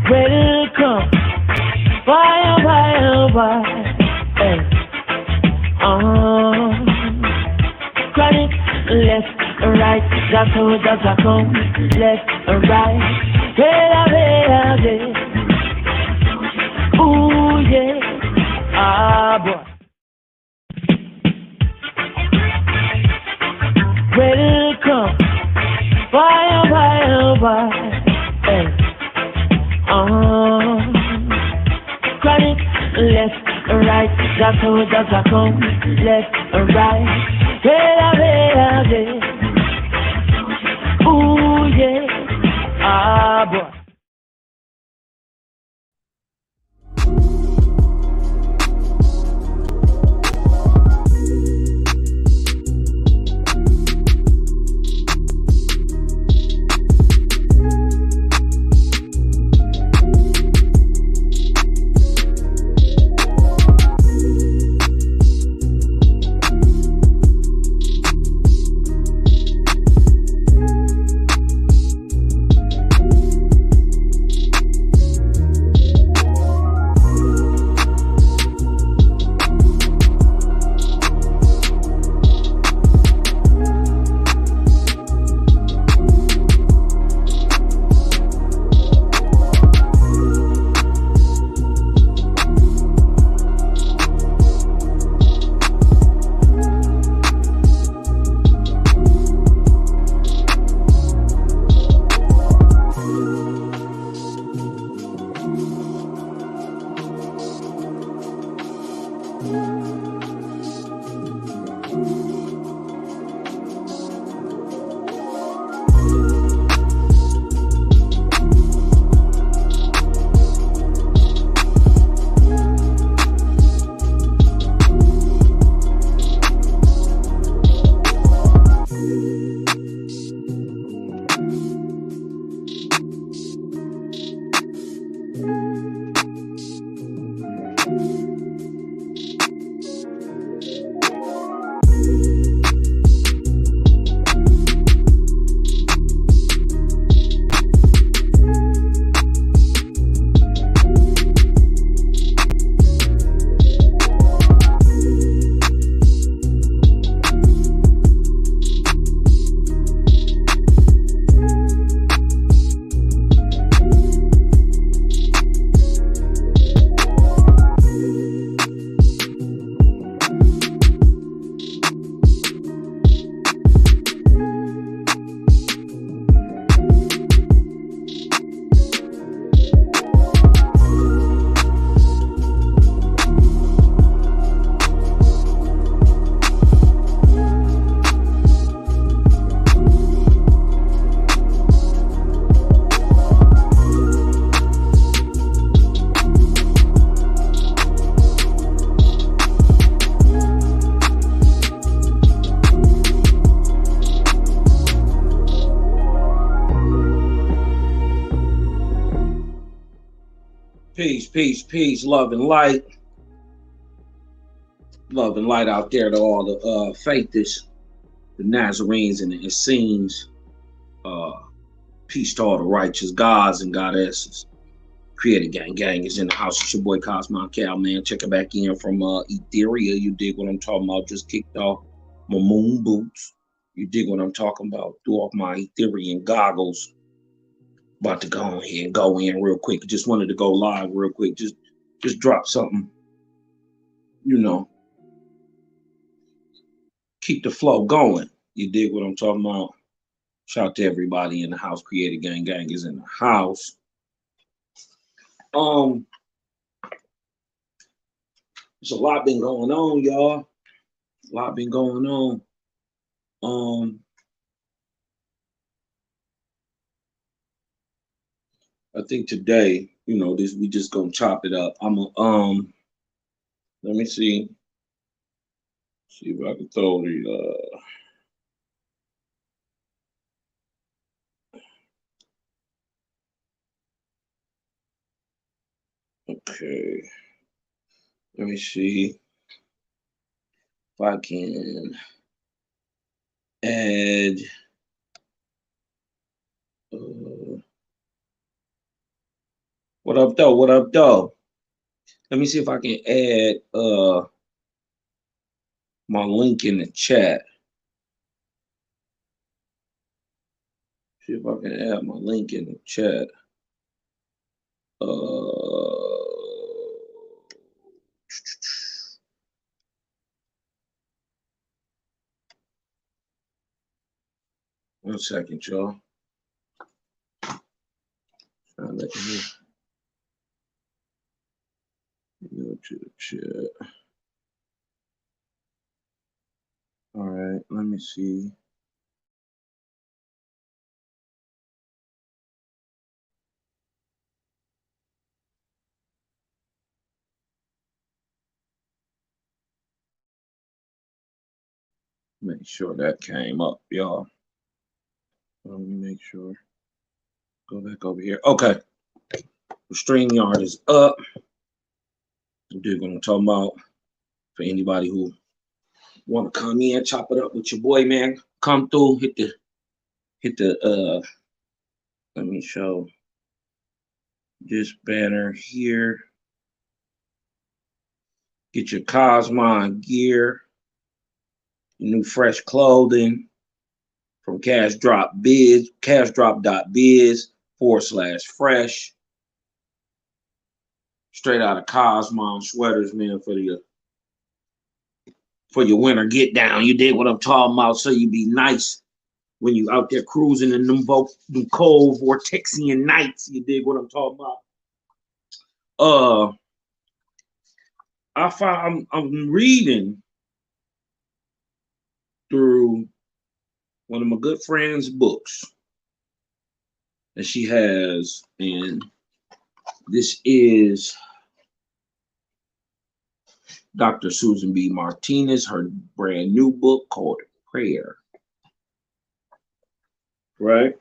Welcome. Why, oh, why, oh, why? Hey. Chronic, left, right, that's how I come. Left, right, where, ooh, yeah. Ah, boy. Welcome. Why, oh, why, oh, why? Hey. Chronic, left, right, that's how I come. Left, right, where, ooh, yeah. Ah, boy. Peace, love and light. Love and light out there to all the faithists, the Nazarenes and the Essenes. Peace to all the righteous gods and goddesses. Creator Gang is in the house. It's your boy Cosmo Cal, man. Check it back in from Etheria. You dig what I'm talking about? Just kicked off my moon boots. You dig what I'm talking about? Threw off my Ethereum goggles. About to go on here and go in real quick. Just wanted to go live real quick. Just drop something, you know. Keep the flow going. You dig what I'm talking about? Shout out to everybody in the house. Creator Gang is in the house. There's a lot been going on, y'all. A lot been going on. I think today, you know, we just gonna chop it up. Let me see. See if I can throw the okay. Let me see if I can add What up, though? What up, though? Let me see if I can add my link in the chat. See if I can add my link in the chat. One second, y'all. I'll let you go to the chat. All right, let me see. Make sure that came up, y'all. Let me make sure. Go back over here. Okay. The StreamYard is up. You dig what I'm talking about? For anybody who want to come in, chop it up with your boy, man. Come through, hit the let me show this banner here. Get your Cosmon gear, new fresh clothing from cashdrop.biz /fresh. Straight out of Cosmon sweaters, man, for your winter get down. You dig what I'm talking about? So you be nice when you out there cruising in them cold vortexian nights. You dig what I'm talking about? I'm reading through one of my good friend's books that she has, and this is Dr. Susan B. Martinez, her brand new book called Prayer. Right?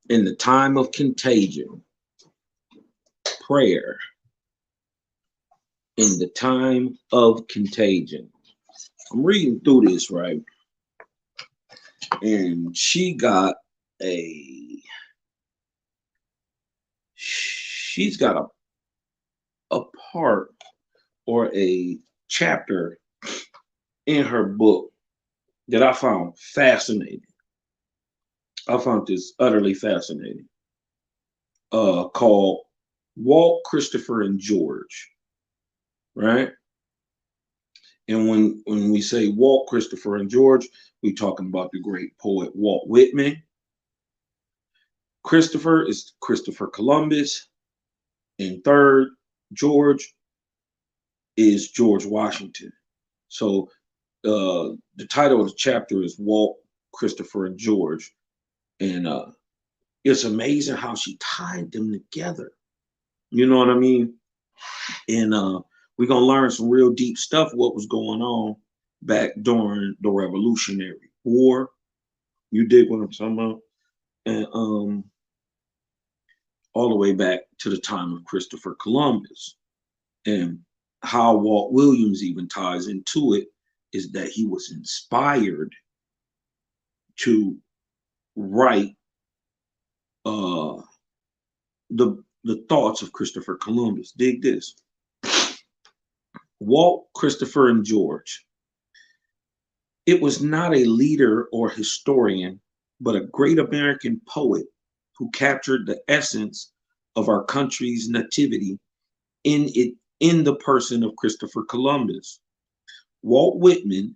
In the time of contagion, prayer. In the time of contagion. I'm reading through this, right? And she's got a part or a chapter in her book that I found fascinating. I found this utterly fascinating. Called Walt, Christopher, and George. Right? And when we say Walt, Christopher, and George, we're talking about the great poet Walt Whitman. Christopher is Christopher Columbus. And third, George is George Washington. So the title of the chapter is Walt, Christopher, and George. And it's amazing how she tied them together. You know what I mean? And we're going to learn some real deep stuff, what was going on back during the Revolutionary War. You dig what I'm talking about? And all the way back to the time of Christopher Columbus. And how Walt Williams even ties into it is that he was inspired to write the thoughts of Christopher Columbus. Dig this. Walt, Christopher, and George. It was not a leader or historian, but a great American poet who captured the essence of our country's nativity in the person of Christopher Columbus. Walt Whitman,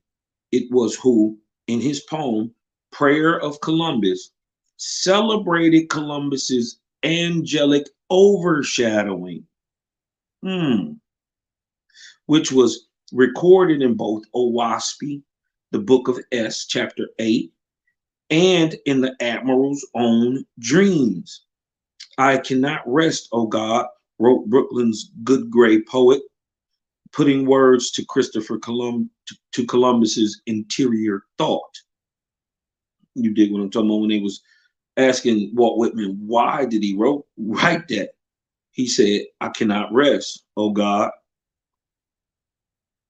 it was who, in his poem, Prayer of Columbus, celebrated Columbus's angelic overshadowing, which was recorded in both Owaspy, the Book of S, chapter 8, and in the Admiral's own dreams. I cannot rest, O God, wrote Brooklyn's good gray poet, putting words to to Columbus's interior thought. You dig what I'm talking about? When they was asking Walt Whitman, why did he write that? He said, I cannot rest, oh God.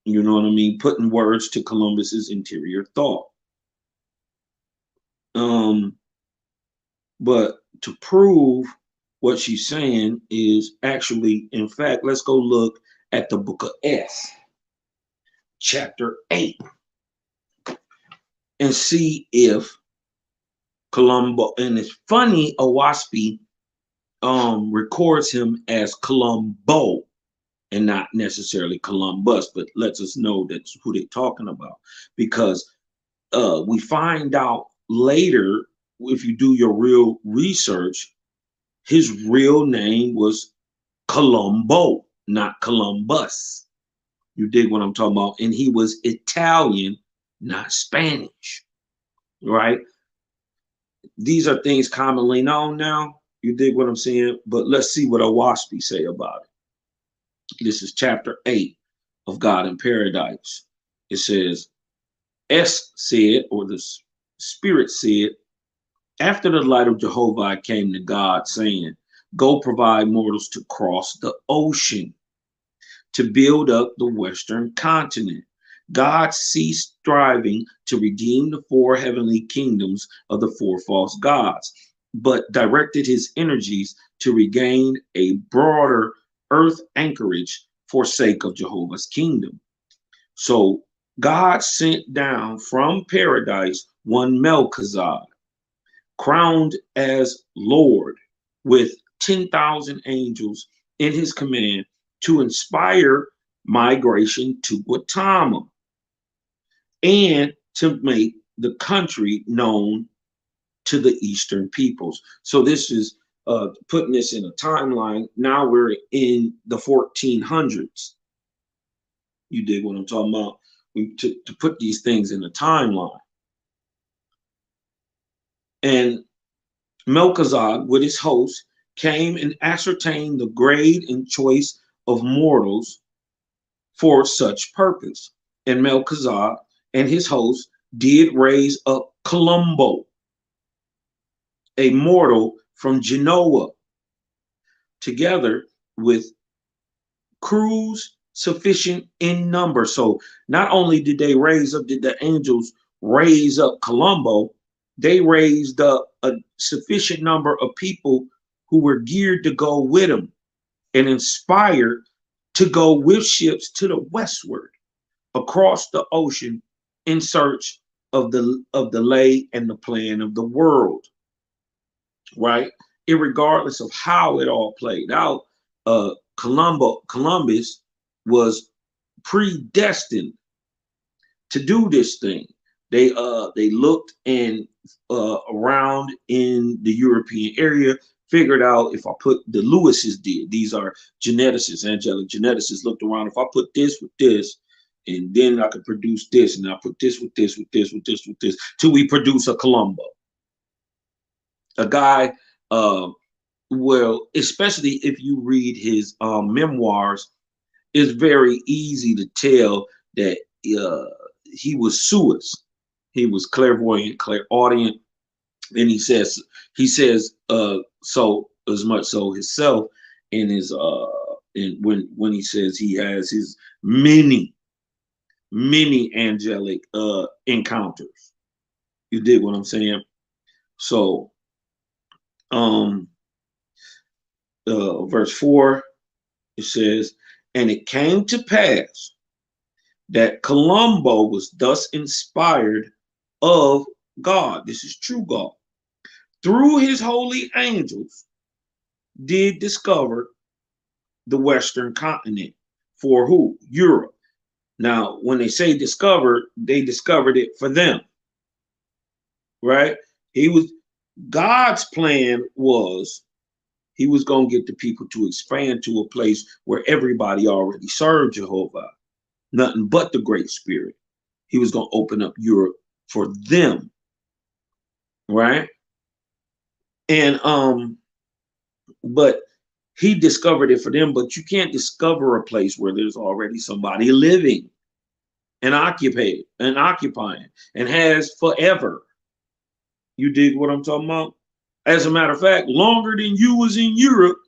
You know what I mean? Putting words to Columbus's interior thought. But to prove what she's saying is actually, in fact, let's go look at the book of S, chapter 8, and see if Columbo, and it's funny, Owaspi records him as Columbo and not necessarily Columbus, but lets us know that's who they're talking about, because we find out later, if you do your real research, his real name was Columbo, not Columbus. You dig what I'm talking about? And he was Italian, not Spanish, right? These are things commonly known now. You dig what I'm saying? But let's see what Owaspi say about it. This is chapter 8 of God in Paradise. It says, S said, or the Spirit said, after the light of Jehovah came to God, saying, go provide mortals to cross the ocean, to build up the western continent. God ceased striving to redeem the 4 heavenly kingdoms of the 4 false gods, but directed his energies to regain a broader earth anchorage for sake of Jehovah's kingdom. So God sent down from paradise one Melchizedek, crowned as Lord, with 10,000 angels in his command, to inspire migration to Gautama and to make the country known to the Eastern peoples. So this is putting this in a timeline. Now we're in the 1400s. You dig what I'm talking about? To put these things in a timeline. And Melchizedek, with his host, came and ascertained the grade and choice of mortals for such purpose. And Melchizedek and his host did raise up Columbo, a mortal from Genoa, together with crews sufficient in number. So not only did they did the angels raise up Columbo, they raised up a sufficient number of people who were geared to go with him and inspired to go with ships to the westward across the ocean in search of the lay and the plan of the world, right? Irregardless of how it all played out, Columbus was predestined to do this thing. They looked and around in the European area, figured out, if I put the Lewises did, these are geneticists, angelic geneticists, looked around, if I put this with this, and then I could produce this, and I put this with this, with this, with this, with this, till we produce a Columbo. A guy, well, especially if you read his memoirs, it's very easy to tell that he was suis. He was clairvoyant, clairaudient, and he says so as much so himself in his in when he says he has his many angelic encounters. You dig what I'm saying? So verse 4, it says, and it came to pass that Columbo was thus inspired of God. This is true God. Through his holy angels did discover the western continent. For who? Europe. Now, when they say discovered, they discovered it for them, right? God's plan was he was going to get the people to expand to a place where everybody already served Jehovah, nothing but the Great Spirit. He was going to open up Europe for them, right? And but he discovered it for them. But you can't discover a place where there's already somebody living and occupying and has forever. You dig what I'm talking about? As a matter of fact, longer than you was in Europe,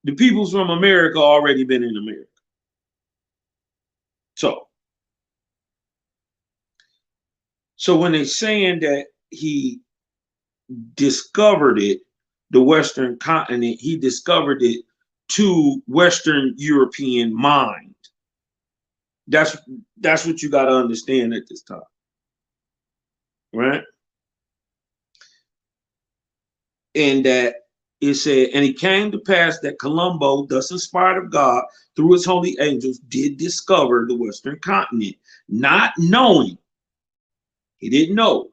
the peoples from America already been in America. So when they're saying that he discovered it, the Western continent. He discovered it to Western European mind. That's what you got to understand at this time, right? And that it said, and it came to pass that Colombo, thus inspired of God through his holy angels, did discover the Western continent, not knowing. He didn't know.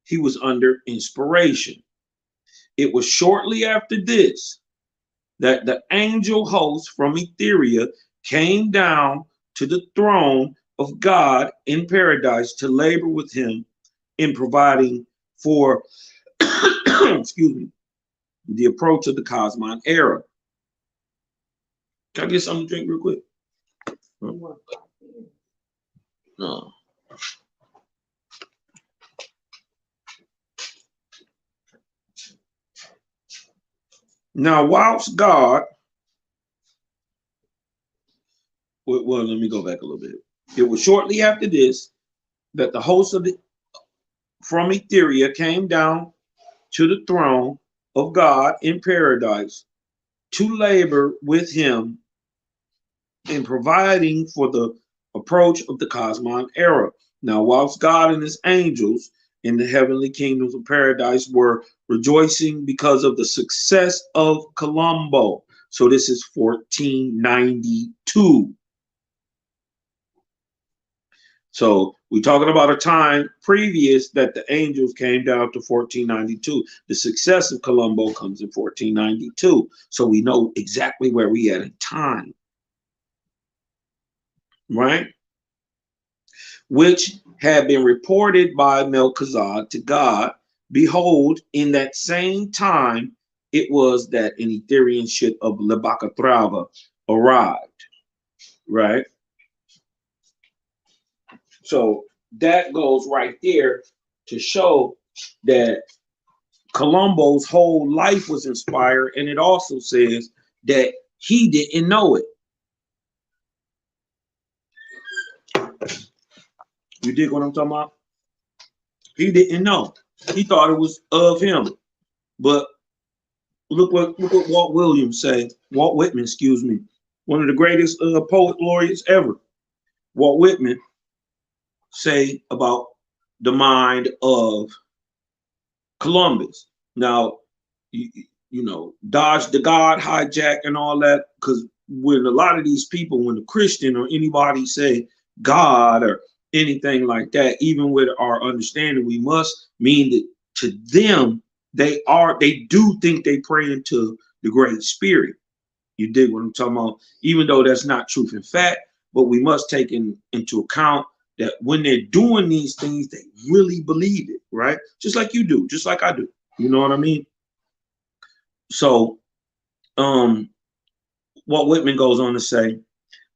He was under inspiration. It was shortly after this that the angel host from Etheria came down to the throne of God in paradise to labor with him in providing for excuse me, the approach of the Cosmine era. Can I get something to drink real quick? No. Now, whilst God, well, let me go back a little bit. It was shortly after this that the host of the from Etheria came down to the throne of God in paradise to labor with him in providing for the approach of the Cosmine era. Now, whilst God and his angels in the heavenly kingdoms of paradise were rejoicing because of the success of Colombo. So this is 1492. So we're talking about a time previous that the angels came down to 1492. The success of Colombo comes in 1492. So we know exactly where we at in time. Right? Which had been reported by Melchizedek to God. Behold, in that same time, it was that an Etherian ship of Lebacatrava arrived. Right? So that goes right there to show that Colombo's whole life was inspired, and it also says that he didn't know it. You dig what I'm talking about? He didn't know. He thought it was of him. But look what Walt Williams say. Walt Whitman, excuse me, one of the greatest poet laureates ever. Walt Whitman say about the mind of Columbus. Now, you know, dodge the God hijack and all that, because when a lot of these people, when a Christian or anybody say God or anything like that, even with our understanding, we must mean that to them, they do think they pray into the Great Spirit. You dig what I'm talking about? Even though that's not truth and fact, but we must take into account that when they're doing these things, they really believe it, right? Just like you do, just like I do. You know what I mean? So, Walt Whitman goes on to say,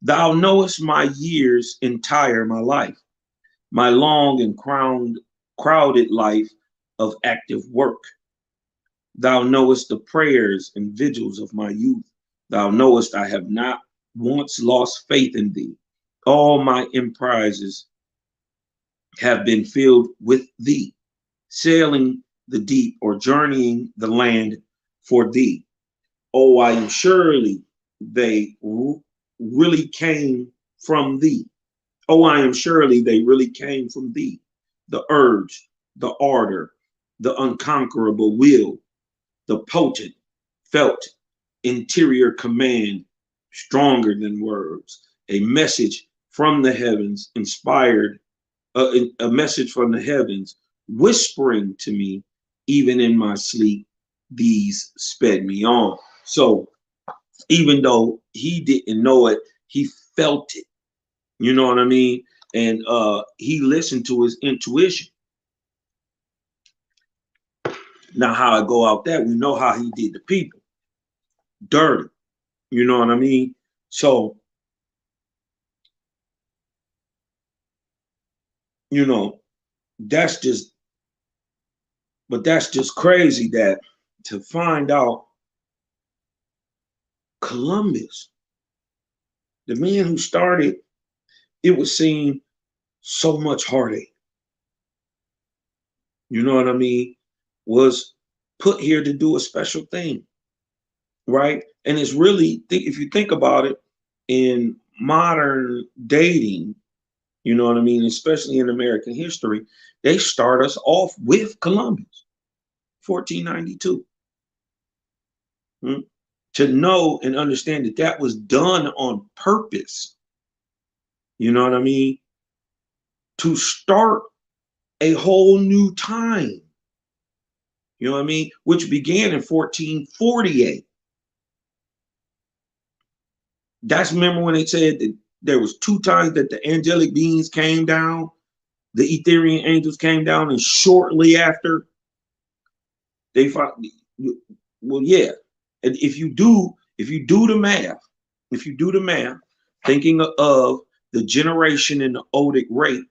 "Thou knowest my years entire, my life, my long and crowded life of active work. Thou knowest the prayers and vigils of my youth. Thou knowest I have not once lost faith in thee. All my emprises have been filled with thee, sailing the deep or journeying the land for thee. Oh, I am surely they really came from thee. Oh, I am surely they really came from thee. The urge, the ardor, the unconquerable will, the potent, felt interior command, stronger than words, a message from the heavens, inspired, a message from the heavens, whispering to me, even in my sleep, these sped me on." So even though he didn't know it, he felt it. You know what I mean? And he listened to his intuition. Now, how I go out that, we know how he did the people. Dirty. You know what I mean? So, you know, that's just crazy that to find out Columbus, the man who started, it would seem so much heartache. You know what I mean? Was put here to do a special thing, right? And it's really, if you think about it, in modern dating, you know what I mean, especially in American history, they start us off with Columbus, 1492. To know and understand that that was done on purpose, you know what I mean, to start a whole new time, you know what I mean, which began in 1448. That's, remember when they said that there was 2 times that the angelic beings came down, the Etherian angels came down, and shortly after they found, well, yeah. And if you do the math, thinking of the generation in the odic rate,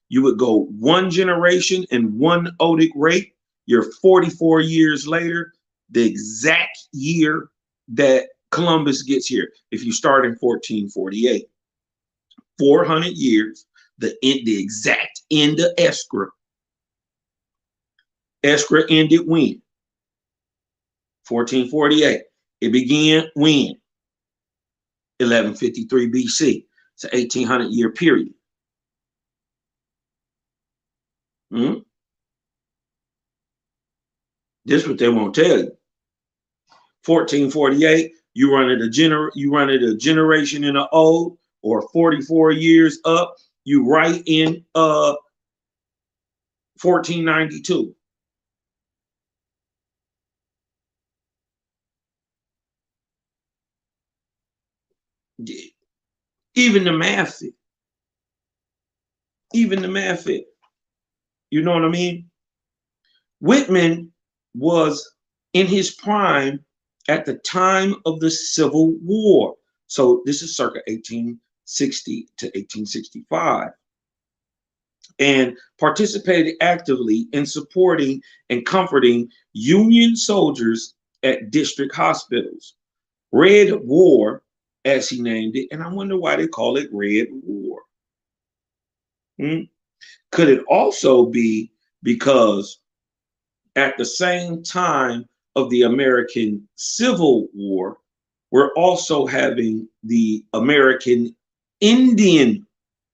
you would go 1 generation and 1 odic rate. You're 44 years later, the exact year that Columbus gets here. If you start in 1448, 400 years, the exact end of Escra. Escra ended when? 1448. It began when? 1153 BC. It's an 1800-year period. This is what they won't tell you. 1448, you run it a generation in an old, or 44 years up, you right in 1492. Even the math fit. Even the math fit. You know what I mean? Whitman was in his prime at the time of the Civil War. So this is circa 1860 to 1865. And participated actively in supporting and comforting Union soldiers at district hospitals. Red War, as he named it, and I wonder why they call it Red War. Could it also be because at the same time of the American Civil War, we're also having the American Indian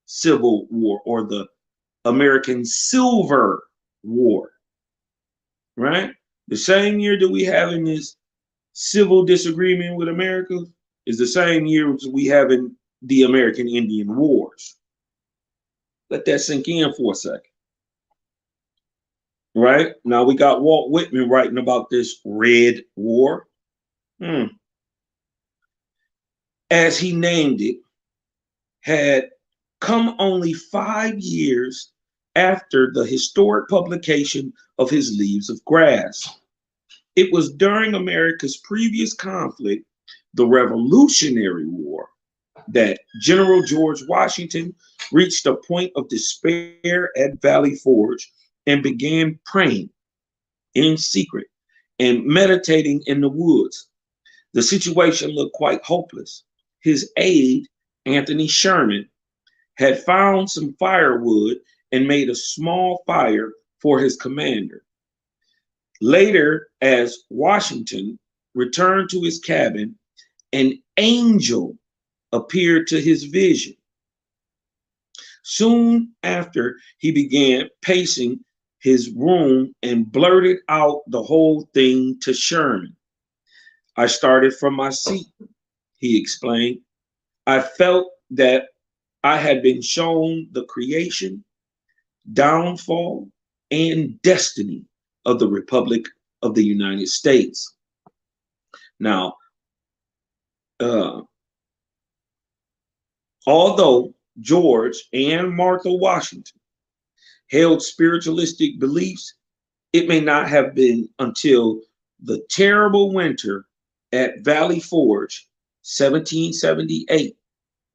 Civil War, or the American Silver War, right? The same year that we having this civil disagreement with America is the same year as we having the American Indian Wars. Let that sink in for a second. Right? Now we got Walt Whitman writing about this Red War. As he named it, had come only 5 years after the historic publication of his Leaves of Grass. It was during America's previous conflict, the Revolutionary War, that General George Washington reached a point of despair at Valley Forge and began praying in secret and meditating in the woods. The situation looked quite hopeless. His aide, Anthony Sherman, had found some firewood and made a small fire for his commander. Later, as Washington returned to his cabin, an angel appeared to his vision. Soon after, he began pacing his room and blurted out the whole thing to Sherman. I started from my seat, he explained. I felt that I had been shown the creation, downfall, and destiny of the Republic of the United States. Now, although George and Martha Washington held spiritualistic beliefs, it may not have been until the terrible winter at Valley Forge, 1778,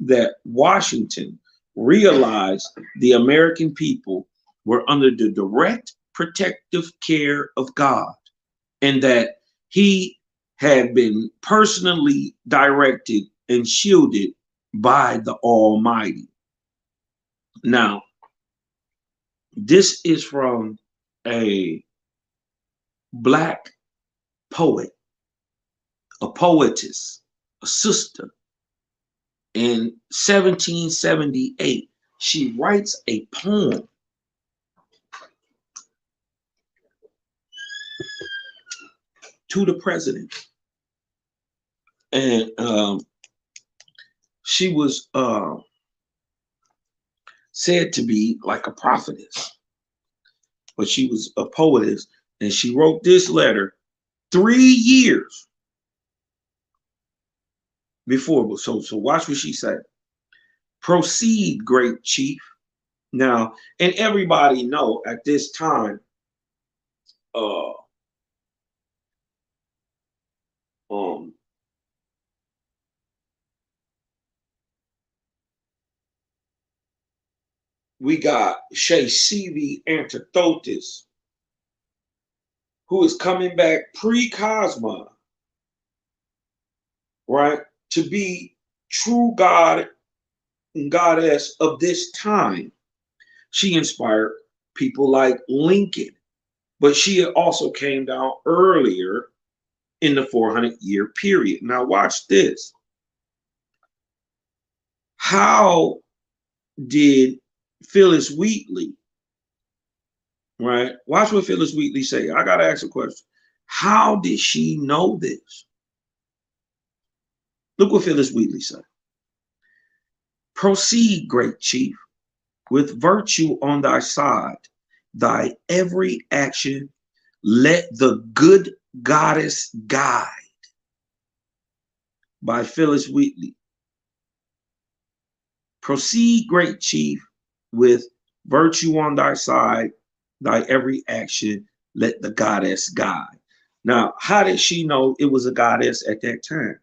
that Washington realized the American people were under the direct protective care of God, and that he had been personally directed and shielded by the Almighty. Now, this is from a black poet, a poetess, a sister. In 1778, she writes a poem to the president. And she was said to be like a prophetess, but she was a poetess. And she wrote this letter 3 years before. So watch what she said. Proceed, great chief. Now, and everybody know at this time, we got Jehovih Antithotis, who is coming back pre-Cosma, right, to be true God and goddess of this time. She inspired people like Lincoln, but she also came down earlier in the 400-year period. Now watch this. How did Phyllis Wheatley, right? Watch what Phyllis Wheatley say. I gotta ask a question. How did she know this? Look what Phyllis Wheatley said. Proceed, great chief, with virtue on thy side, thy every action, let the good goddess guide. By Phyllis Wheatley. Proceed, great chief, with virtue on thy side, thy every action, let the goddess guide. Now, how did she know it was a goddess at that time?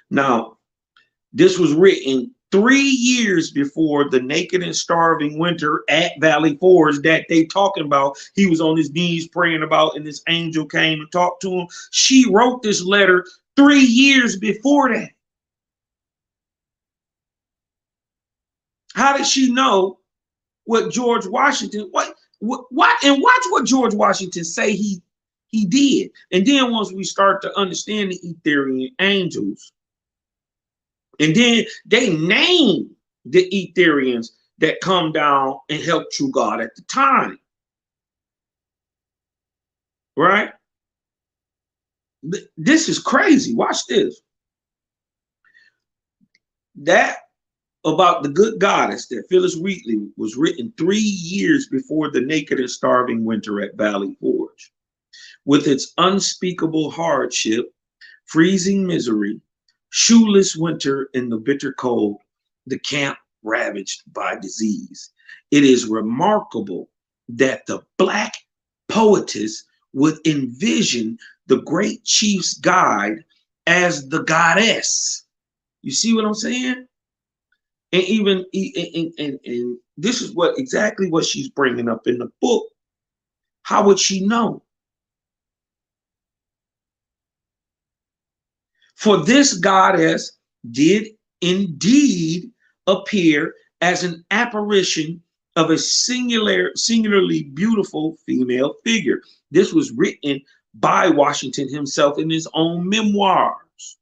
Now, this was written 3 years before the naked and starving winter at Valley Forge that they talking about. He was on his knees praying about, and this angel came and talked to him. She wrote this letter 3 years before that. How did she know what George Washington, what, and watch what George Washington say he did. And then once we start to understand the Etherian angels, and then they name the Etherians that come down and help true God at the time. Right? This is crazy. Watch this. That about the good goddess that Phyllis Wheatley was written 3 years before the naked and starving winter at Valley Forge. With its unspeakable hardship, freezing misery, shoeless winter in the bitter cold, the camp ravaged by disease. It is remarkable that the black poetess would envision the great chief's guide as the goddess. You see what I'm saying? And even and this is what exactly what she's bringing up in the book. How would she know? For this goddess did indeed appear as an apparition of a singularly beautiful female figure. This was written by Washington himself in his own memoirs.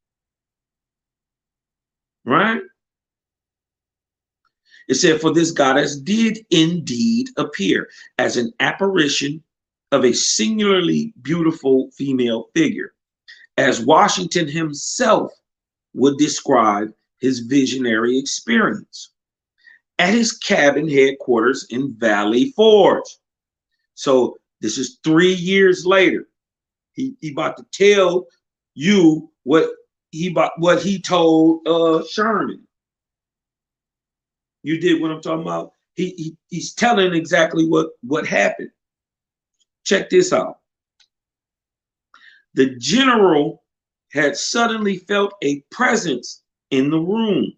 Right? It said, for this goddess did indeed appear as an apparition of a singularly beautiful female figure, as Washington himself would describe his visionary experience at his cabin headquarters in Valley Forge. So this is 3 years later. He about to tell you what he told Sherman. You did what I'm talking about? He's telling exactly what happened. Check this out. The general had suddenly felt a presence in the room.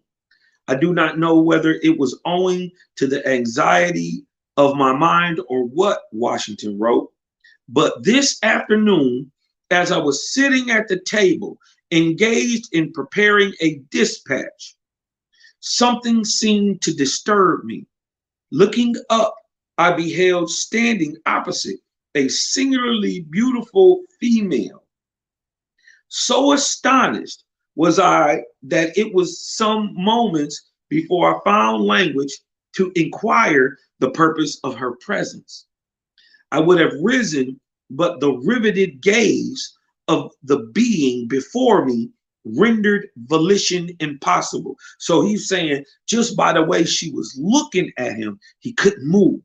I do not know whether it was owing to the anxiety of my mind or what, Washington wrote, but this afternoon, as I was sitting at the table, engaged in preparing a dispatch, Something seemed to disturb me. Looking up, I beheld standing opposite a singularly beautiful female. So astonished was I that it was some moments before I found language to inquire the purpose of her presence. I would have risen, but the riveted gaze of the being before me rendered volition impossible. So he's saying just by the way she was looking at him, he couldn't move.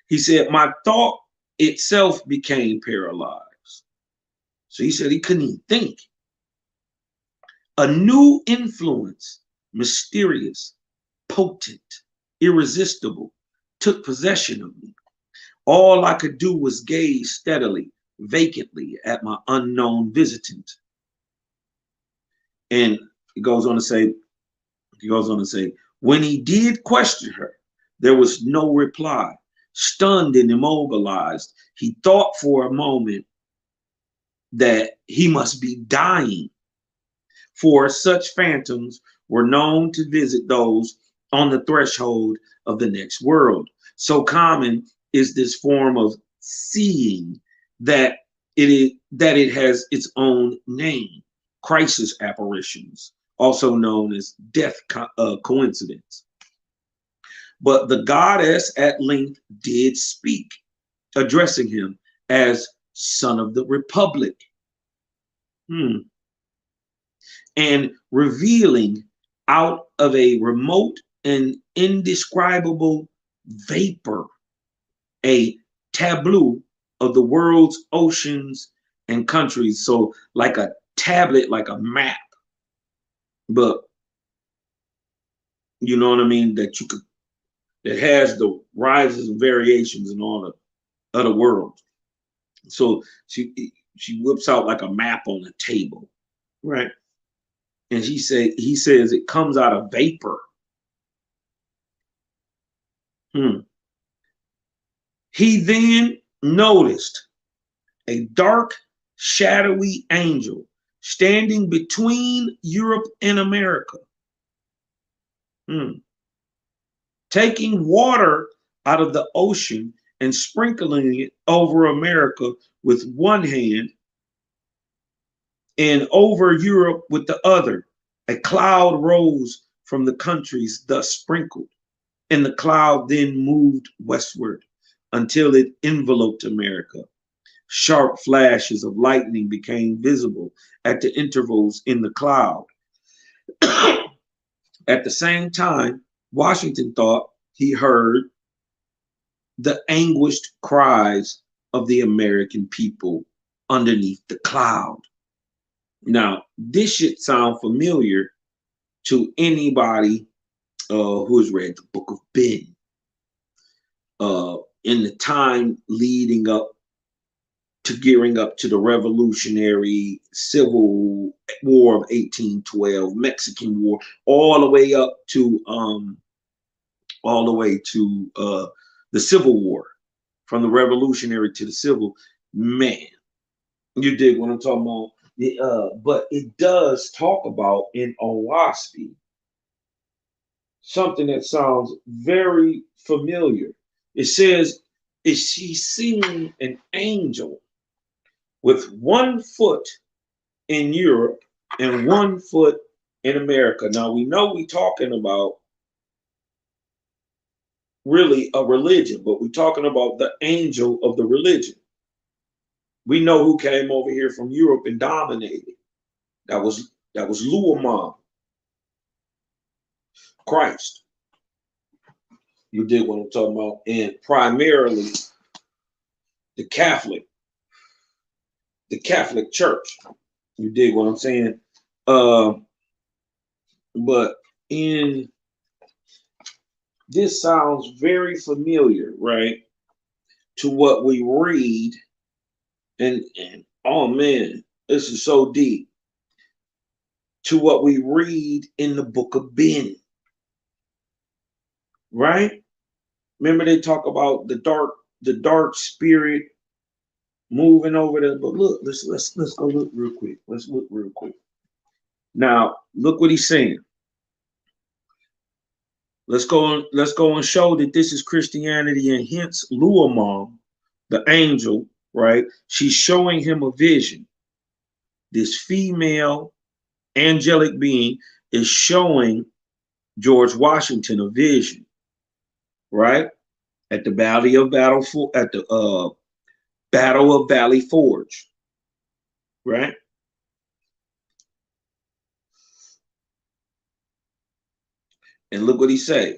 He said, my thought itself became paralyzed. So he said he couldn't even think. A new influence, mysterious, potent, irresistible, took possession of me. All I could do was gaze steadily, vacantly at my unknown visitant. And he goes on to say, when he did question her, there was no reply. Stunned and immobilized, he thought for a moment that he must be dying, for such phantoms were known to visit those on the threshold of the next world. So common is this form of seeing that it has its own name, crisis apparitions, also known as death coincidence. But the goddess at length did speak, addressing him as son of the republic, and revealing out of a remote and indescribable vapor a tableau of the world's oceans and countries. So like a tablet, like a map, but you know what I mean, that has the rises and variations in all the other worlds. So she whips out like a map on the table, right? And he says it comes out of vapor. He then noticed a dark, shadowy angel standing between Europe and America, taking water out of the ocean and sprinkling it over America with one hand and over Europe with the other. A cloud rose from the countries thus sprinkled, and the cloud then moved westward until it enveloped America. Sharp flashes of lightning became visible at the intervals in the cloud. At the same time, Washington thought he heard the anguished cries of the American people underneath the cloud. Now, this should sound familiar to anybody who has read the book of Ben. In the time leading up to gearing up to the Revolutionary Civil War of 1812, Mexican War, all the way to the Civil War, from the Revolutionary to the Civil. Man, you dig what I'm talking about? But it does talk about in Owaspy something that sounds very familiar. It says, is she seeing an angel with 1 foot in Europe and 1 foot in America? Now we know we're talking about really a religion, but we're talking about the angel of the religion. We know who came over here from Europe and dominated. That was Luamon, Christ. You did what I'm talking about, and primarily the Catholic Church. You dig what I'm saying? But in this sounds very familiar, right, to what we read, and oh man, this is so deep, to what we read in the book of Ben, right? Remember they talk about the dark spirit moving over there. But look, let's go look real quick. Let's look real quick. Now, look what he's saying. Let's go and show that this is Christianity, and hence Luamon, the angel, right? She's showing him a vision. This female angelic being is showing George Washington a vision, right? At the Battle of Valley Forge, right? And look what he said.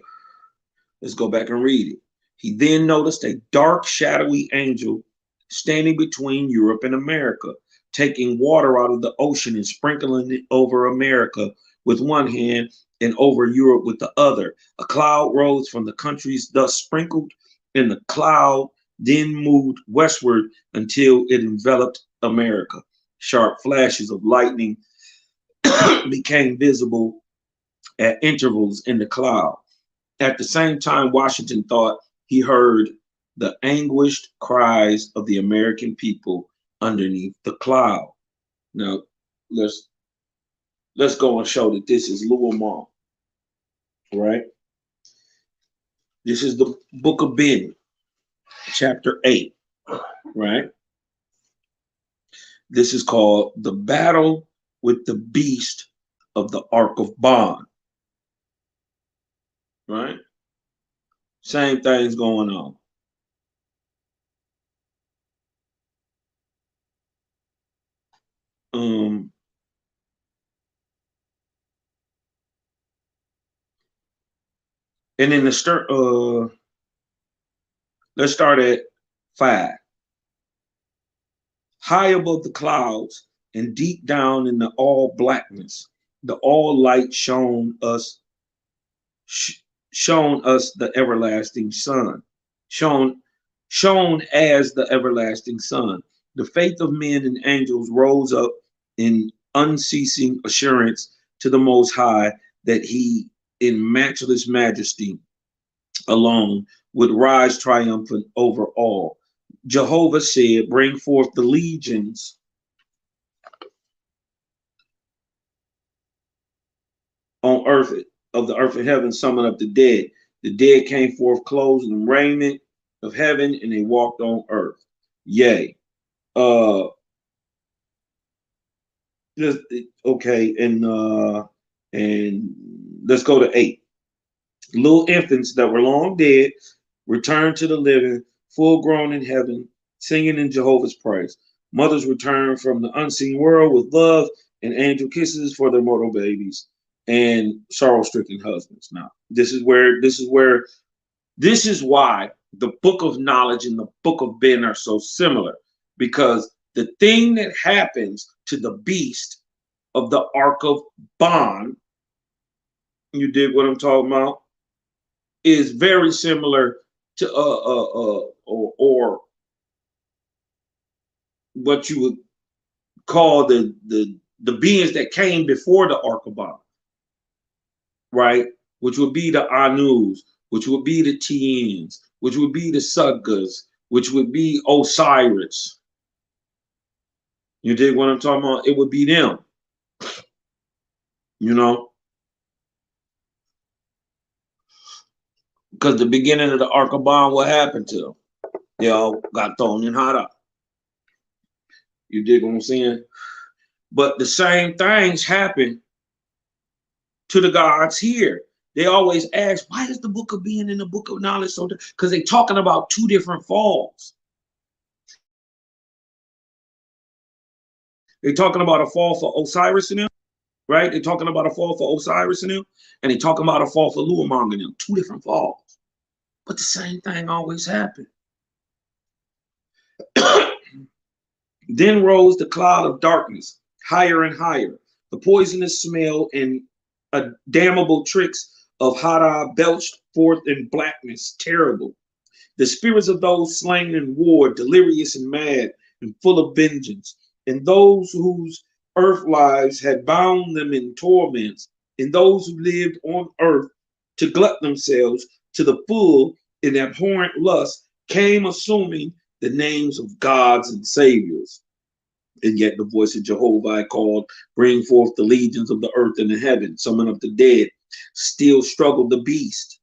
Let's go back and read it. He then noticed a dark, shadowy angel standing between Europe and America, taking water out of the ocean and sprinkling it over America with one hand and over Europe with the other. A cloud rose from the countries thus sprinkled, and the cloud then moved westward until it enveloped America. Sharp flashes of lightning became visible at intervals in the cloud. At the same time, Washington thought he heard the anguished cries of the American people underneath the cloud. Now, let's go and show that this is Luamon, right? This is the book of Ben, chapter 8, right? This is called the battle with the beast of the Ark of Bond, right? Same things going on. And in the let's start at 5. High above the clouds and deep down in the all blackness, the all light shown us the everlasting sun, shown as the everlasting sun. The faith of men and angels rose up in unceasing assurance to the Most High that He, in matchless majesty alone, would rise triumphant over all. Jehovah said, bring forth the legions on earth, of the earth and heaven, summon up the dead. The dead came forth clothed in raiment of heaven, and they walked on earth. Yea. Okay, and let's go to 8. Little infants that were long dead returned to the living, full grown in heaven, singing in Jehovah's praise. Mothers returned from the unseen world with love and angel kisses for their mortal babies and sorrow-stricken husbands. Now, this is why the book of knowledge and the book of Ben are so similar, because the thing that happens to the beast of the Ark of Bond, you dig what I'm talking about, is very similar to or what you would call the beings that came before the Ark of Bond, right? Which would be the Anus, which would be the Tiens, which would be the Sudgas, which would be Osiris. You dig what I'm talking about? It would be them. You know? Because the beginning of the Ark of Bond, what happened to them? They all got thrown in hot up. You dig what I'm saying? But the same things happen to the gods here. They always ask, why is the book of being in the book of knowledge so? Because they're talking about 2 different falls. They're talking about a fall for Osiris and them, right? They're talking about a fall for Osiris and them, and they're talking about a fall for Luamon and them. 2 different falls. But the same thing always happened. Then rose the cloud of darkness, higher and higher. The poisonous smell and damnable tricks of Hada belched forth in blackness terrible. The spirits of those slain in war, delirious and mad and full of vengeance, and those whose earth lives had bound them in torments, and those who lived on earth to glut themselves to the full in abhorrent lust, came assuming the names of gods and saviors. And yet the voice of Jehovah called, bring forth the legions of the earth and the heaven, summon up the dead. Still struggled the beast,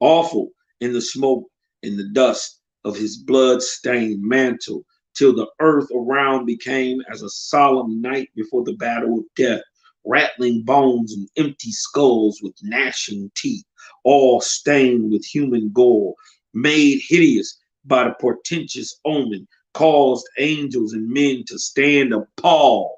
awful in the smoke and the dust of his blood-stained mantle, till the earth around became as a solemn night before the battle of death, rattling bones and empty skulls with gnashing teeth, all stained with human gore, made hideous by the portentous omen, caused angels and men to stand appalled.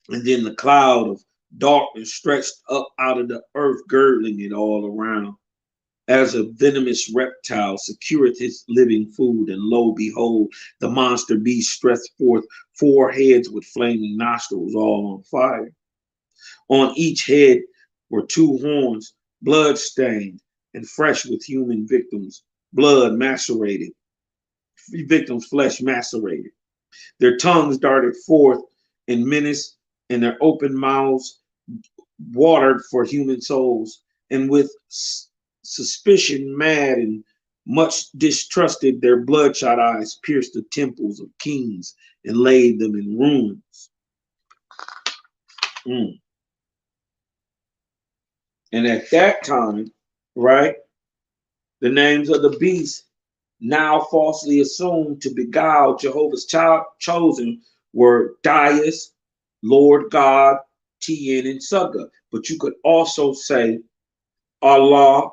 And then the cloud of darkness stretched up out of the earth, girdling it all around. As a venomous reptile secureth his living food, and lo, behold, the monster beast stretched forth 4 heads with flaming nostrils, all on fire. On each head were 2 horns, blood-stained and fresh with human victims, blood macerated, victims' flesh macerated. Their tongues darted forth in menace, and their open mouths watered for human souls, and with suspicion mad and much distrusted, their bloodshot eyes pierced the temples of kings and laid them in ruins. And at that time, right, the names of the beasts, now falsely assumed to beguile Jehovah's chosen, were Dias, Lord God, Tien, and Suga. But you could also say Allah,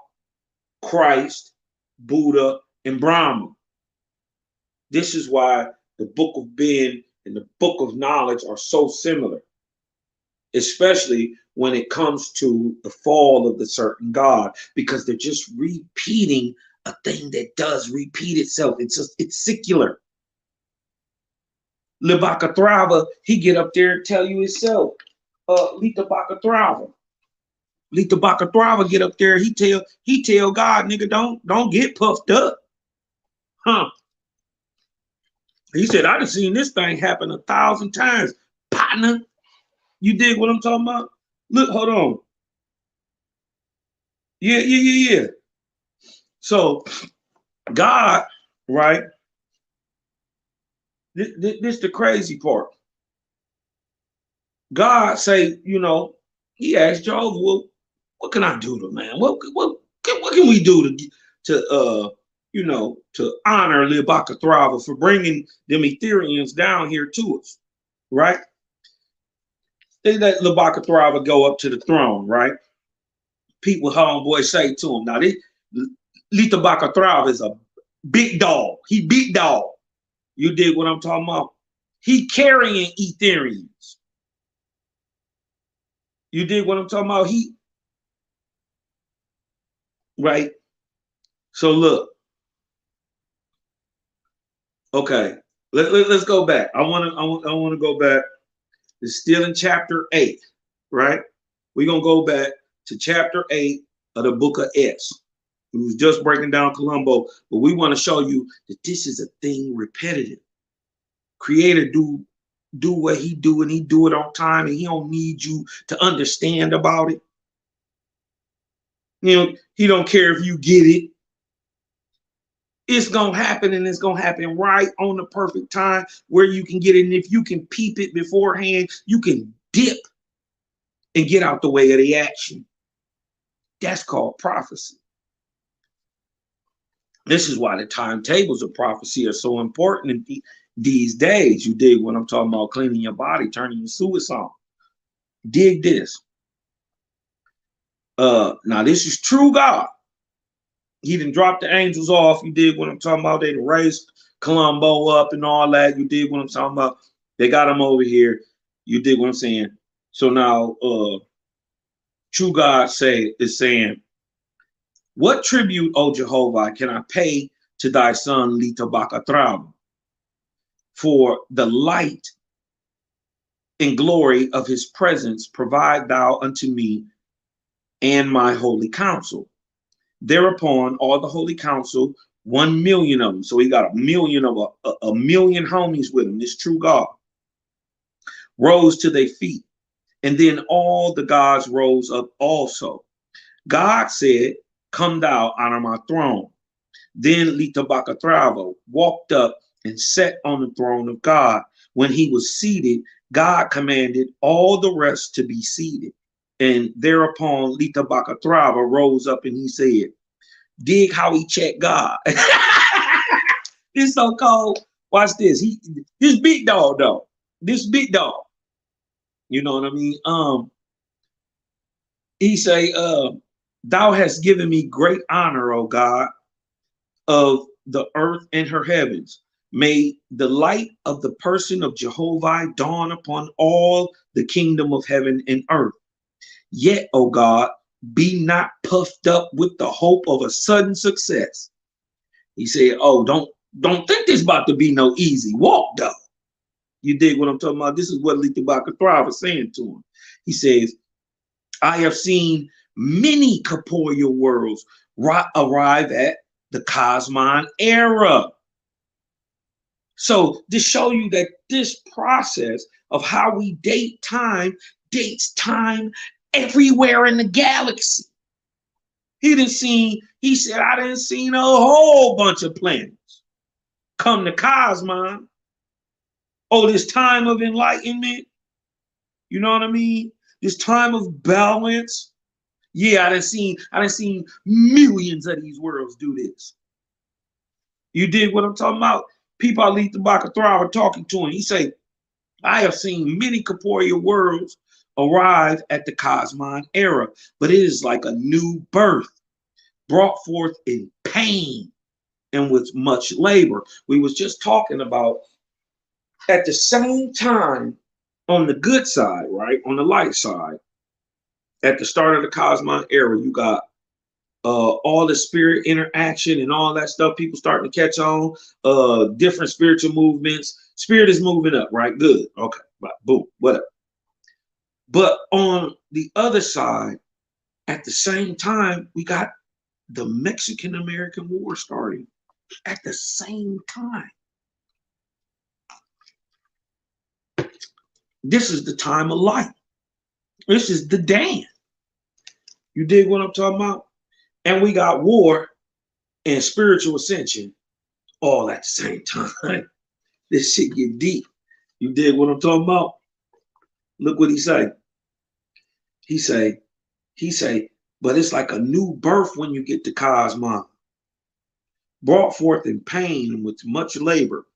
Christ, Buddha, and Brahma. This is why the Book of Ben and the Book of Knowledge are so similar, especially when it comes to the fall of the certain God, because they're just repeating a thing that does repeat itself. It's secular. Libakatrava, he get up there and tell you himself. Lita Bakatrava. Lita Bakatrava get up there, he tell God, nigga, don't get puffed up. Huh. He said, I done seen this thing happen 1,000 times. Partner. You dig what I'm talking about? Look, hold on. Yeah. So God, right? This the crazy part. God say, he asked Jehovah, well, what can I do to man? What can we do to honor Libakatrava for bringing them Ethereans down here to us, right? They let Libakatrava go up to the throne, right? People, homeboy, say to him, now this Libakatrava is a big dog. He big dog. You dig what I'm talking about? He carrying Ethereans. You dig what I'm talking about? Right? So look. Okay. Let's go back. I want to go back. It's still in chapter 8, right? We're going to go back to chapter 8 of the book of S. We was just breaking down Columbo, but we want to show you that this is a thing repetitive. Creator do what he do, and he do it on time, and he don't need you to understand about it. He don't care if you get it. It's gonna happen, and it's gonna happen right on the perfect time where you can get it. And if you can peep it beforehand, you can dip and get out the way of the action. That's called prophecy. This is why the timetables of prophecy are so important these days. You dig what I'm talking about? Cleaning your body, turning your suicide. Dig this. Now this is true God. He didn't drop the angels off. You dig what I'm talking about? They raised Columbo up and all that. You dig what I'm talking about? They got him over here. You dig what I'm saying? So now, true God is saying, what tribute, O Jehovah, can I pay to thy son Lita Bakatrava for the light and glory of his presence? Provide thou unto me and my holy council. Thereupon, all the holy council, 1 million of them. So he got a million homies with him. This true God rose to their feet, and then all the gods rose up also. God said, "Come thou out of my throne." Then Lita Bakatrava walked up and sat on the throne of God. When he was seated, God commanded all the rest to be seated. And thereupon Lita Bakatrava rose up and he said, dig how he checked God. This so cold. Watch this. This big dog though. This big dog. You know what I mean? He say, thou hast given me great honor, O God, of the earth and her heavens. May the light of the person of Jehovah dawn upon all the kingdom of heaven and earth. Yet, O God, be not puffed up with the hope of a sudden success. He said, oh, don't think this about to be no easy walk, though. You dig what I'm talking about? This is what Lithabakathra was saying to him. He says, I have seen many corporeal worlds arrive at the Cosmon era. So to show you that this process of how we date time dates time everywhere in the galaxy. He said, I didn't see a whole bunch of planets come to Cosmon. Oh, this time of enlightenment. You know what I mean? This time of balance. Yeah, I done seen millions of these worlds do this. You dig what I'm talking about? People I lead the Bakathra are talking to him. He say, I have seen many corporeal worlds arrive at the Cosmon era, but it is like a new birth brought forth in pain and with much labor. We was just talking about at the same time on the good side, right? On the light side, at the start of the Cosmon era, you got all the spirit interaction and all that stuff. People starting to catch on. Different spiritual movements. Spirit is moving up, right? Good. Okay. Right. Boom. Whatever. But on the other side, at the same time, we got the Mexican-American War starting at the same time. This is the time of light. This is the Dan. You dig what I'm talking about? And we got war and spiritual ascension all at the same time. This shit get deep. You dig what I'm talking about? Look what he say. He say, but it's like a new birth when you get to Cosmon, brought forth in pain and with much labor.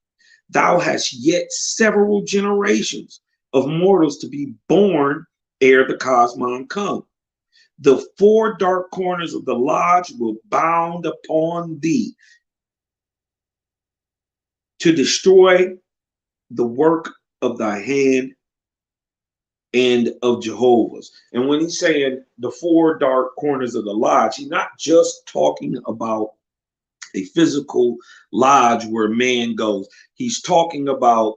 Thou hast yet several generations of mortals to be born ere the Cosmon come. The four dark corners of the lodge will bound upon thee to destroy the work of thy hand and of Jehovah's. And when he's saying the four dark corners of the lodge, he's not just talking about a physical lodge where man goes. He's talking about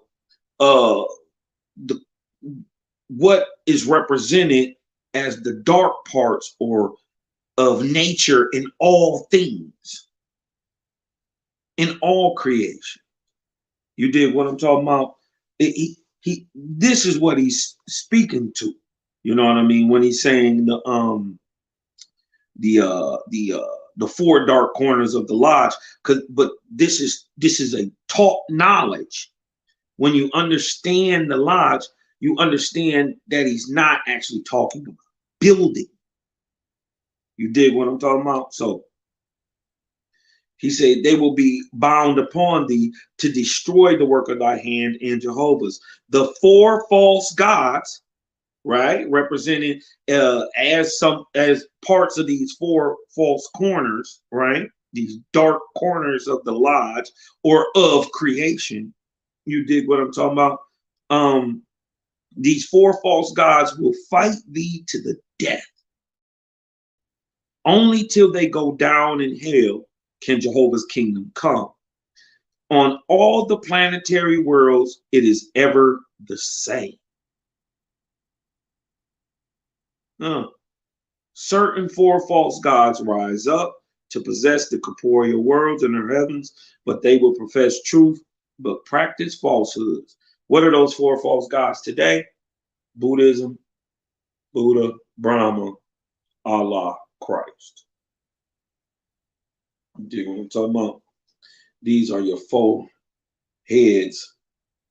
what is represented as the dark parts or of nature in all things, in all creation. You dig what I'm talking about? This is what he's speaking to. You know what I mean? When he's saying the four dark corners of the lodge, but this is a taught knowledge. When you understand the lodge, you understand that he's not actually talking about building. You dig what I'm talking about? So he said, they will be bound upon thee to destroy the work of thy hand and Jehovah's. The four false gods, right, represented as parts of these four false corners, right, these dark corners of the lodge or of creation. You dig what I'm talking about? These four false gods will fight thee to the death. Only till they go down in hell can Jehovah's kingdom come. On all the planetary worlds, it is ever the same. Certain four false gods rise up to possess the corporeal worlds and their heavens, but they will profess truth, but practice falsehoods. What are those four false gods today? Buddhism, Buddha, Brahma, Allah, Christ. You dig what I'm talking about? These are your four heads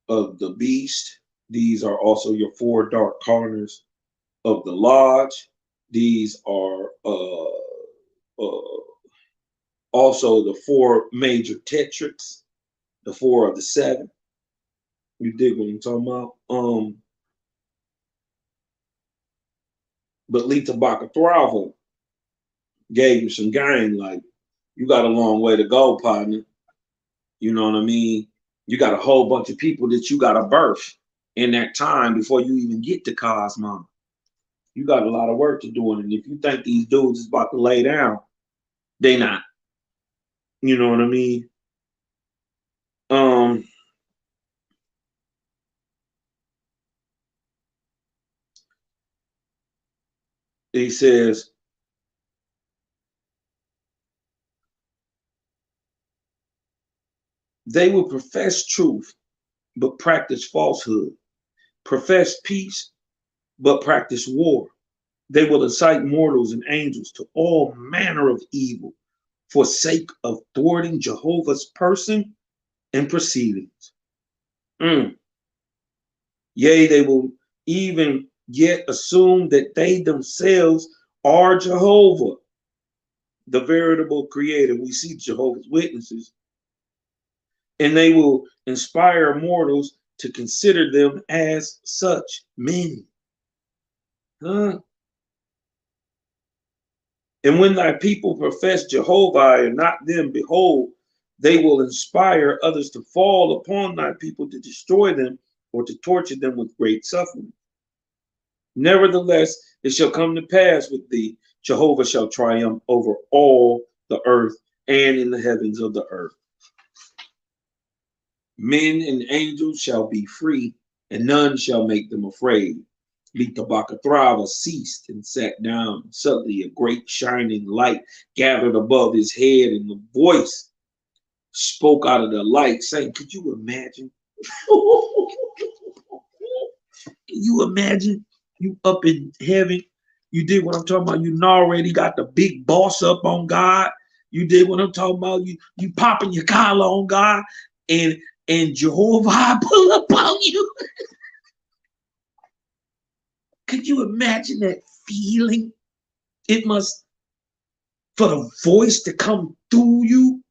of the beast. These are also your four dark corners of the lodge. These are also the four major tetrachs, the four of the seven. You dig what I'm talking about? But Lita Bakatrava gave you some game, like, you got a long way to go, partner. You know what I mean? You got a whole bunch of people that you got to birth in that time before you even get to Cosmo. You got a lot of work to do. And if you think these dudes is about to lay down, they not. You know what I mean? He says, they will profess truth, but practice falsehood. Profess peace, but practice war. They will incite mortals and angels to all manner of evil for sake of thwarting Jehovah's person and proceedings. Yea, they will even yet assume that they themselves are Jehovah, the veritable creator. We see Jehovah's Witnesses, and they will inspire mortals to consider them as such many. And when thy people profess Jehovah and not them, behold, they will inspire others to fall upon thy people to destroy them or to torture them with great suffering. Nevertheless, it shall come to pass with thee, Jehovah shall triumph over all the earth and in the heavens of the earth. Men and angels shall be free, and none shall make them afraid. Lita Bakatrava ceased and sat down. Suddenly a great shining light gathered above his head, and the voice spoke out of the light, saying, could you imagine? Can you imagine? You up in heaven. You did what I'm talking about. You already got the big boss up on God. You did what I'm talking about. You popping your collar on God, and Jehovah pull up on you. Could you imagine that feeling? It must, for the voice to come through you.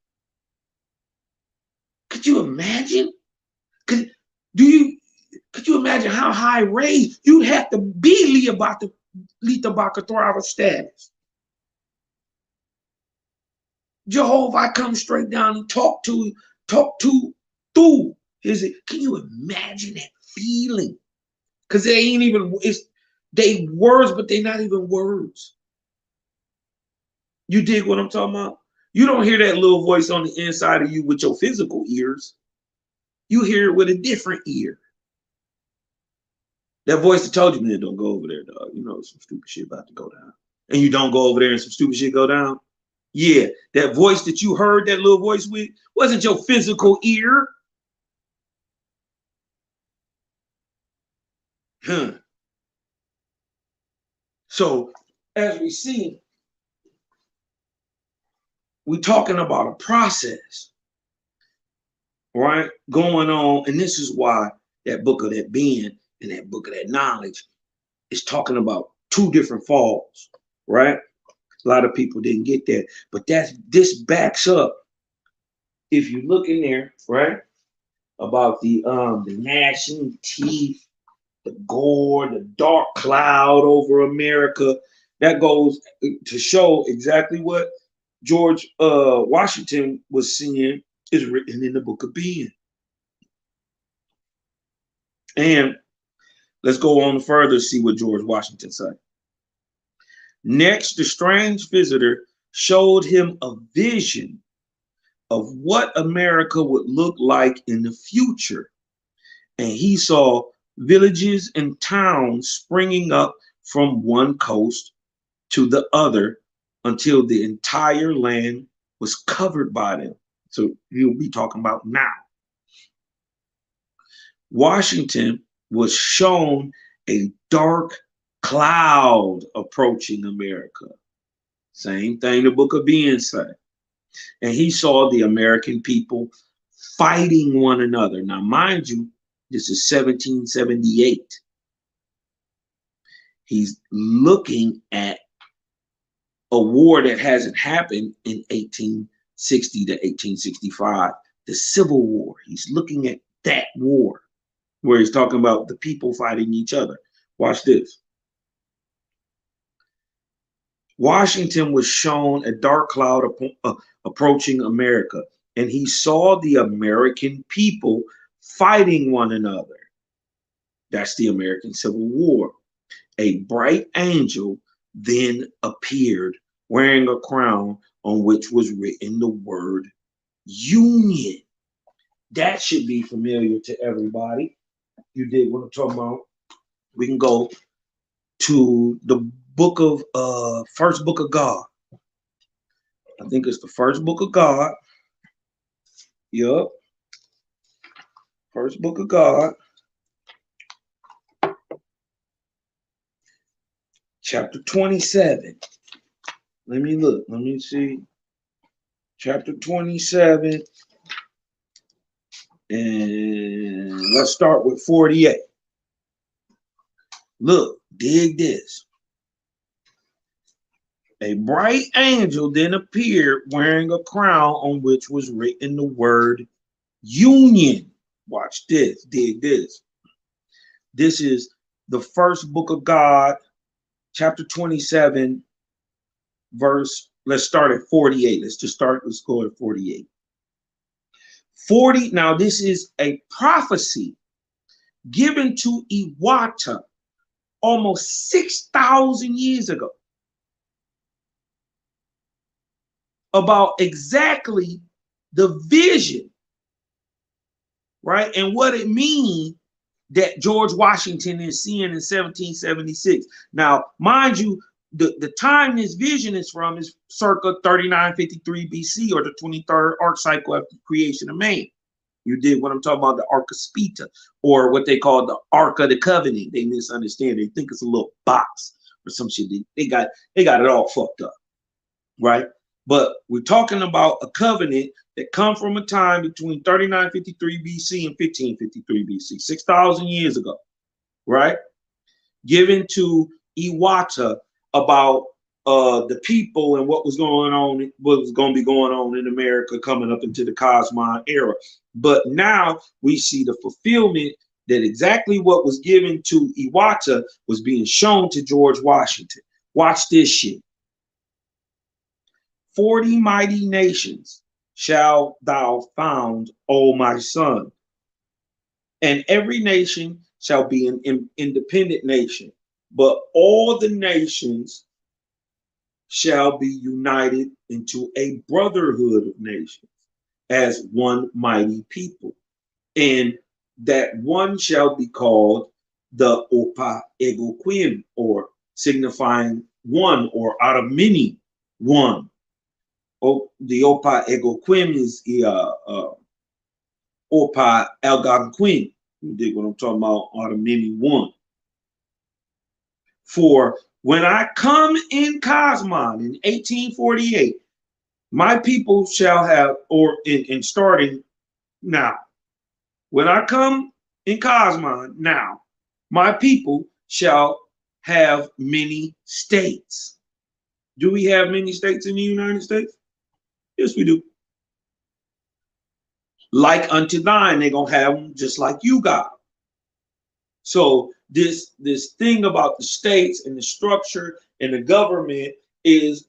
Could you imagine? Could you imagine how high raised you'd have to be Lita Bakatrava status? Jehovah, I come straight down and talk to through. Can you imagine that feeling? Because they ain't even, they words, but they're not even words. You dig what I'm talking about? You don't hear that little voice on the inside of you with your physical ears. You hear it with a different ear. That voice that told you, man, don't go over there, dog. You know some stupid shit about to go down. And you don't go over there and some stupid shit go down. Yeah, that voice that you heard, that little voice with, wasn't your physical ear. So, as we see, we're talking about a process, right, going on. And this is why that book of that being and that book of that knowledge is talking about two different falls, right? A lot of people didn't get that, but this backs up. If you look in there, right, about the gnashing teeth, the gore, the dark cloud over America, that goes to show exactly what George Washington was seeing is written in the book of being. And let's go on further to see what George Washington said. Next, the strange visitor showed him a vision of what America would look like in the future. And he saw villages and towns springing up from one coast to the other until the entire land was covered by them. So he'll be talking about now. Washington was shown a dark cloud approaching America. Same thing the book of being said. And he saw the American people fighting one another. Now, mind you, this is 1778. He's looking at a war that hasn't happened in 1860 to 1865, the Civil War. He's looking at that war where he's talking about the people fighting each other. Watch this. Washington was shown a dark cloud approaching America, and he saw the American people fighting one another. That's the American Civil War. A bright angel then appeared wearing a crown on which was written the word Union. That should be familiar to everybody. You dig what I'm talking about? We can go to the book of first book of God. I think it's the first book of God. Yup. First book of God. Chapter 27. Let me look. Let me see. Chapter 27. And let's start with 48. Look, dig this. A bright angel then appeared wearing a crown on which was written the word Union. Watch this. Dig this. This is the first book of God, chapter 27, verse. Let's start at 48. Let's go at 48. 40. Now, this is a prophecy given to Iwata almost 6,000 years ago about exactly the vision, right? And what it means that George Washington is seeing in 1776. Now, mind you, the time this vision is from is circa 3953 BC, or the 23rd arc cycle after the creation of man. You did what I'm talking about, the Ark of Spita, or what they call the Ark of the Covenant. They misunderstand. They think it's a little box or some shit. They got it all fucked up, right? But we're talking about a covenant that come from a time between 3953 BC and 1553 BC, 6,000 years ago, right? Given to Iwata about the people and what was going on, what was going to be going on in America coming up into the Cosmine era. But now we see the fulfillment that exactly what was given to Iwata was being shown to George Washington. Watch this shit. 40 mighty nations shall thou found, O my son, and every nation shall be an independent nation, but all the nations shall be united into a brotherhood of nations as one mighty people. And that one shall be called the Opa Ego Quim, or signifying one, or out of many, one. The Opa Ego Quim is Opa Algonquin. You dig what I'm talking about? Out of many, one. For when I come in Cosmon in 1848, my people shall have, or in starting now, when I come in Cosmon now, my people shall have many states. Do we have many states in the United States? Yes, we do. Like unto thine, they're going to have them just like you got. So this thing about the states and the structure and the government is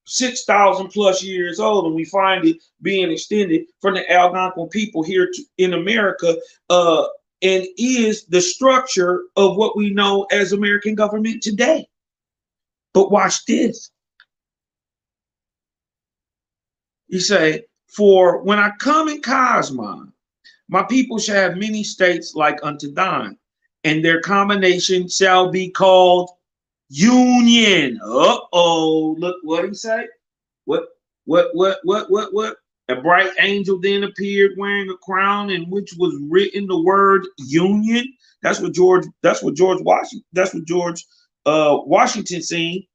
6,000 plus years old, and we find it being extended from the Algonquin people here in America, and is the structure of what we know as American government today. But watch this. You say, for when I come in Cosmon, my people shall have many states like unto thine, and their combination shall be called Union. Uh-oh, look what he say. What? A bright angel then appeared wearing a crown in which was written the word Union. That's what George Washington seen.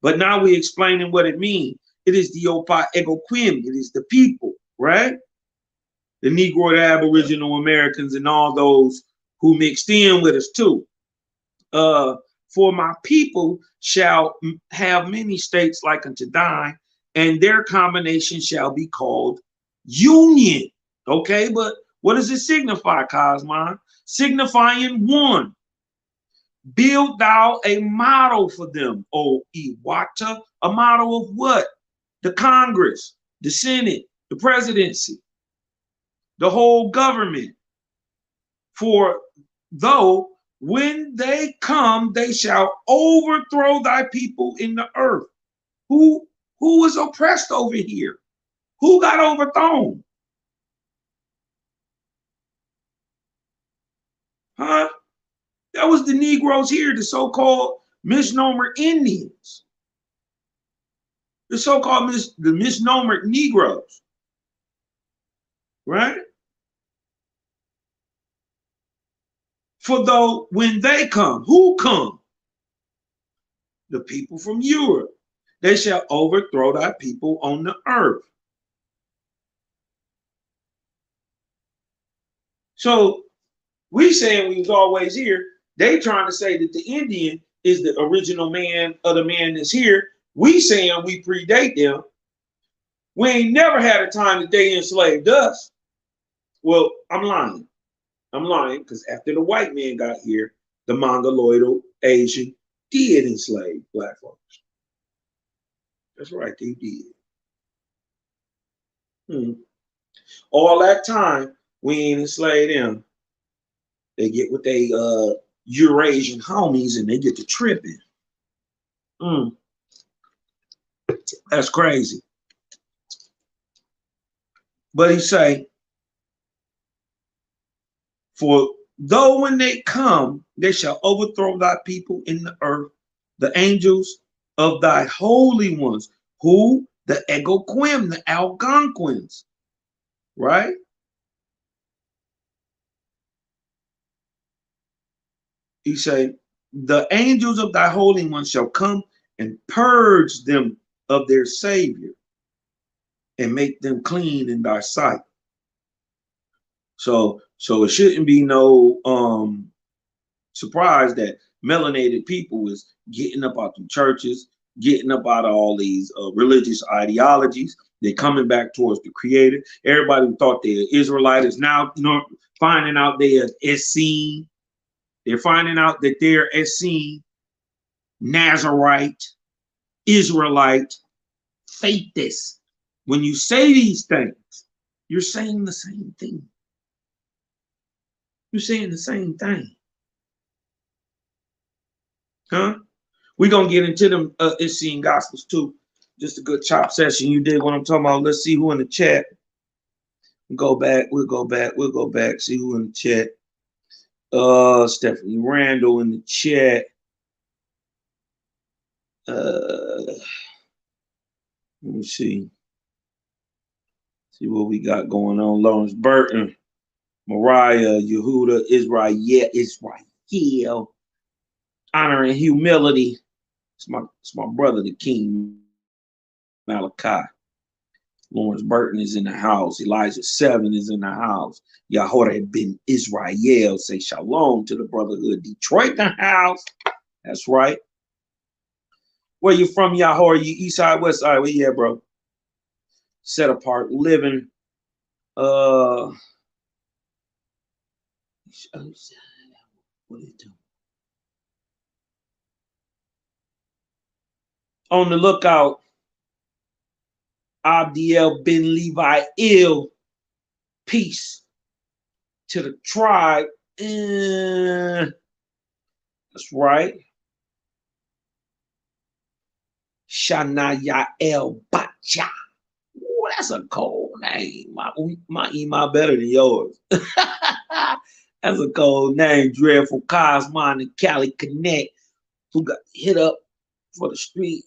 But now we're explaining what it means. It is the Opa Ego Quim. It is the people, right? The Negro, the Aboriginal Americans, and all those who mixed in with us too. For my people shall have many states like unto thine, and their combination shall be called union. Okay, but what does it signify, Cosmon? Signifying one. Build thou a model for them, O Iwata. A model of what? The Congress, the Senate, the presidency, the whole government. For though when they come, they shall overthrow thy people in the earth. Who was oppressed over here? Who got overthrown? Huh? That was the Negroes here, the so-called misnomer Indians. The so-called the misnomer Negroes. Right? For though when they come, who come? The people from Europe. They shall overthrow thy people on the earth. So we saying we was always here. They trying to say that the Indian is the original man of the man that's here. We saying we predate them. We ain't never had a time that they enslaved us. Well, I'm lying. I'm lying because after the white man got here, the Mongoloidal Asian did enslave black folks. That's right, they did. All that time, we ain't enslaved them. They get with they Eurasian homies and they get to tripping. That's crazy. But he say, for though when they come, they shall overthrow thy people in the earth, the angels of thy holy ones, who? The Egoquim, the Algonquins, right? He say, the angels of thy holy ones shall come and purge them of their Savior and make them clean in thy sight. So it shouldn't be no surprise that melanated people is getting up out the churches, getting up out of all these religious ideologies. They're coming back towards the Creator. Everybody who thought they're Israelite is now, finding out they're Essene. They're finding out that they're Essene, Nazarite, Israelite, faithist. When you say these things, you're saying the same thing. You're saying the same thing. Huh? We're going to get into them Essene Gospels too. Just a good chop session. You did what I'm talking about. Let's see who in the chat. We'll go back. See who in the chat. Stephanie Randall in the chat. Let me see. See what we got going on. Lawrence Burton, Mariah, Yehuda, Israel. Honor and humility. It's my brother, the King Malachi. Lawrence Burton is in the house. Elijah 7 is in the house. Yahweh ben Israel say shalom to the brotherhood. Detroit in the house. That's right. Where you from, Yahweh? You east side, west side? Where you at, bro? Set apart living. What is it? On the lookout. Abdiel ben Levi ill. Peace to the tribe. That's right. Shana Yael Bacha. Ooh, that's a cold name. My email better than yours. That's a cold name. Dreadful Cosmon and Cali Connect, who got hit up for the street.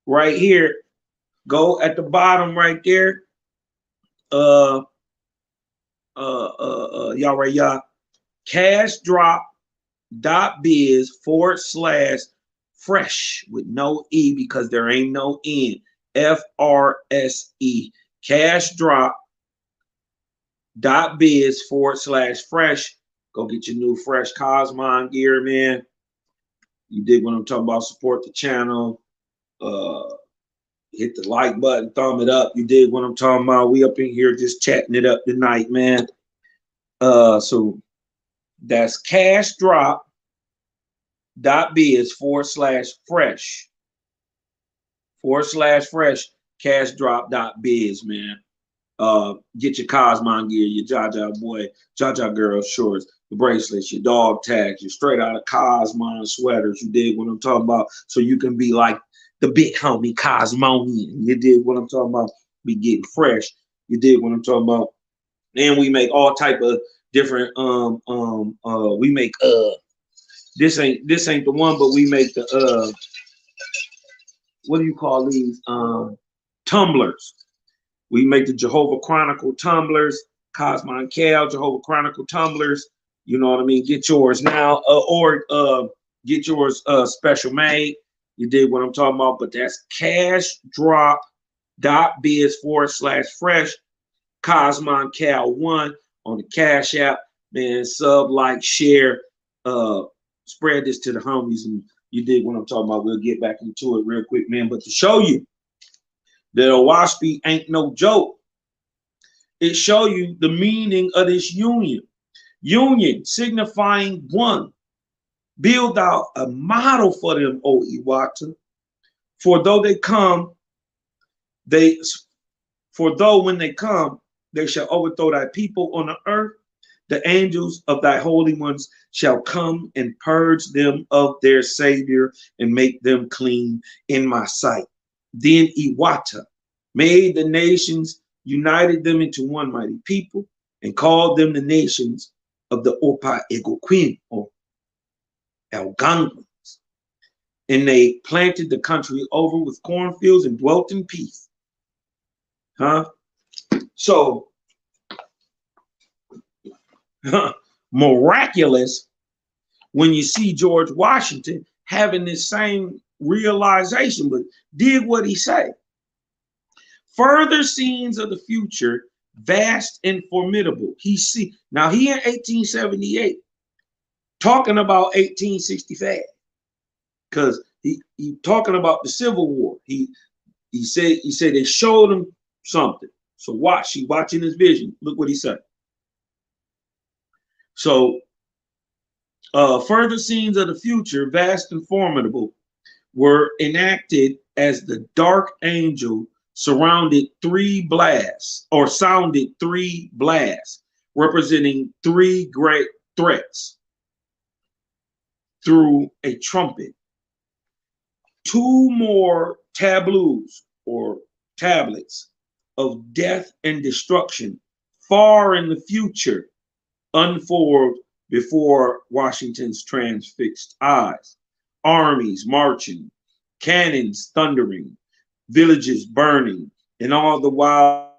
Right here, go at the bottom right there. Y'all right, y'all. cashdrop.biz/fresh with no E because there ain't no N. FRSE. Cashdrop .biz/fresh. Go get your new fresh Cosmon gear, man. You dig what I'm talking about? Support the channel. Hit the like button, thumb it up. You dig what I'm talking about? We up in here just chatting it up tonight, man. So that's cashdrop.biz/fresh. /fresh cashdrop.biz, man. Get your Cosmon gear, your Jaja boy, Jaja girl shorts, the bracelets, your dog tags, your straight out of Cosmon sweaters. You dig what I'm talking about? So you can be like the big homie Cosmonian. You dig what I'm talking about? Be getting fresh. You dig what I'm talking about? And we make all type of different we make this ain't the one, but we make the what do you call these tumblers. We make the Jehovah Chronicle tumblers, Cosmon Cal, Jehovah Chronicle tumblers. You know what I mean? Get yours now, or get yours special made. You did what I'm talking about, but that's cashdrop.biz/fresh, Cosmon Cal 1 on the Cash App. Man, sub, like, share, spread this to the homies, and you did what I'm talking about. We'll get back into it real quick, man. But to show you that Owaspy ain't no joke, it show you the meaning of this union. Union signifying one. Build out a model for them, O Iwata. For though when they come, they shall overthrow thy people on the earth. The angels of thy holy ones shall come and purge them of their Savior and make them clean in my sight. Then Iwata made the nations, united them into one mighty people, and called them the nations of the Opa Egoquim, or Algonquins. And they planted the country over with cornfields and dwelt in peace. So, miraculous when you see George Washington having this same realization, but did what he said. Further scenes of the future, vast and formidable. Now he in 1878 talking about 1865, because he talking about the Civil War. He said they showed him something. So watching his vision. Look what he said. So further scenes of the future, vast and formidable, were enacted as the dark angel sounded three blasts, representing three great threats through a trumpet. Two more tableaus or tablets of death and destruction far in the future unfold before Washington's transfixed eyes. Armies marching, cannons thundering, villages burning, and all the while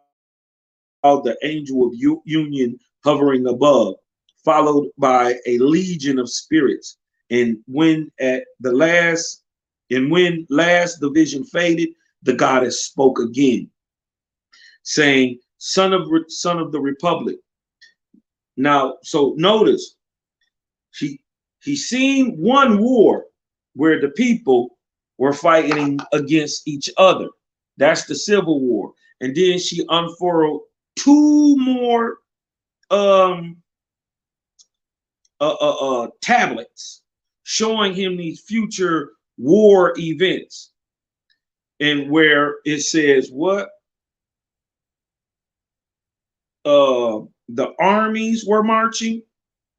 the angel of union hovering above, followed by a legion of spirits. And when last the vision faded, the goddess spoke again, saying, son of the Republic. Now, so notice, he seen one war where the people were fighting against each other. That's the Civil War. And then she unfurled two more tablets showing him these future war events. And where it says what? The armies were marching,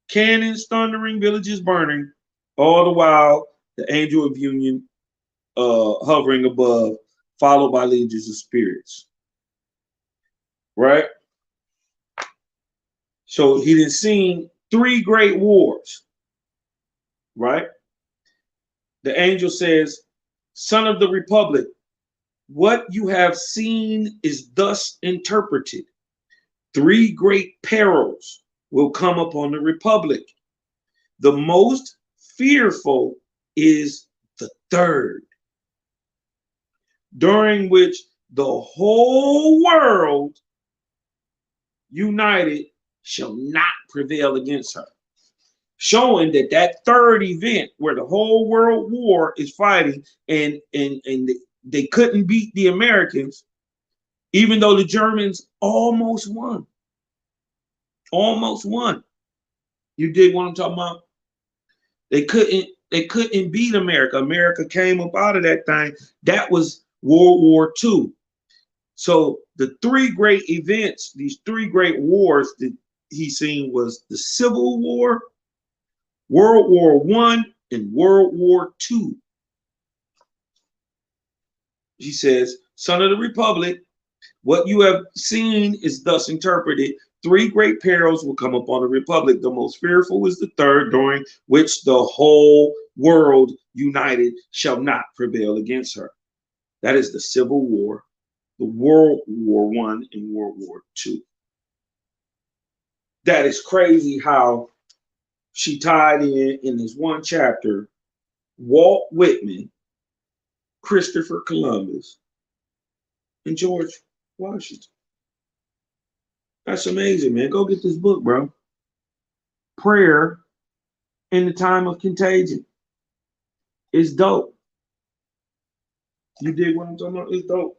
cannons thundering, villages burning, all the while the angel of union hovering above, followed by legions of spirits. Right? So he done seen three great wars. Right? The angel says, son of the Republic, what you have seen is thus interpreted. Three great perils will come upon the Republic. The most fearful is the third, during which the whole world united shall not prevail against her. Showing that that third event where the whole world war is fighting and they couldn't beat the Americans, even though the Germans almost won. Almost won. You dig what I'm talking about? They couldn't beat America. America came up out of that thing. That was World War II. So the three great events, these three great wars that he seen was the Civil War, World War I, and World War II. He says, Son of the Republic, what you have seen is thus interpreted. Three great perils will come upon the Republic. The most fearful is the third, during which the whole world united shall not prevail against her. That is the Civil War, the World War I, and World War II. That is crazy how she tied in this one chapter, Walt Whitman, Christopher Columbus, and George Washington. That's amazing, man. Go get this book, bro. Prayer in the Time of Contagion. It's dope. You dig what I'm talking about? It's dope.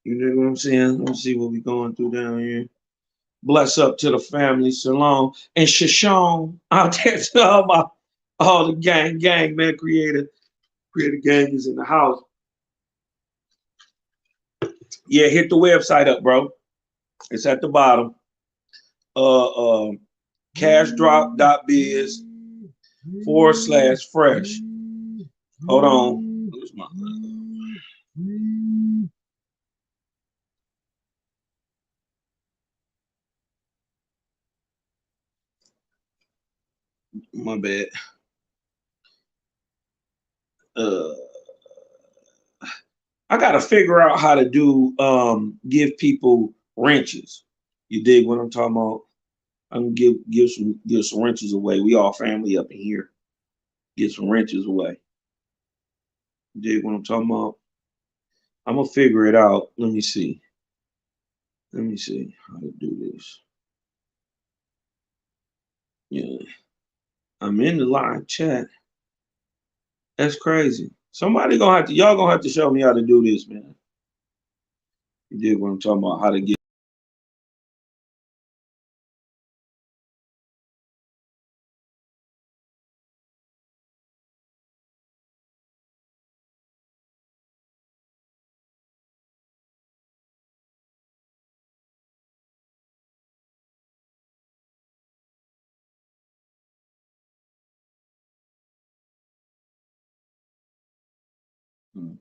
You dig what I'm saying? Let's see what we're going through down here. Bless up to the family, Shalom. And Shashon out there to all the gang, man. Creator gang is in the house. Yeah, hit the website up, bro. It's at the bottom. cashdrop.biz/fresh. Hold on. Where's my bad. I gotta figure out how to do give people wrenches. You dig what I'm talking about? I'm gonna give some wrenches away. We all family up in here. Get some wrenches away. You dig what I'm talking about? I'm gonna figure it out. Let me see how to do this. Yeah, I'm in the live chat. That's crazy. Y'all gonna have to show me how to do this, man. You dig what I'm talking about? How to get.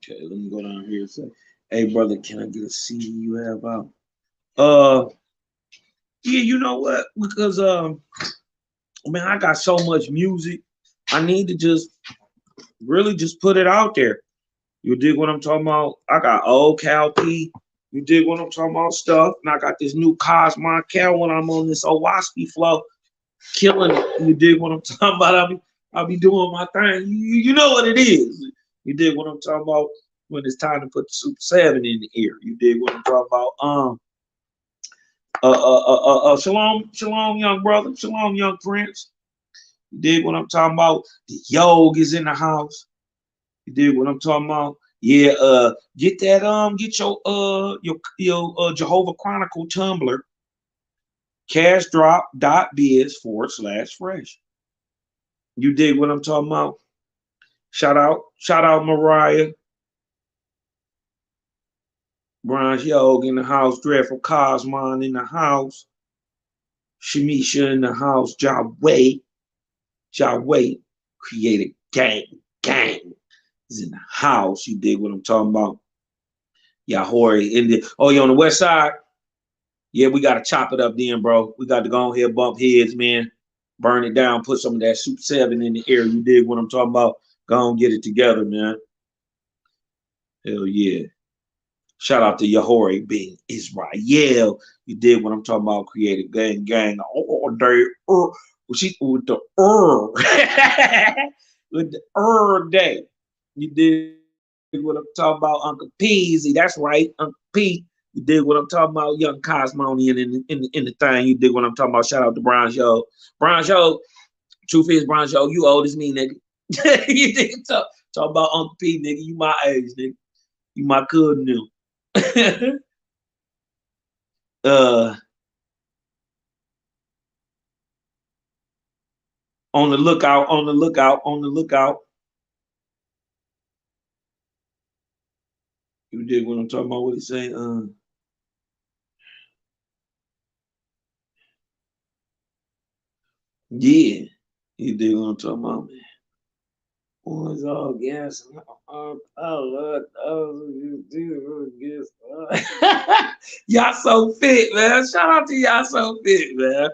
Okay, let me go down here and say, hey brother, can I get a CD you have out? Yeah, you know what? Because man, I got so much music. I need to just really just put it out there. You dig what I'm talking about? I got old Cal P. You dig what I'm talking about? Stuff. And I got this new Cosmon Cal when I'm on this Owaski flow. Killing it. You dig what I'm talking about? I'll be doing my thing. You know what it is. You dig what I'm talking about? When it's time to put the Super 7 in the ear. You dig what I'm talking about? Shalom, young brother. Shalom, young prince. You dig what I'm talking about? The Yog is in the house. You dig what I'm talking about? Yeah, get that, get your Jehovah Chronicle Tumblr, cashdrop.biz/fresh. You dig what I'm talking about? Shout out Mariah. Bronze Yog in the house, Dreadful Cosmon in the house, Shamisha in the house, Jaway, created gang is in the house. You dig what I'm talking about? Yahori in the you on the west side? Yeah, we gotta chop it up then, bro. We got to go on here, bump heads, man. Burn it down, put some of that Super 7 in the air. You dig what I'm talking about? Go on, get it together, man. Hell yeah. Shout out to Yahori being Israel. You did what I'm talking about, created gang all day. With the with the day. You did what I'm talking about, Uncle Peasy. That's right, Uncle P. You dig what I'm talking about? Young Cosmonian in the thing. You dig what I'm talking about? Shout out to Brown Show. Brown Show. Truth is, Brown Show, you old as me, nigga. You dig talk about Uncle P, nigga. You my age, nigga. You my cousin new. On the lookout, on the lookout, on the lookout. You dig what I'm talking about? What he say? Yeah. You dig what I'm talking about, man? Boys all gas. You do guess. Y'all so fit, man. Shout out to y'all so fit, man.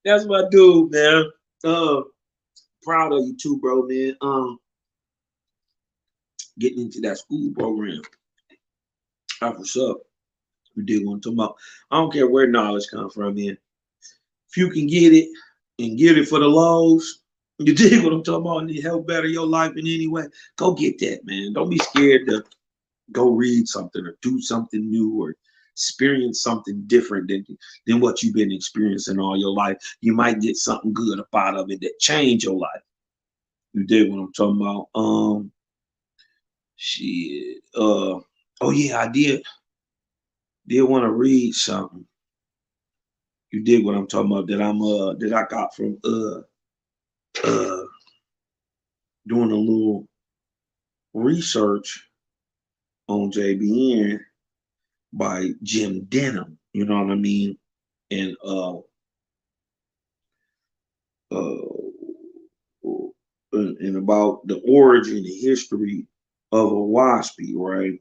That's my dude, man. Proud of you too, bro, man. Getting into that school program. That's what's up. We did want to talk about. I don't care where knowledge comes from, man. If you can get it and get it for the lows, you dig what I'm talking about, and it help better your life in any way, go get that, man. Don't be scared to go read something or do something new or experience something different than what you've been experiencing all your life. You might get something good up out of it that change your life. You dig what I'm talking about? Shit. Oh yeah, I did want to read something. You dig what I'm talking about that I got from doing a little research on JBN by Jim Denham, you know what I mean? And and about the origin and history of a waspy, right?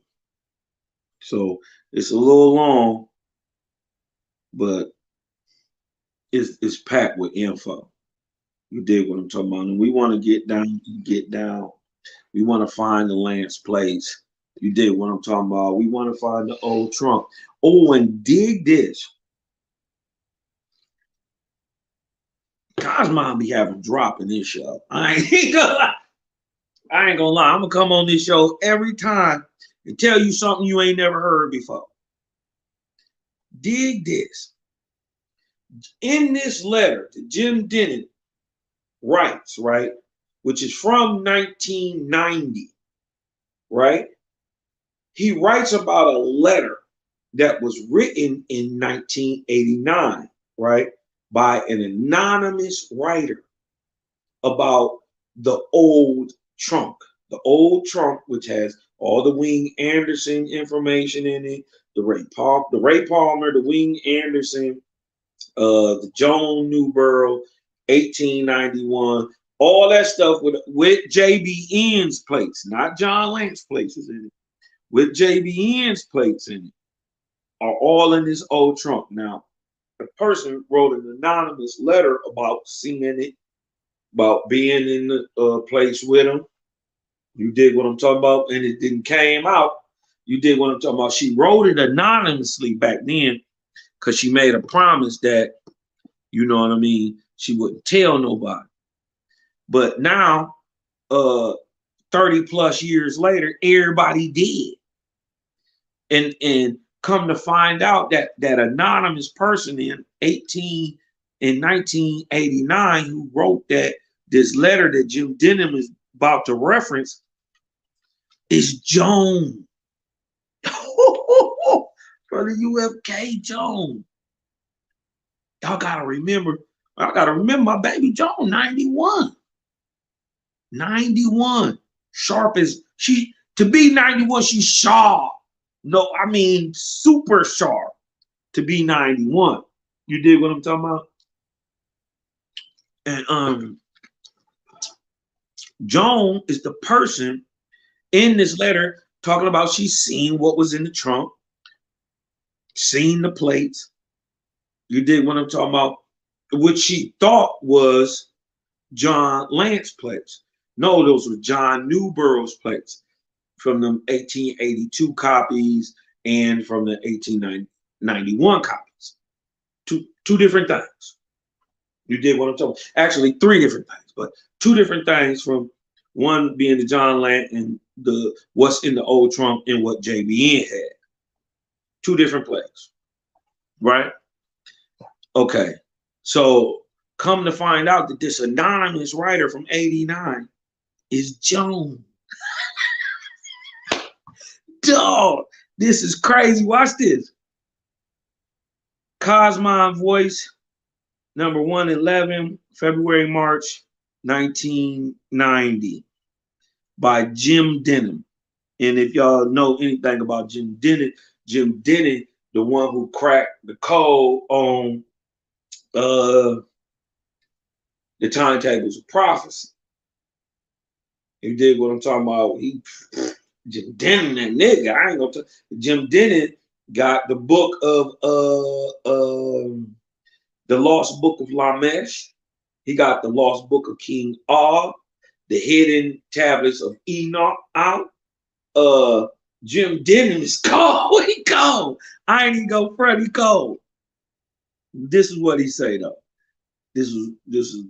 So it's a little long, but it's packed with info. You dig what I'm talking about? And we want to get down. We want to find the Lance place. You dig what I'm talking about? We want to find the old trunk. Oh, and dig this. Cosmon be having drop in this show. I ain't gonna lie. I'm gonna come on this show every time and tell you something you ain't never heard before. Dig this. In this letter that Jim Denham writes, right, which is from 1990, right? He writes about a letter that was written in 1989, right, by an anonymous writer about the old trunk. The old trunk, which has all the Wing Anderson information in it, the Ray Palmer, the Wing Anderson, the Joan Newborough, 1891, all that stuff with JBN's plates, not John Lance places in it, with JBN's plates in it, are all in this old trunk. Now, the person wrote an anonymous letter about seeing it, about being in the place with him. You dig what I'm talking about? And it didn't came out. You dig what I'm talking about? She wrote it anonymously back then because she made a promise that, you know what I mean, she wouldn't tell nobody. But now, 30 plus years later, everybody did. And come to find out that that anonymous person in 1989 who wrote this letter that Jim Denham is about to reference is Joan. For the UFK Joan. Y'all gotta remember my baby Joan, 91. 91. Sharp as to be 91, she's sharp. No, I mean super sharp to be 91. You dig what I'm talking about? And Joan is the person in this letter talking about she's seen what was in the trunk, seen the plates. You dig what I'm talking about? Which she thought was John Lance plates. No, those were John Newborough's plates from the 1882 copies and from the 1891 copies. Two different things. You did what I'm talking about. Actually, three different things, but two different things, from one being the John Lance and the what's in the old trunk and what JBN had. Two different plagues, right? Okay. So come to find out that this anonymous writer from 89 is Joan. Dog, this is crazy. Watch this. Cosmon Voice, number 111, February, March 1990, by Jim Denham. And if y'all know anything about Jim Denham, the one who cracked the code on the timetables of prophecy. You dig what I'm talking about? Jim Denham, that nigga. I ain't gonna tell. Jim Denham got the book of the Lost Book of Lamesh. He got the Lost Book of King Og, the Hidden Tablets of Enoch out. Jim Denham is cold. He cold. I ain't even go front. He cold. This is what he say though. This is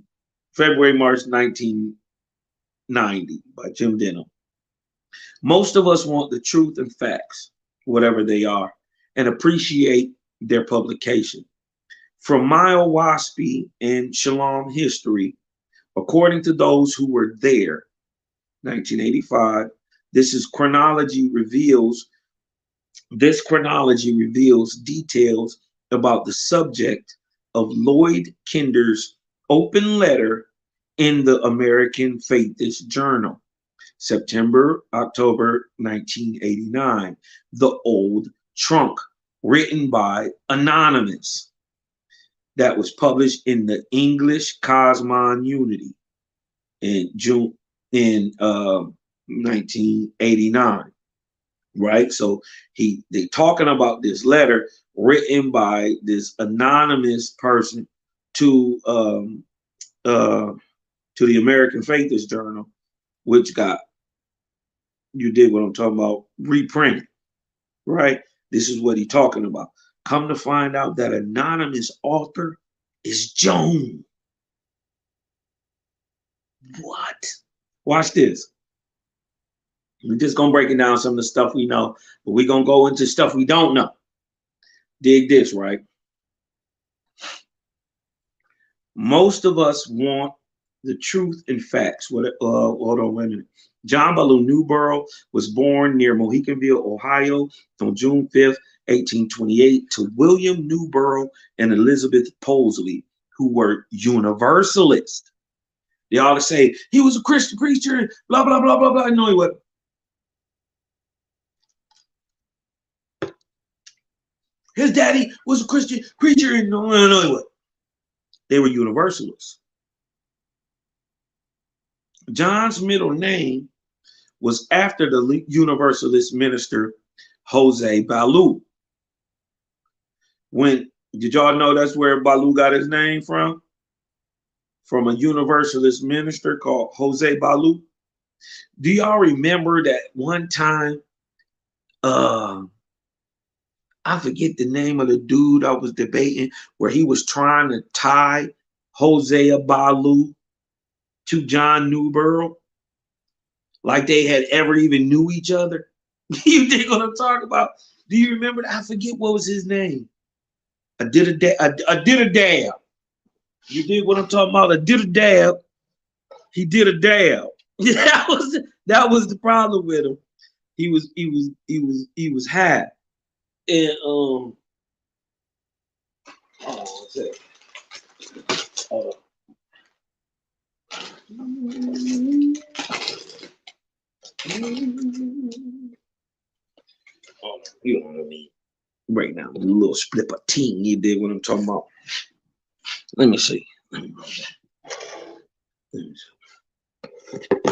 February, March 1990 by Jim Denham. Most of us want the truth and facts, whatever they are, and appreciate their publication. From Mile Waspy and Shalom history, according to those who were there, 1985, this chronology reveals details about the subject of Lloyd Kinder's open letter in the American Faithist Journal, September, October 1989, The Old Trunk, written by Anonymous, that was published in the English Cosmon Unity in June 1989. Right? So they talking about this letter written by this anonymous person to the American Faithist Journal, which got, you did what I'm talking about, reprinted. Right? This is what he's talking about. Come to find out that anonymous author is Joan. What? Watch this. We're just going to break it down some of the stuff we know, but we're going to go into stuff we don't know. Dig this, right? Most of us want the truth and facts. Hold on, wait a minute. John Ballou Newborough was born near Mohicanville, Ohio on June 5th, 1828, to William Newborough and Elizabeth Posley, who were Universalists. They all say he was a Christian preacher, blah, blah, blah, blah, blah. No, he wasn't. His daddy was a Christian preacher, and no, he wasn't. They were Universalists. John's middle name was after the Universalist minister Jose Ballou. Did y'all know that's where Ballou got his name from? From a Universalist minister called Jose Ballou. Do y'all remember that one time? I forget the name of the dude I was debating, where he was trying to tie Jose Ballou to John Newborough, like they had ever even knew each other. You think what I'm talking about? Do you remember that? I forget what was his name. I did a dab. You dig what I'm talking about? I did a dab. He did a dab. That was the problem with him. He was high. And hold on. You know what I mean? Right now, a little split of team. You did what I'm talking about. Let me see. All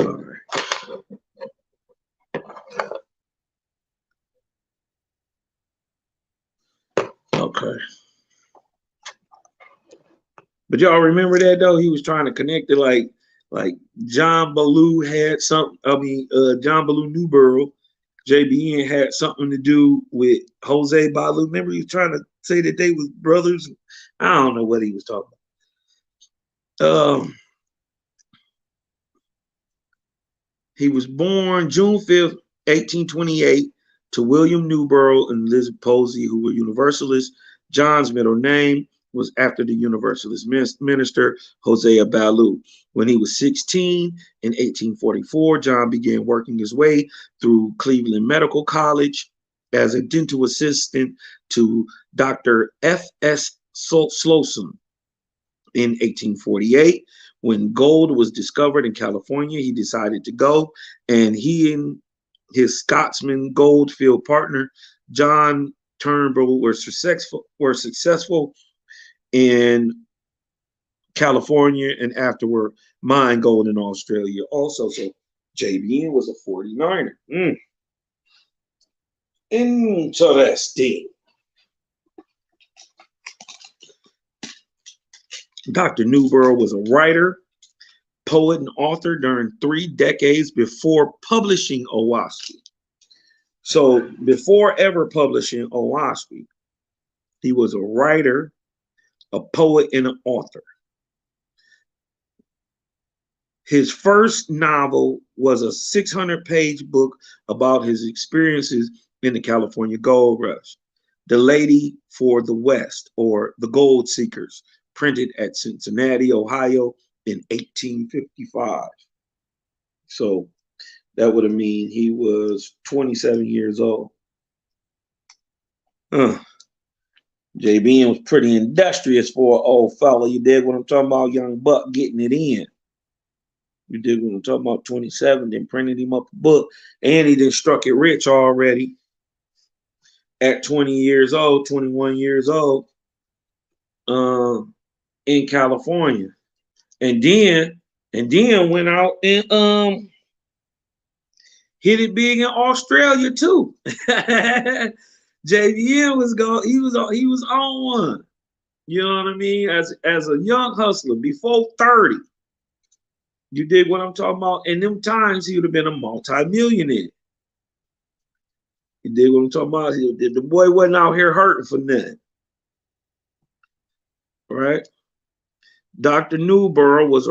right. Okay. But y'all remember that though? He was trying to connect it like John Ballou had something. John Ballou Newborough, JBN had something to do with Jose Ballou. Remember, he was trying to say that they was brothers. I don't know what he was talking about. He was born June 5th, 1828, To William Newborough and Elizabeth Posey, who were Universalists, John's middle name was after the Universalist minister Hosea Ballou. When he was 16 in 1844, John began working his way through Cleveland Medical College as a dental assistant to Dr. F.S. Slocum. In 1848, when gold was discovered in California, he decided to go, and he and his Scotsman Goldfield partner, John Turnbull, were successful in California and afterward mined gold in Australia also. So JBN was a 49er. Interesting. Dr. Newborough was a writer, poet, and author during 3 decades before publishing Owoski. So before ever publishing Owoski, he was a writer, a poet, and an author. His first novel was a 600-page book about his experiences in the California gold rush, The Lady for the West, or The Gold Seekers, printed at Cincinnati, Ohio in 1855. So that would have mean he was 27 years old. JB was pretty industrious for an old fella. You dig what I'm talking about? Young buck getting it in. You dig what I'm talking about? 27, then printed him up a book, and he then struck it rich already at 20 years old, 21 years old, in California. And then went out and hit it big in Australia too. JVN was going, he was on one. You know what I mean? As a young hustler before 30. You dig what I'm talking about? In them times, he would have been a multi-millionaire. You dig what I'm talking about? The boy wasn't out here hurting for nothing. Right? Dr. Newborough was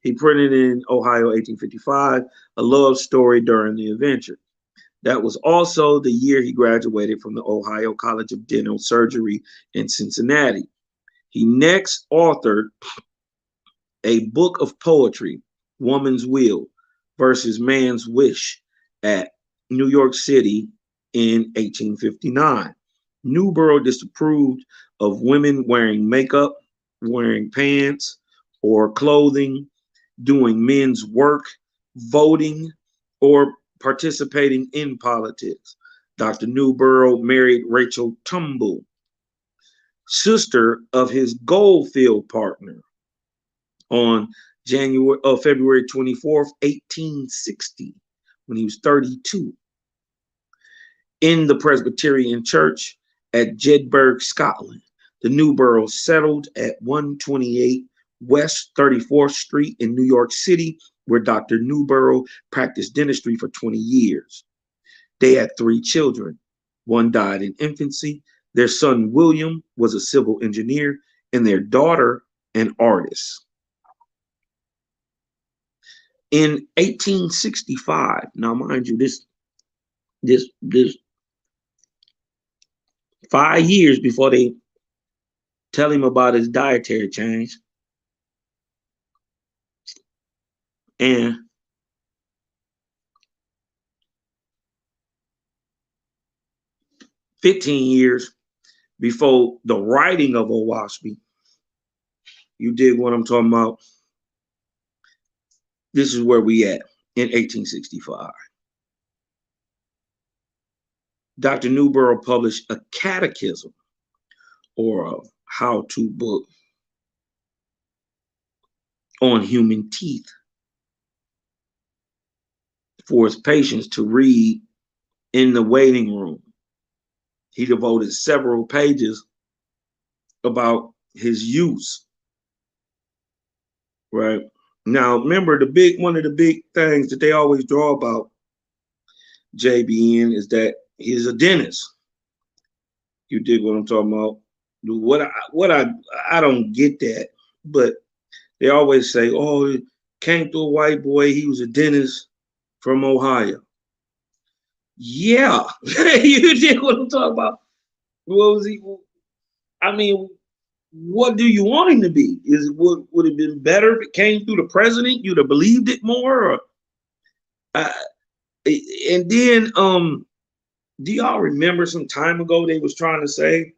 he printed in Ohio, 1855, a love story during the adventure. That was also the year he graduated from the Ohio College of Dental Surgery in Cincinnati. He next authored a book of poetry, Woman's Will versus Man's Wish, at New York City in 1859. Newborough disapproved of women wearing makeup, wearing pants or clothing, doing men's work, voting, or participating in politics. Dr. Newborough married Rachel Tumbull, sister of his Goldfield partner, on February 24th, 1860, when he was 32, in the Presbyterian Church at Jedburgh, Scotland. The Newboroughs settled at 128 West 34th Street in New York City, where Dr. Newborough practiced dentistry for 20 years. They had 3 children. One died in infancy. Their son, William, was a civil engineer, and their daughter, an artist. In 1865, now mind you, this 5 years before they tell him about his dietary change, and $15 before the writing of Owoski. You dig what I'm talking about? This is where we at in 1865. Dr. Newborough published a catechism, or a how-to book, on human teeth for his patients to read in the waiting room. He devoted several pages about his use. Right? Now, remember, one of the big things that they always draw about JBN is that he's a dentist. You dig what I'm talking about? I don't get that, but they always say, oh, Came to a white boy. He was a dentist from Ohio. Yeah, you did what I'm talking about. What was he? I mean, what do you want him to be? Would it have been better if it came through the president? You'd have believed it more. Or, uh, and then, do y'all remember some time ago they was trying to say,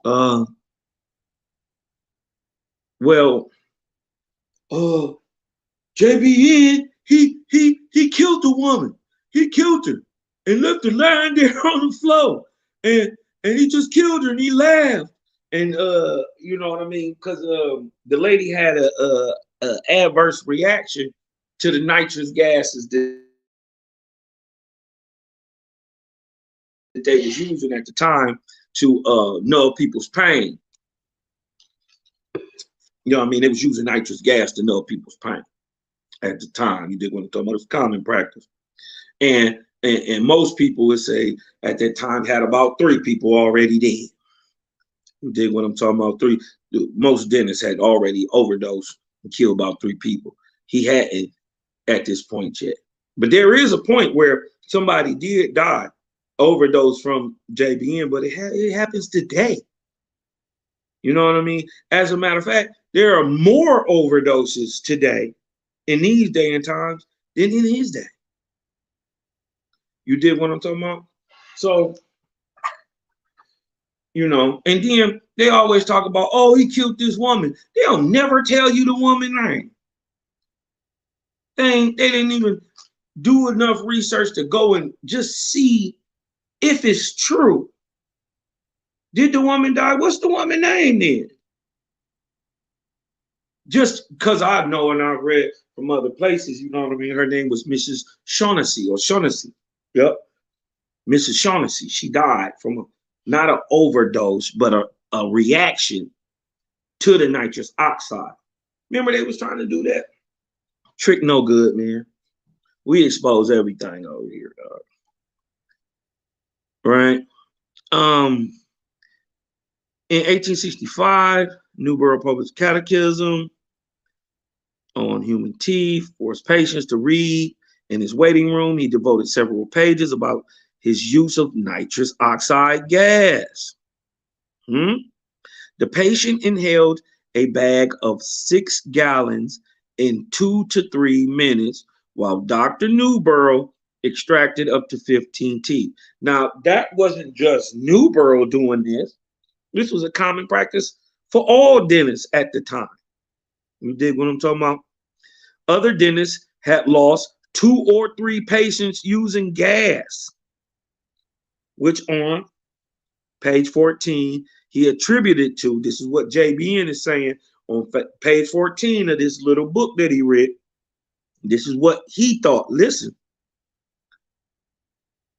uh, well, uh, JBN, he killed the woman. He killed her and left her lying there on the floor. And he just killed her and he laughed. And you know what I mean? Because the lady had a adverse reaction to the nitrous gases that they was using at the time to numb people's pain. You know what I mean? They was using nitrous gas to numb people's pain at the time. You did want to talk about, it was common practice. And most people would say at that time had about 3 people already dead. You dig what I'm talking about? 3. Most dentists had already overdosed and killed about 3 people. He hadn't at this point yet. But there is a point where somebody did die, overdose from JBN, but it happens today. You know what I mean? As a matter of fact, there are more overdoses today in these day and times than in his day. You did what I'm talking about? So, you know, and then they always talk about, oh, he killed this woman. They'll never tell you the woman's name. They didn't even do enough research to go and just see if it's true. Did the woman die? What's the woman's name then? Just because I know and I've read from other places, you know what I mean? Her name was Mrs. Shaughnessy or Shaughnessy. Yep. Mrs. Shaughnessy. She died from not an overdose, but a reaction to the nitrous oxide. Remember they was trying to do that? Trick no good, man. We expose everything over here, dog. Right? In 1865, Newborough published Catechism on human teeth, forced patients to read in his waiting room. He devoted several pages about his use of nitrous oxide gas. The patient inhaled a bag of 6 gallons in 2 to 3 minutes, while Dr. Newborough extracted up to 15 teeth. Now, that wasn't just Newborough doing this. This was a common practice for all dentists at the time. You dig what I'm talking about? Other dentists had lost 2 or 3 patients using gas, which on page 14, he attributed to. This is what JBN is saying on page 14 of this little book that he read. This is what he thought. Listen.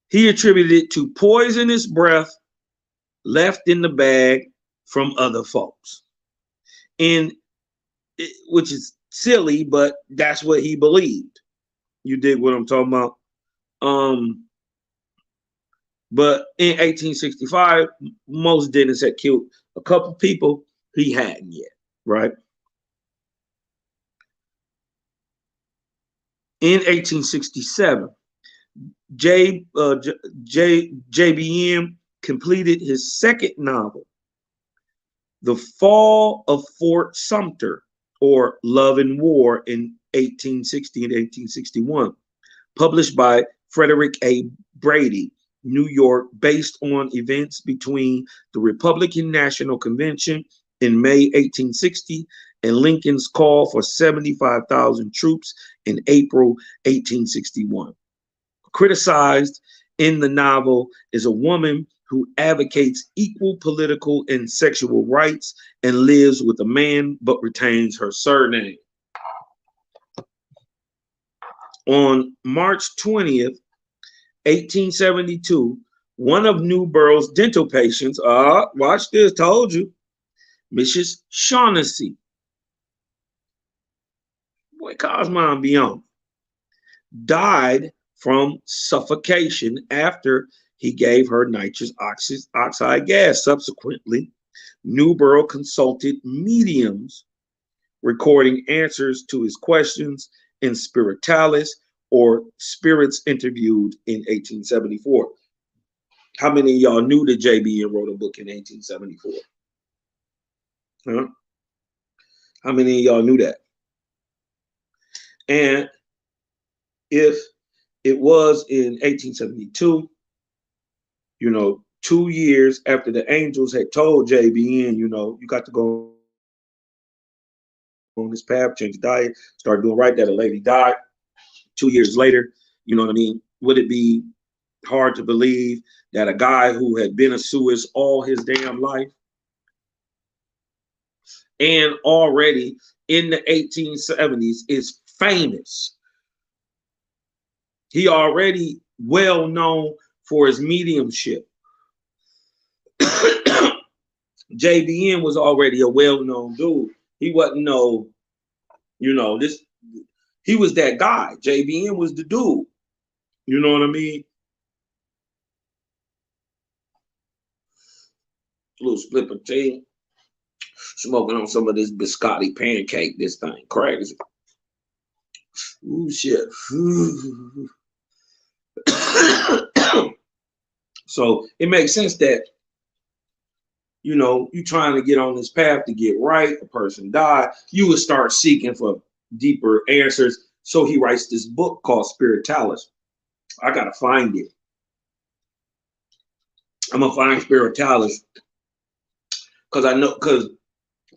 He attributed it to poisonous breath left in the bag from other folks. And which is silly, but that's what he believed. You dig what I'm talking about? But in 1865, most dentists had killed a couple people. He hadn't yet, right? In 1867, JBM completed his second novel, The Fall of Fort Sumter, or Love and War, in 1860 and 1861, published by Frederick A. Brady, New York, based on events between the Republican National Convention in May 1860 and Lincoln's call for 75,000 troops in April 1861. Criticized in the novel is a woman who advocates equal political and sexual rights and lives with a man but retains her surname. On March 20th, 1872, one of Newborough's dental patients, watch this, told you, Mrs. Shaughnessy, boy, Cosmon beyond, died from suffocation after he gave her nitrous oxide gas. Subsequently, Newborough consulted mediums recording answers to his questions in Spiritualis, or Spirits Interviewed, in 1874. How many of y'all knew that JBN wrote a book in 1874? Huh? How many of y'all knew that? And if it was in 1872, 2 years after the angels had told JBN, you got to go on this path, change your diet, start doing right, that a lady died. 2 years later, you know what I mean? Would it be hard to believe that a guy who had been a Suis all his damn life, and already in the 1870s is famous, he already well known for his mediumship. JBN was already a well-known dude. He wasn't he was that guy. JBN was the dude. You know what I mean? A little split potato. Smoking on some of this biscotti pancake, this thing. Crazy. Ooh, shit. So it makes sense that, you trying to get on this path to get right, a person died, you would start seeking for deeper answers. So he writes this book called Spiritualis. I gotta find it. I'm gonna find Spiritualis because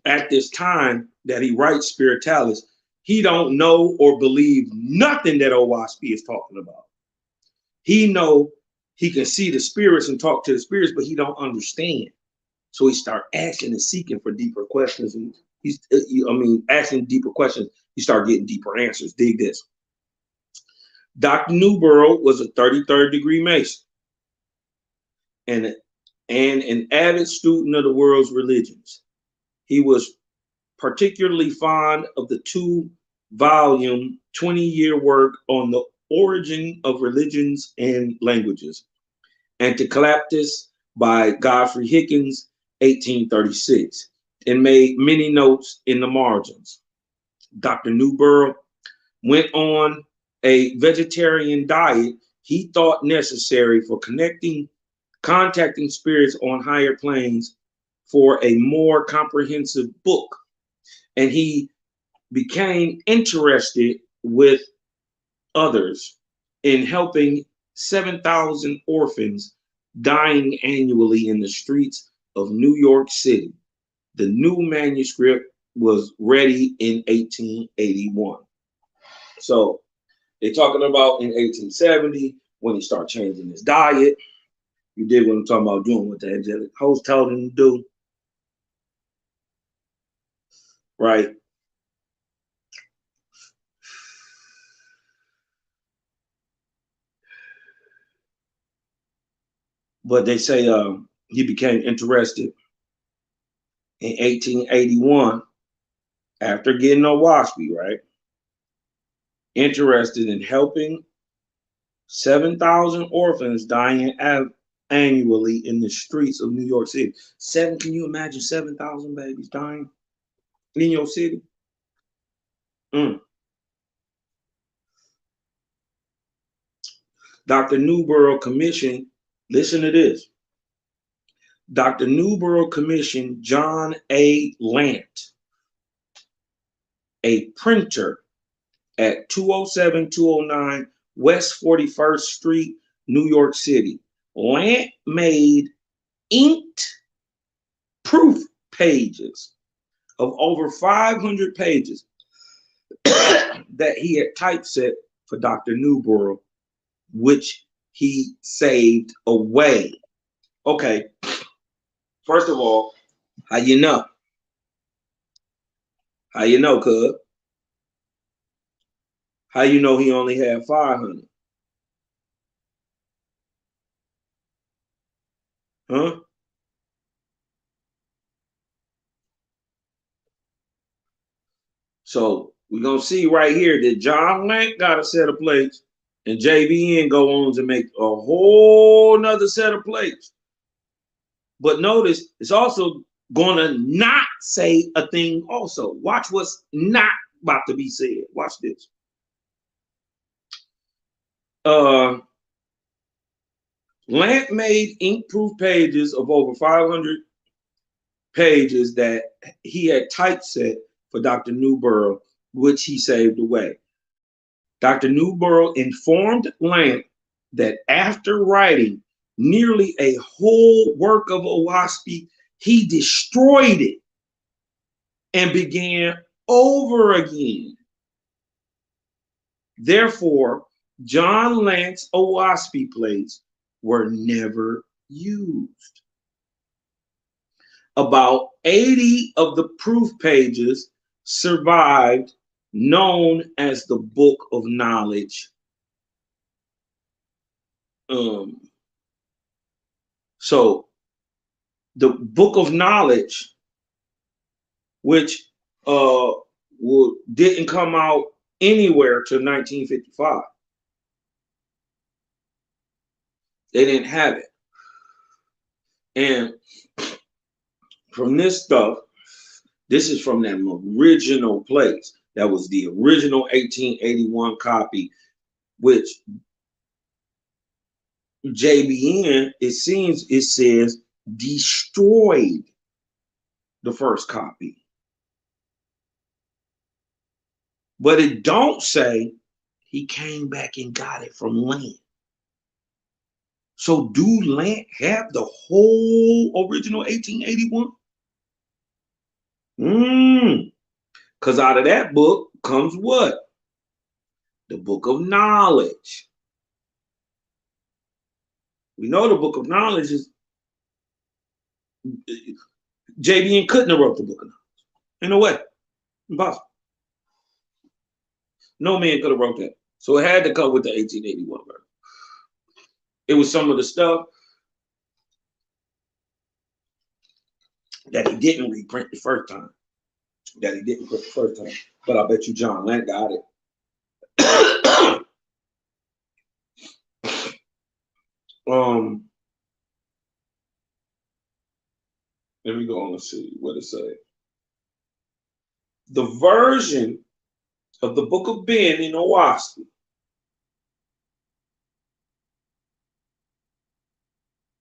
at this time that he writes Spiritualis, he don't know or believe nothing that Owaspy is talking about. He know he can see the spirits and talk to the spirits, but he don't understand. So he start asking and seeking for deeper questions, and asking deeper questions, you start getting deeper answers. Dig this. Dr. Newborough was a 33rd degree Mason and an avid student of the world's religions. He was particularly fond of the 2-volume, 20-year work on the origin of religions and languages, Anticlaptis by Godfrey Hickens, 1836, and made many notes in the margins. Dr. Newborough went on a vegetarian diet he thought necessary for contacting spirits on higher planes for a more comprehensive book. And he became interested with others in helping 7,000 orphans dying annually in the streets of New York City. The new manuscript was ready in 1881. So they're talking about in 1870 when he started changing his diet. You did what I'm talking about, doing what the angelic host told him to do. Right? But they say he became interested in 1881 after getting Owaspy, right? Interested in helping 7,000 orphans dying annually in the streets of New York City. Can you imagine 7,000 babies dying in your city? Dr. Newborough commissioned, listen to this. Dr. Newborough commissioned John A. Lant, a printer at 207-209 West 41st Street, New York City. Lant made inked proof pages of over 500 pages that he had typeset for Dr. Newborough, which he saved away. Okay, first of all, how you know? How you know, cuz? How you know he only had 500? Huh? So we're gonna see right here that John Lank got a set of plates, and JBN go on to make a whole nother set of plates. But notice it's also gonna not say a thing also. Watch what's not about to be said. Watch this. Lant made ink-proof pages of over 500 pages that he had typeset for Dr. Newborough, which he saved away. Dr. Newborough informed Lant that after writing nearly a whole work of Owaspy, he destroyed it and began over again. Therefore, John Lant's Owaspy plates were never used. About 80 of the proof pages survived, known as the Book of Knowledge. So the Book of Knowledge, which didn't come out anywhere till 1955. They didn't have it. And from this stuff, this is from that original place. That was the original 1881 copy, which JBN, it says destroyed the first copy. But it don't say he came back and got it from Lant. So do Lant have the whole original 1881? Because out of that book comes what? The Book of Knowledge. We know the Book of Knowledge is, JBN couldn't have wrote the Book of Knowledge. In a way. Impossible. No man could have wrote that. So it had to come with the 1881 version. It was some of the stuff that he didn't reprint the first time. But I bet you John Lant got it. Let me go on and see what it says. The version of the Book of Ben in Owaspy.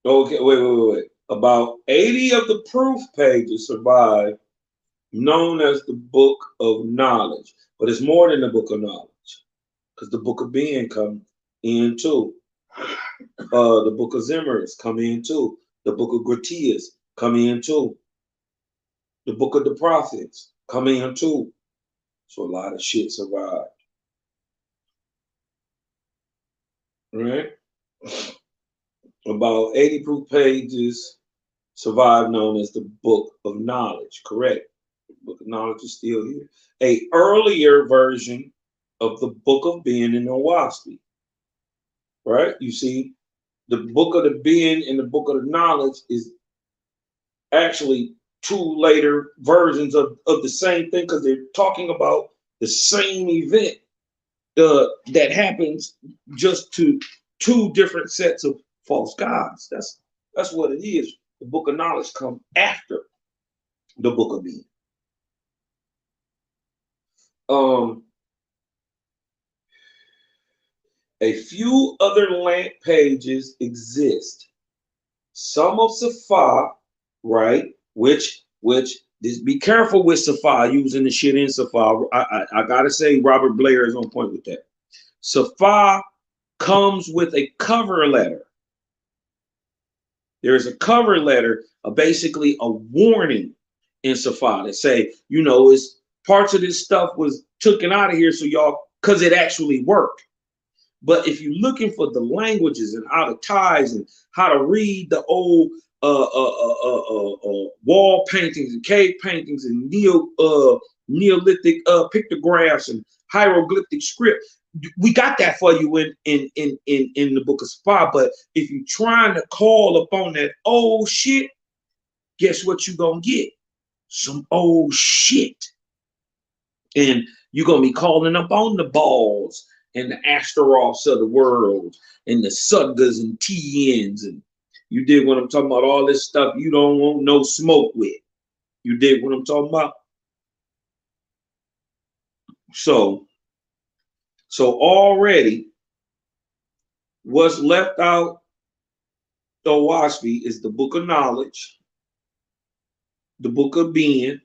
Okay, wait. About 80 of the proof pages survive, known as the Book of Knowledge. But it's more than the Book of Knowledge, because the Book of Ben come in too. The Book of Zimmers come in too. The Book of Gratias come in too. The Book of the Prophets come in too. So a lot of shit survived. Right? About 80 proof pages survive, known as the Book of Knowledge. Correct. The Book of Knowledge is still here. A earlier version of the Book of Ben in Owaspy. Right? You see, the Book of the Ben and the Book of the Knowledge is actually two later versions of the same thing, because they're talking about the same event that happens, just to two different sets of false gods. That's what it is. The Book of Knowledge comes after the Book of Ben. A few other Lant pages exist. Some of Safa, right? Which just be careful with Safa, using the shit in Safa. I gotta say, Robert Blair is on point with that. Safa comes with a cover letter. There's a cover letter, basically a warning in Safa that say, it's parts of this stuff was taken out of here, so y'all, because it actually worked. But if you're looking for the languages and how to ties and how to read the old wall paintings and cave paintings and Neolithic pictographs and hieroglyphic script, we got that for you in the Book of Safa. But if you're trying to call upon that old shit, guess what you're gonna get? Some old shit. And you're gonna be calling up on the balls and the Astaroths of the world and the Sudgas and TNs, and you did what I'm talking about, all this stuff you don't want no smoke with. You dig what I'm talking about? So already what's left out the Owaspy is the book of knowledge, the book of being,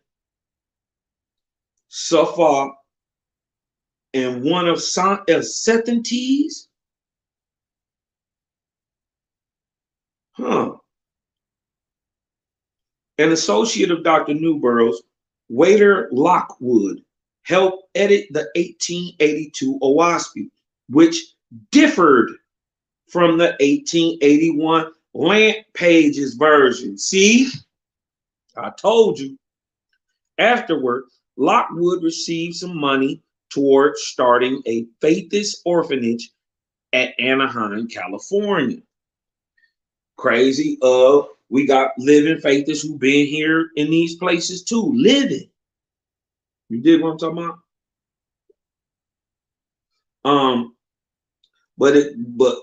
Safa, and one of Setenties. Huh. An associate of Dr. Newborough's, Waiter Lockwood, helped edit the 1882 Owaspy, which differed from the 1881 Lant Pages version. See, I told you. Afterward, Lockwood received some money towards starting a Faithist orphanage at Anaheim, California. Crazy. We got living Faithists who've been here in these places too, living. You dig what I'm talking about? But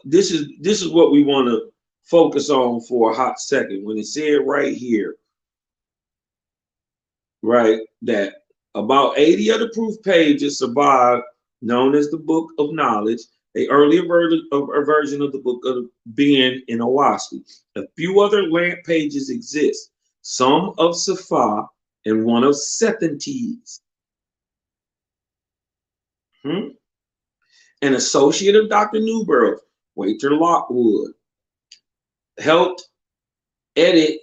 this is what we want to focus on for a hot second. When it said right here, right, that about 80 of the proof pages survive, known as the Book of Knowledge, a earlier version of the Book of Being in Owaspy. A few other Lant pages exist, some of Safa and one of Setenties. An associate of Dr. Newborough, Waiter Lockwood, helped edit,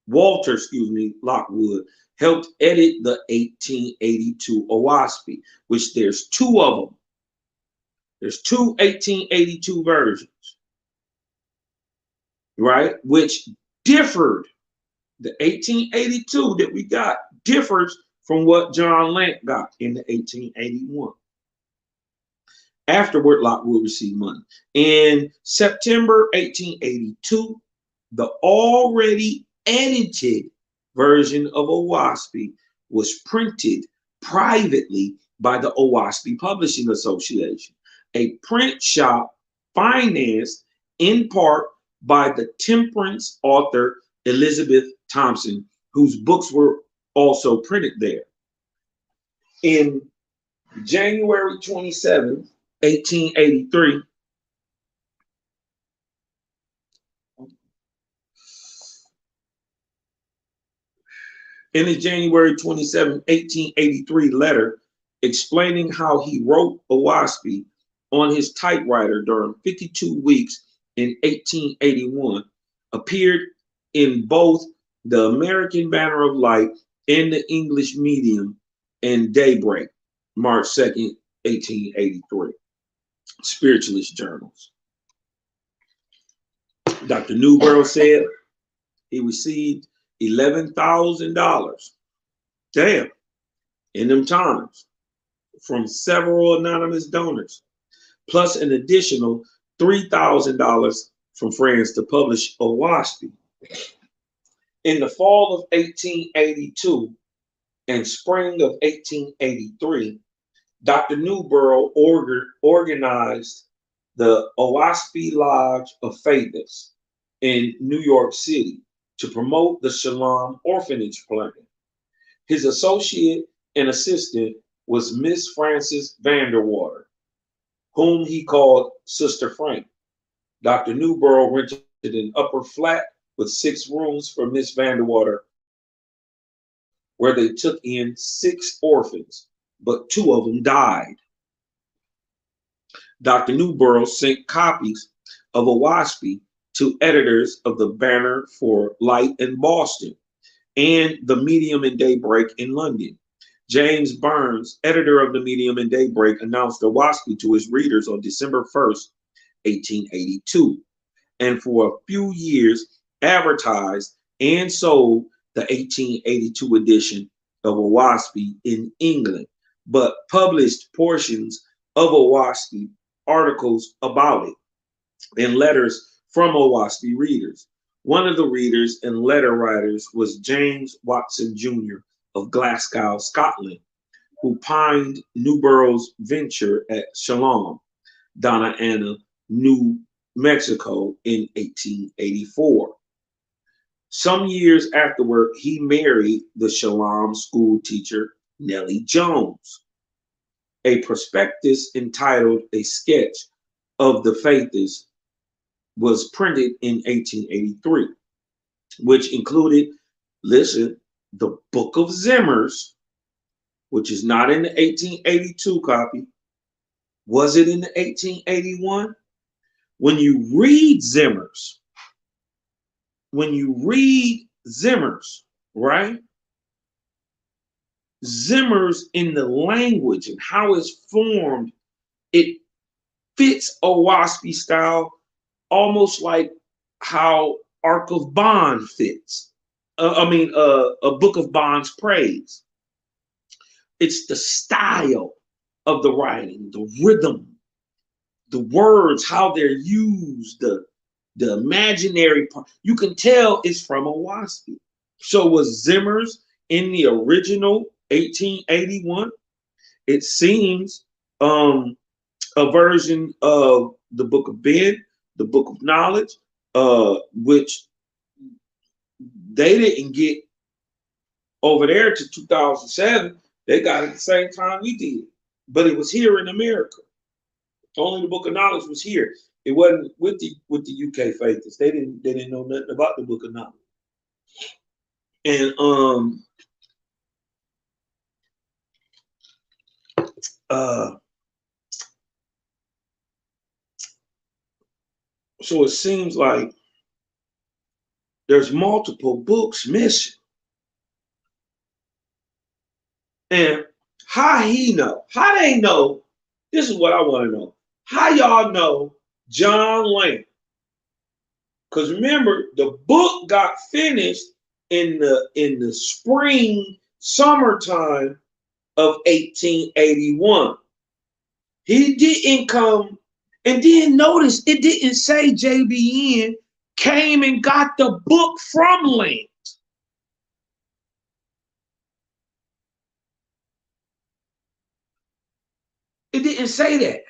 Lockwood, helped edit the 1882 Owaspy, which there's two of them. There's two 1882 versions, right? Which differed. The 1882 that we got differs from what John Lant got in the 1881. Afterward, Lockwood received money. In September 1882, the already edited version of Owaspy was printed privately by the Owaspy Publishing Association, a print shop financed in part by the temperance author Elizabeth Thompson, whose books were also printed there. In January 27th, 1883, in his January 27, 1883 letter explaining how he wrote Owaspy on his typewriter during 52 weeks in 1881, appeared in both the American Banner of Light and the English Medium and Daybreak, March 2nd, 1883. Spiritualist journals. Dr. Newborough said he received $11,000, damn, in them times, from several anonymous donors, plus an additional $3,000 from friends to publish Owaspy. In the fall of 1882 and spring of 1883, Dr. Newborough organized the Owaspy Lodge of Faithists in New York City to promote the Shalom Orphanage Plan. His associate and assistant was Miss Frances Vanderwater, whom he called Sister Frank. Dr. Newborough rented an upper flat with 6 rooms for Miss Vanderwater, where they took in 6 orphans, but 2 of them died. Dr. Newborough sent copies of Owaspy to editors of the Banner for Light in Boston and the Medium and Daybreak in London. James Burns, editor of the Medium and Daybreak, announced Owaspy to his readers on December 1st, 1882, and for a few years advertised and sold the 1882 edition of Owaspy in England, but published portions of Owaspy, articles about it, and letters from Owaspy readers. One of the readers and letter writers was James Watson Jr. of Glasgow, Scotland, who pined Newborough's venture at Shalom, Donna Ana, New Mexico in 1884. Some years afterward, he married the Shalom school teacher Nellie Jones. A prospectus entitled A Sketch of the Faithists was printed in 1883, which included, listen, the Book of Zimmers, which is not in the 1882 copy. Was it in the 1881? When you read Zimmers, right? Zimmers in the language and how it's formed, it fits a waspy style, almost like how Ark of Bond fits. A Book of Bond's praise. It's the style of the writing, the rhythm, the words, how they're used, the imaginary part. You can tell it's from a waspy. So was Zimmers in the original 1881? It seems a version of the Book of Ben, the Book of Knowledge, which they didn't get over there to 2007. They got it at the same time we did, but it was here in America. Only the Book of Knowledge was here. It wasn't with the UK Faithists. They didn't know nothing about the Book of Knowledge. And so it seems like there's multiple books missing. And how he know? How they know? This is what I want to know. How y'all know John Lane? Because remember, the book got finished in the spring, summertime of 1881. He didn't come, and then notice it didn't say JBN came and got the book from Lane. It didn't say that.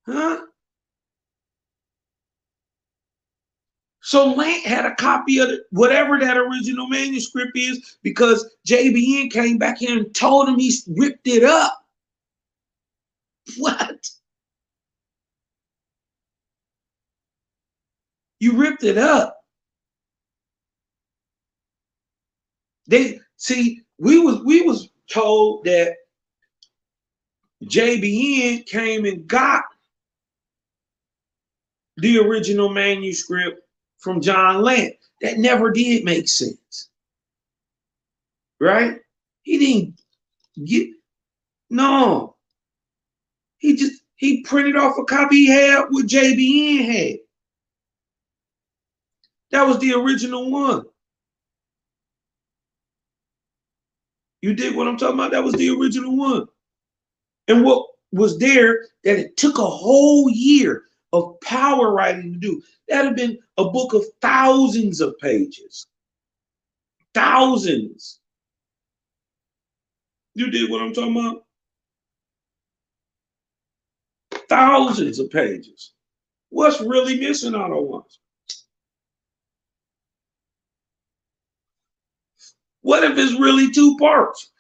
Huh? So Lane had a copy of whatever that original manuscript is, because JBN came back here and told him he ripped it up. What? You ripped it up. We was told that JBN came and got the original manuscript from John Lane. That never did make sense. Right? He didn't get, no. He printed off a copy he had what JBN had. That was the original one. You dig what I'm talking about? That was the original one. And what was there that it took a whole year of power writing to do. That'd have been a book of thousands of pages. Thousands. You dig what I'm talking about? Thousands of pages. What's really missing out of one? What if it's really two parts?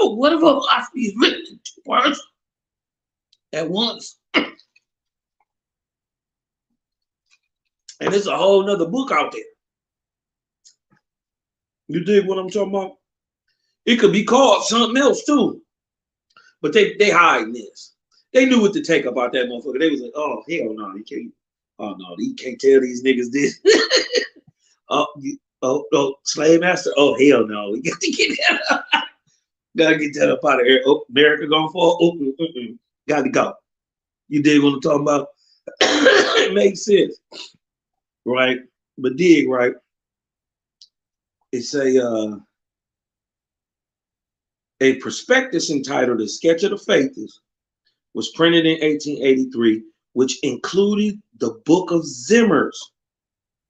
What if a philosophy is written in two parts at once? And there's a whole nother book out there. You dig what I'm talking about? It could be called something else too. But they hiding this. They knew what to take about that motherfucker. They was like, oh, hell no, you can't. Oh no, you can't tell these niggas this. Slave master. Oh hell no, we got to get that up. Gotta get that up out of here. Oh, America gonna fall. Oh, gotta go. You dig what I'm talking about? It makes sense, right? But dig, right? It's a prospectus entitled "A Sketch of the Faithists" was printed in 1883, which included the Book of Zimmers,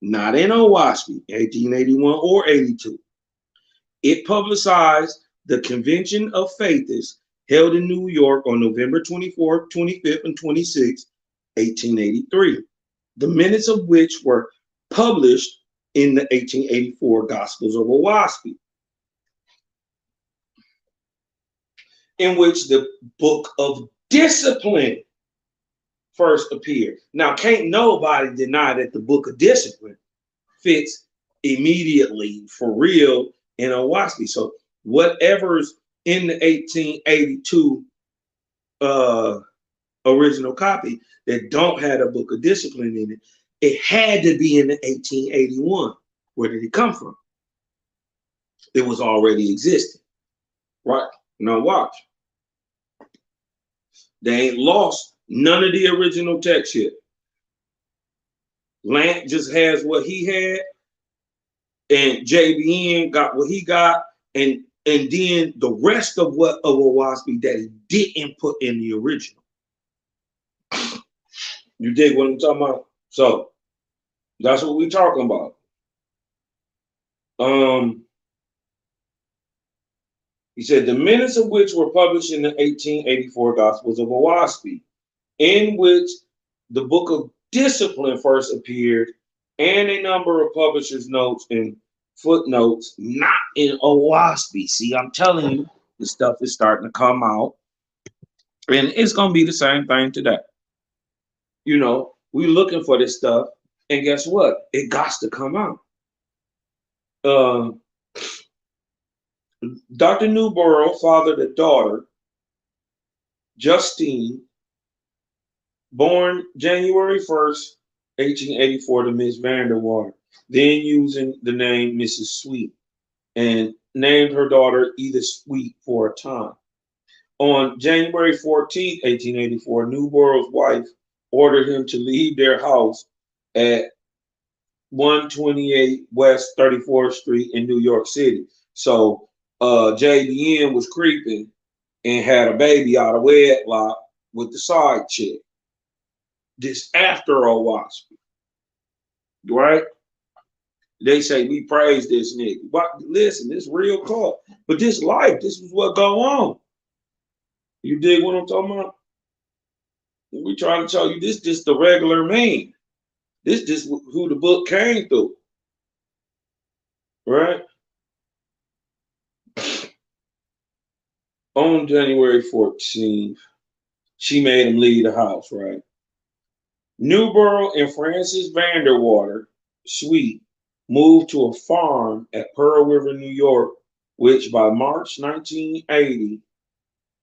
not in Owaski, 1881 or 82. It publicized The Convention of Faithists held in New York on November 24th, 25th, and 26th, 1883, the minutes of which were published in the 1884 Gospels of Owaspie, in which the Book of Discipline first appeared. Now, can't nobody deny that the Book of Discipline fits immediately for real in Owaspie. So whatever's in the 1882 original copy that don't have a Book of Discipline in it, it had to be in the 1881. Where did it come from? It was already existing. Right? Now watch. They ain't lost none of the original text yet. Lant just has what he had, and JBN got what he got, and then the rest of what of Owaspie that he didn't put in the original. You dig what I'm talking about? So that's what we're talking about. He said the minutes of which were published in the 1884 Gospels of Owaspie, in which the Book of Discipline first appeared, and a number of publishers' notes and footnotes not in Owaspie. See, I'm telling you, the stuff is starting to come out, and it's gonna be the same thing today. You know, we're looking for this stuff, and guess what? It got to come out. Dr. Newborough fathered a daughter, Justine, born January 1st, 1884 to Miss Vanderwater, then using the name Mrs. Sweet, and named her daughter Edith Sweet for a time. On January 14th, 1884, Newborough's wife ordered him to leave their house at 128 West 34th Street in New York City. So JBN was creeping and had a baby out of wedlock with the side chick. This after Owaspie, right? They say we praise this nigga. But listen, this real talk. But this life, this is what go on. You dig what I'm talking about? We trying to tell you this just the regular man. This just who the book came through. Right? On January 14th, she made him leave the house, right? Newborough and Frances Vanderwater, Sweet, moved to a farm at Pearl River, New York, which by March 1980,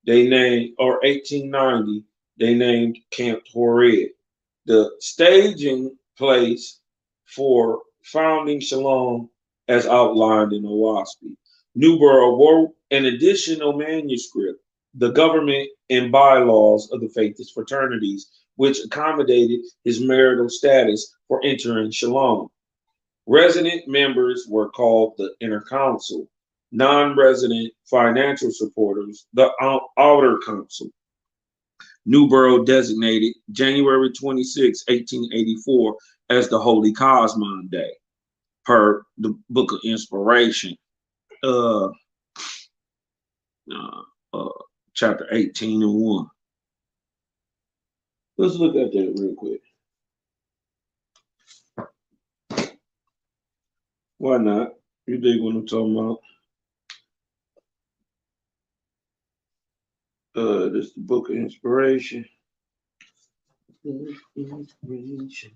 they named, or 1890, they named Camp Horrid, the staging place for founding Shalom as outlined in Owaspie. Newborough wrote an additional manuscript, The Government and Bylaws of the Faithist Fraternities, which accommodated his marital status for entering Shalom. Resident members were called the Inner Council, non-resident financial supporters, the Outer Council. Newborough designated January 26, 1884 as the Holy Cosmon Day, per the Book of Inspiration, chapter 18 and 1. Let's look at that real quick. Why not? You dig what I'm talking about? This is the Book of Inspiration. Inspiration. Inspiration.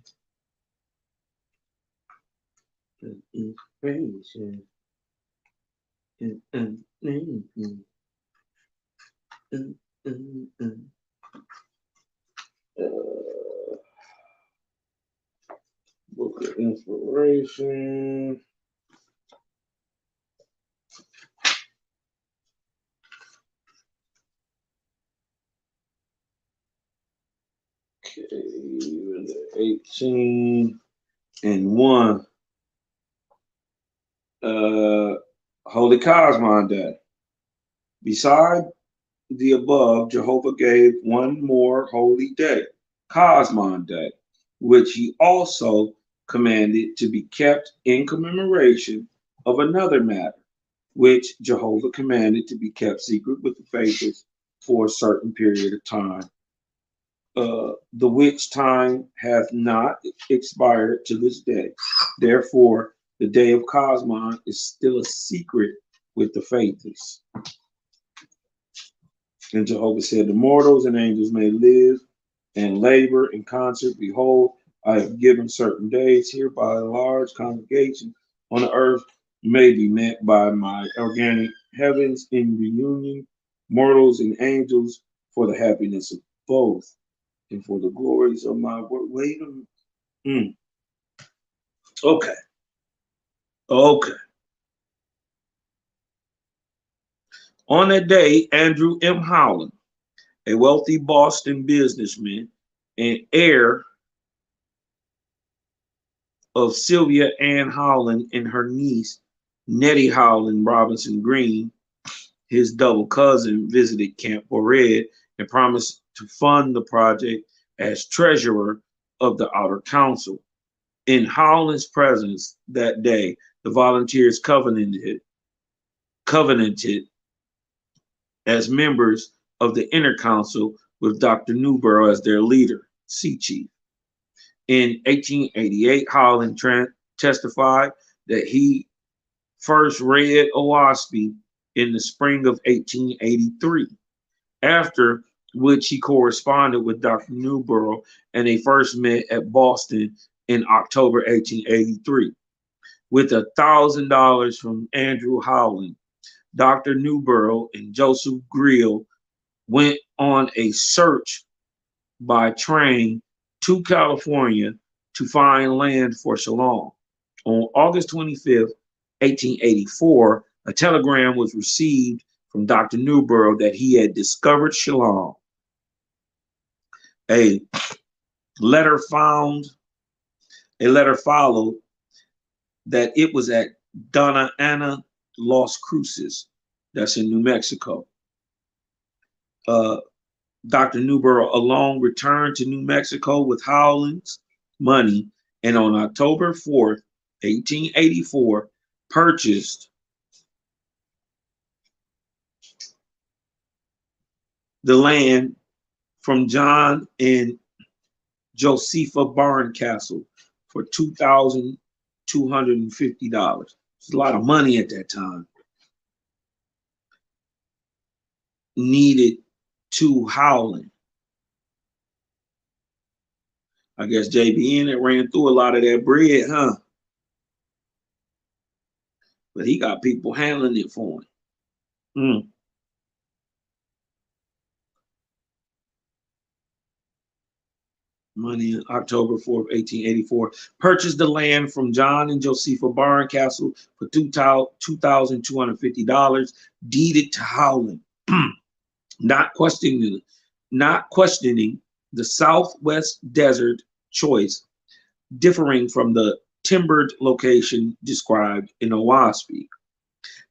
Book of Inspiration. Okay, 18 and 1. Holy Cosmon Day. Beside the above, Jehovah gave one more holy day, Cosmon Day, which he also commanded to be kept in commemoration of another matter, which Jehovah commanded to be kept secret with the faithful for a certain period of time, the which time hath not expired to this day. Therefore, the day of Cosmon is still a secret with the faithful. And Jehovah said, the mortals and angels may live and labor in concert. Behold, I have given certain days hereby a large congregation on the earth may be met by my organic heavens in reunion, mortals and angels, for the happiness of both and for the glories of my word. Wait a minute. Okay. Okay. On that day, Andrew M. Howland, a wealthy Boston businessman and heir of Sylvia Ann Howland and her niece, Nettie Howland Robinson Green, his double cousin, visited Camp Bored and promised to fund the project as treasurer of the Outer Council. In Howland's presence that day, the volunteers covenanted as members of the Inner Council with Dr. Newborough as their leader, sea chief. In 1888, Howland testified that he first read Owaspy in the spring of 1883, after which he corresponded with Dr. Newborough and they first met at Boston in October 1883. With $1,000 from Andrew Howland, Dr. Newborough and Joseph Greele went on a search by train to California to find land for Shalom. On August 25th, 1884, a telegram was received from Dr. Newborough that he had discovered Shalom. A letter followed that it was at Donna Ana Las Cruces, that's in New Mexico. Dr. Newborough alone returned to New Mexico with Howland's money, and on October 4th, 1884, purchased the land from John and Josepha Barncastle for $2,250. It's a lot of money at that time. Needed to Howland. I guess JBN that ran through a lot of that bread, huh? But he got people handling it for him. Money in October 4th, 1884. Purchased the land from John and Josepha Barncastle for $2,250, deeded to Howland. Not questioning the Southwest Desert choice, differing from the timbered location described in Owaspy.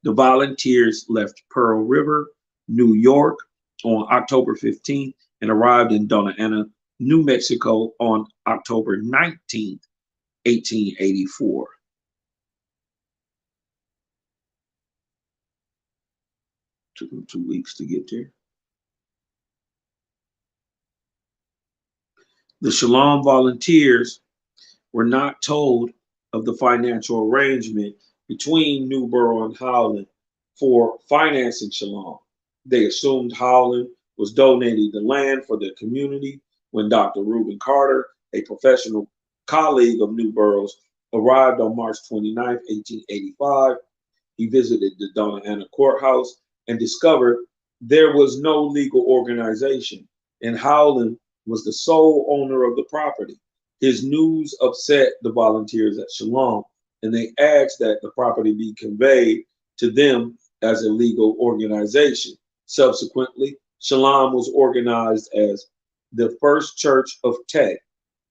The volunteers left Pearl River, New York on October 15th and arrived in Donna Ana, New Mexico on October 19th, 1884. Took them 2 weeks to get there. The Shalom volunteers were not told of the financial arrangement between Newborough and Howland for financing Shalom. They assumed Howland was donating the land for the community when Dr. Reuben Carter, a professional colleague of Newborough's, arrived on March 29, 1885. He visited the Donna Ana courthouse and discovered there was no legal organization, and Howland was the sole owner of the property. His news upset the volunteers at Shalom, and they asked that the property be conveyed to them as a legal organization. Subsequently, Shalom was organized as the First Church of Tech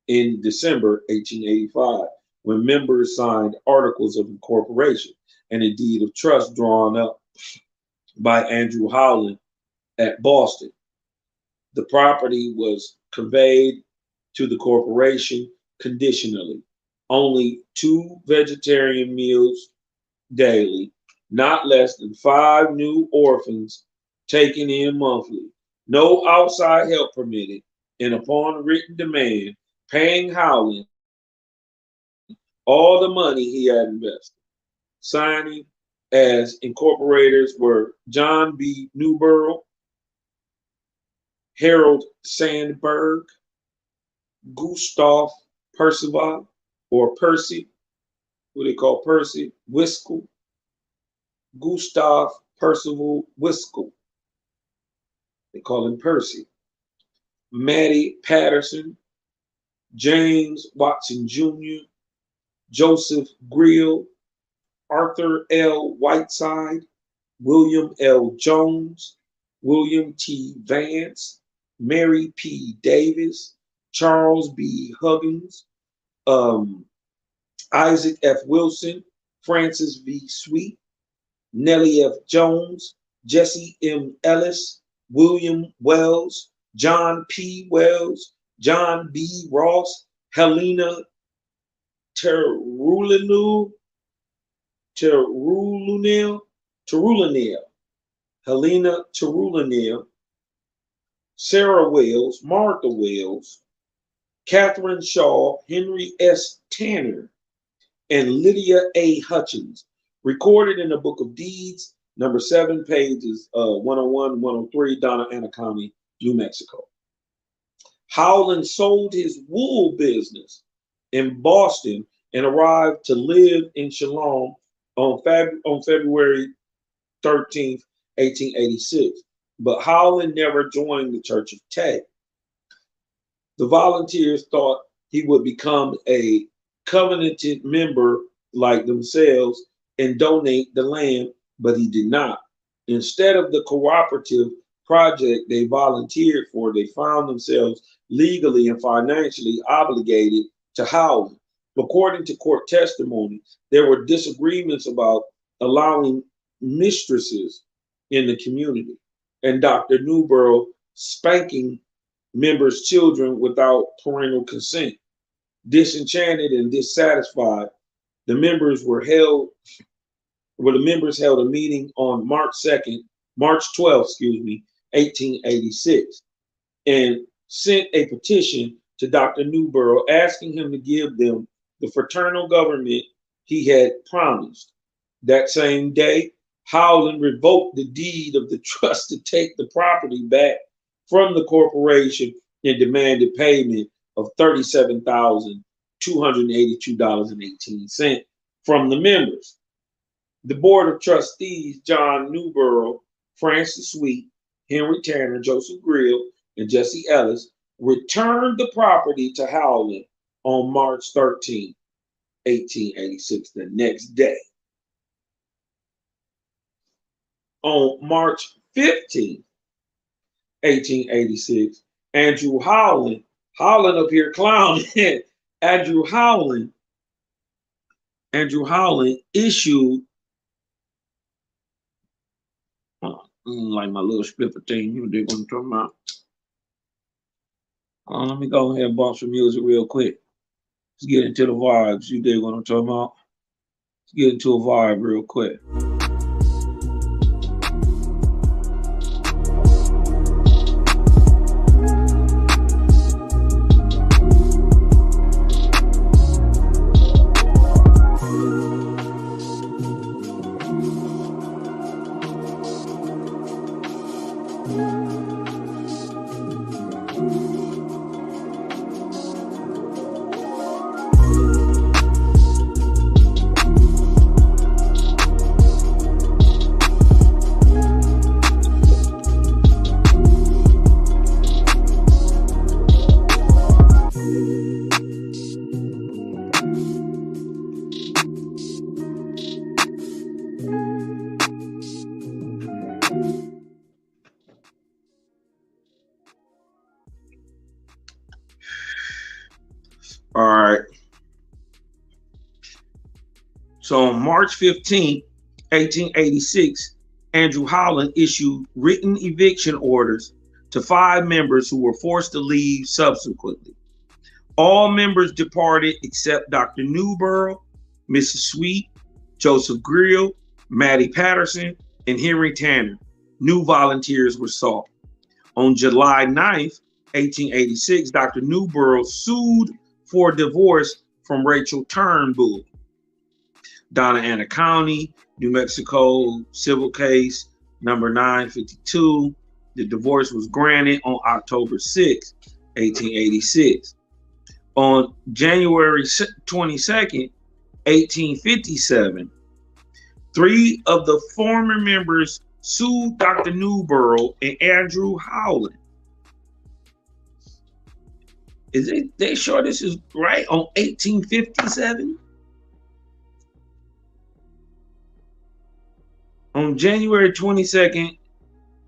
in December 1885, when members signed articles of incorporation and a deed of trust drawn up by Andrew Howland at Boston. The property was conveyed to the corporation conditionally. Only 2 vegetarian meals daily not less than 5 new orphans taken in monthly, no outside help permitted, and upon written demand, paying Howland all the money he had invested. Signing as incorporators were John B. Newborough, Harold Sandberg, Gustav Percival, or Percy, who they call Percy Wiskel, Gustav Percival Wiskel, they call him Percy, Matty Patterson, James Watson Jr., Joseph Greal, Arthur L. Whiteside, William L. Jones, William T. Vance, Mary P. Davis, Charles B. Huggins, Isaac F. Wilson, Francis V. Sweet, Nellie F. Jones, Jesse M. Ellis, William Wells, John P. Wells, John B. Ross, Helena Terulinu, Helena Teruliniel, Sarah Wells, Martha Wells, Catherine Shaw, Henry S. Tanner, and Lydia A. Hutchins, recorded in the Book of Deeds, number 7, pages 101, 103, Donna Ana County, New Mexico. Howland sold his wool business in Boston and arrived to live in Shalom on February 13th, 1886. But Howland never joined the Church of Tay. The volunteers thought he would become a covenanted member like themselves and donate the land, but he did not. Instead of the cooperative project they volunteered for, they found themselves legally and financially obligated to Howland. According to court testimony, there were disagreements about allowing mistresses in the community, and Dr. Newborough spanking members' children without parental consent. Disenchanted and dissatisfied, the members held a meeting on March 12th, 1886, and sent a petition to Dr. Newborough asking him to give them the fraternal government he had promised. That same day, Howland revoked the deed of the trust to take the property back from the corporation and demanded payment of $37,282.18 from the members. The Board of Trustees, John Newborough, Francis Sweet, Henry Tanner, Joseph Greal, and Jesse Ellis, returned the property to Howland on March 13, 1886, the next day. On March 15, 1886, Andrew Howland up here clowning, Andrew Howland issued, like my little flipper thing, you dig what I'm talking about? Let me go ahead and bump some music real quick. Let's get into the vibes. You dig what I'm talking about? Let's get into a vibe real quick. All right. So on March 15, 1886, Andrew Howland issued written eviction orders to 5 members who were forced to leave subsequently. All members departed except Dr. Newborough, Mrs. Sweet, Joseph Greal, Maddie Patterson, and Henry Tanner. New volunteers were sought. On July 9th, 1886, Dr. Newborough sued for divorce from Rachel Turnbull. Donna Ana County, New Mexico, civil case number 952. The divorce was granted on October 6, 1886. On January 22nd, 1857, 3 of the former members sued Dr. Newborough and Andrew Howland. Is they sure this is right on 1857? On January 22nd,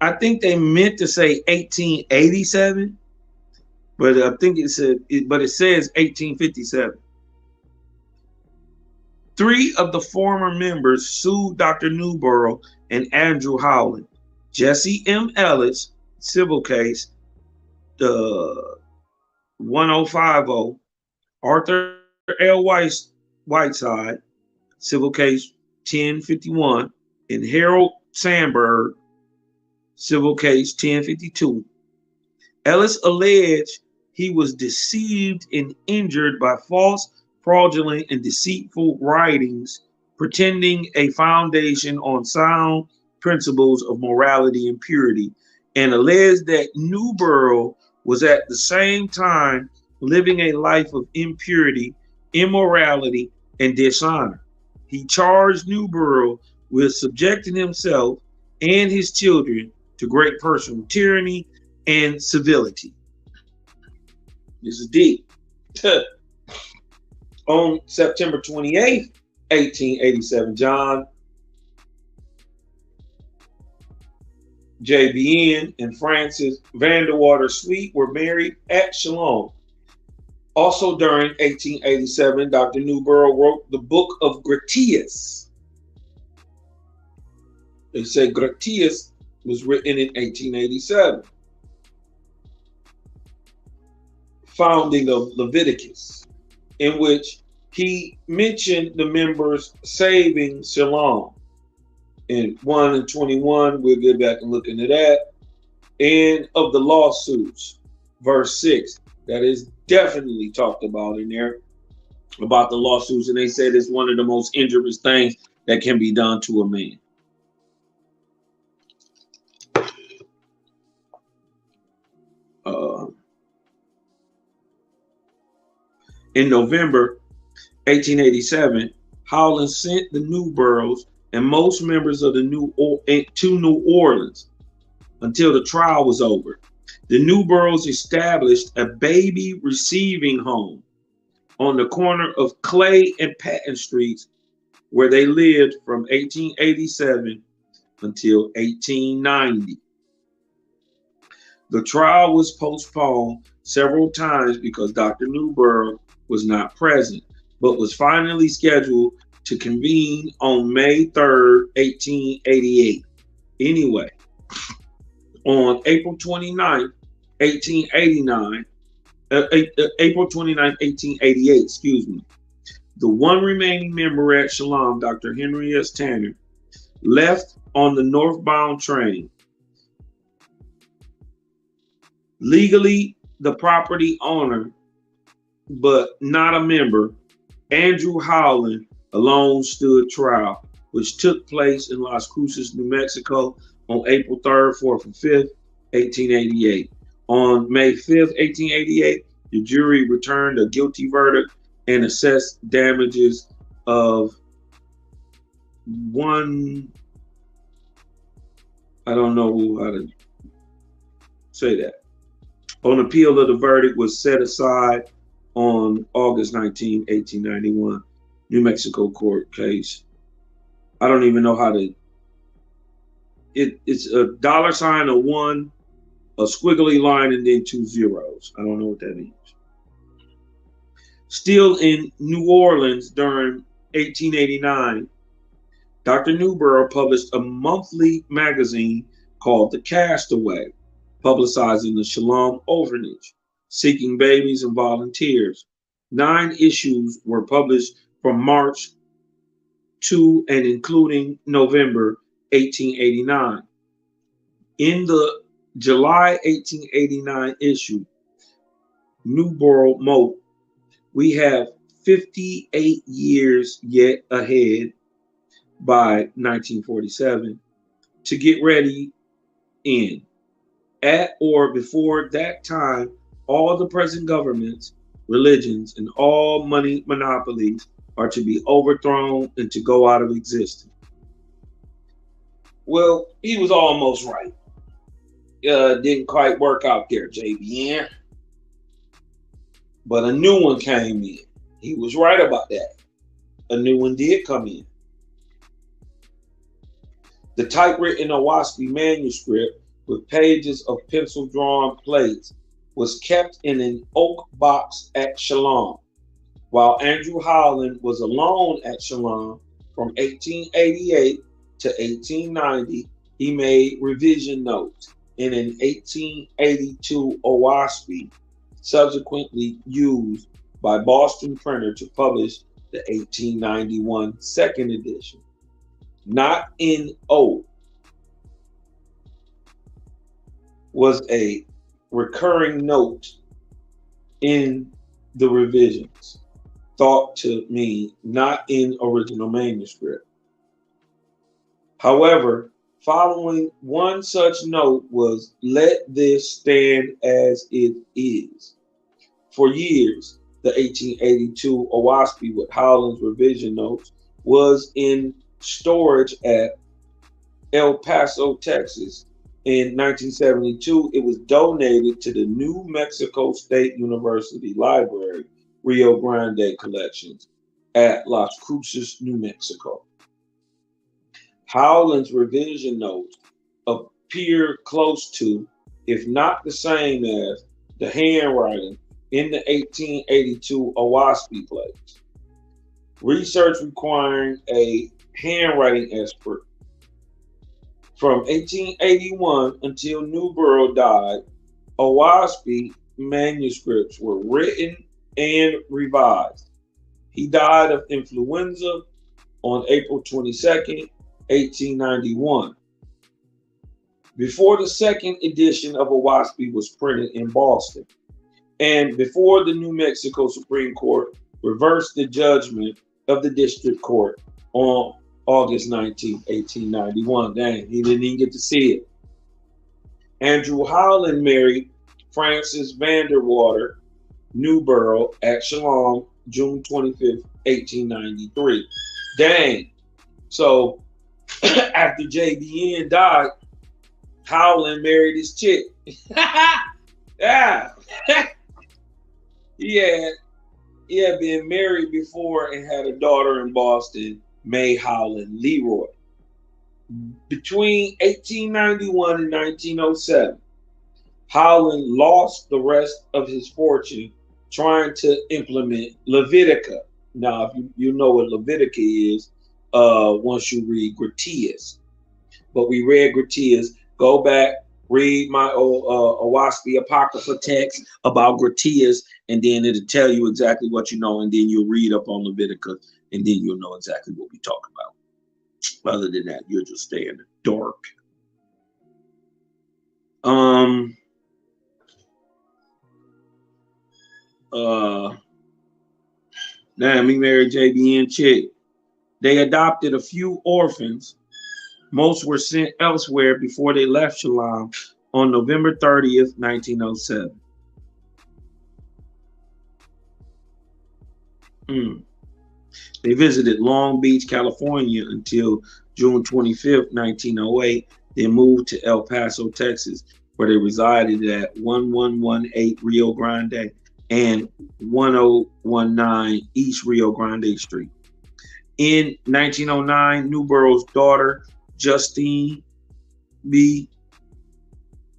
I think they meant to say 1887, but I think it says 1857. 3 of the former members sued Dr. Newborough and Andrew Howland. Jesse M. Ellis, civil case, 1050. Arthur L. Whiteside, civil case 1051. And Harold Sandberg, civil case 1052. Ellis alleged he was deceived and injured by false, fraudulent, and deceitful writings, pretending a foundation on sound principles of morality and purity, and alleged that Newborough was at the same time living a life of impurity, immorality, and dishonor. He charged Newborough with subjecting himself and his children to great personal tyranny and civility. This is deep. On September 28th, 1887, John JBN and Frances Vanderwater Sweet were married at Shalom. Also during 1887, Dr. Newborough wrote the Book of Gratias. They say Gratias was written in 1887. Founding of Leviticus, in which he mentioned the members saving Shalom. In 1 and 21, we'll get back and look into that. And of the lawsuits, verse 6, that is definitely talked about in there, about the lawsuits. And they said it's one of the most injurious things that can be done to a man. In November 1887, Howland sent the Newboroughs and most members of to New Orleans until the trial was over. The Newboroughs established a baby receiving home on the corner of Clay and Patton Streets, where they lived from 1887 until 1890. The trial was postponed several times because Dr. Newborough was not present, but was finally scheduled to convene on May 3rd, 1888. Anyway, on April 29th, 1888, the one remaining member at Shalom, Dr. Henry S. Tanner, left on the northbound train. Legally, the property owner, but not a member, Andrew Howland, alone stood trial, which took place in Las Cruces, New Mexico on April 3rd, 4th, and 5th, 1888. On May 5th, 1888, the jury returned a guilty verdict and assessed damages of I don't know how to say that. On appeal of the verdict was set aside on August 19, 1891, New Mexico court case. I don't even know how to, it's a $, a 1, a squiggly line, and then 2 zeros. I don't know what that means. Still in New Orleans during 1889, Dr. Newborough published a monthly magazine called The Castaway, publicizing the Shalom orphanage, seeking babies and volunteers. 9 issues were published from March to and including November 1889. In the July 1889 issue, Newborough Moat, we have 58 years yet ahead by 1947 to get ready in. At or before that time, all the present governments, religions, and all money monopolies are to be overthrown and to go out of existence. Well, he was almost right. Didn't quite work out there, JBN. But a new one came in. He was right about that. A new one did come in. The typewritten Owaspy manuscript with pages of pencil-drawn plates was kept in an oak box at Shalom, while Andrew Howland was alone at Shalom from 1888 to 1890. He made revision notes in an 1882 Owaspy, subsequently used by Boston Printer to publish the 1891 second edition. Not in O was a recurring note in the revisions, thought to mean not in original manuscript. However, following one such note was, "Let this stand as it is." For years, the 1882 Owaspy with Howland's revision notes was in storage at El Paso, Texas. In 1972, it was donated to the New Mexico State University Library, Rio Grande Collections at Las Cruces, New Mexico. Howland's revision notes appear close to, if not the same as, the handwriting in the 1882 Owaspy plates. Research requiring a handwriting expert. From 1881 until Newborough died, Owaspy manuscripts were written and revised. He died of influenza on April 22nd, 1891. Before the second edition of Owaspy was printed in Boston, and before the New Mexico Supreme Court reversed the judgment of the district court on August 19, 1891. Dang, he didn't even get to see it. Andrew Howland married Frances Vanderwater Newborough at Shalom, June 25th, 1893. Dang. So after JBN died, Howland married his chick. Yeah. He had been married before and had a daughter in Boston, May Howland Leroy. Between 1891 and 1907, Howland lost the rest of his fortune trying to implement Levitica. Now, if you know what Levitica is, once you read Gratias. But we read Gratias. Go back, read my Owaspy Apocrypha text about Gratias, and then it'll tell you exactly what you know, and then you'll read up on Levitica, and then you'll know exactly what we talk about. Other than that, you'll just stay in the dark. Damn, he married JBN chick. They adopted a few orphans. Most were sent elsewhere before they left Shalom on November 30th, 1907. They visited Long Beach, California until June 25th, 1908, then moved to El Paso, Texas, where they resided at 1118 Rio Grande and 1019 East Rio Grande Street. In 1909, Newborough's daughter, Justine B.,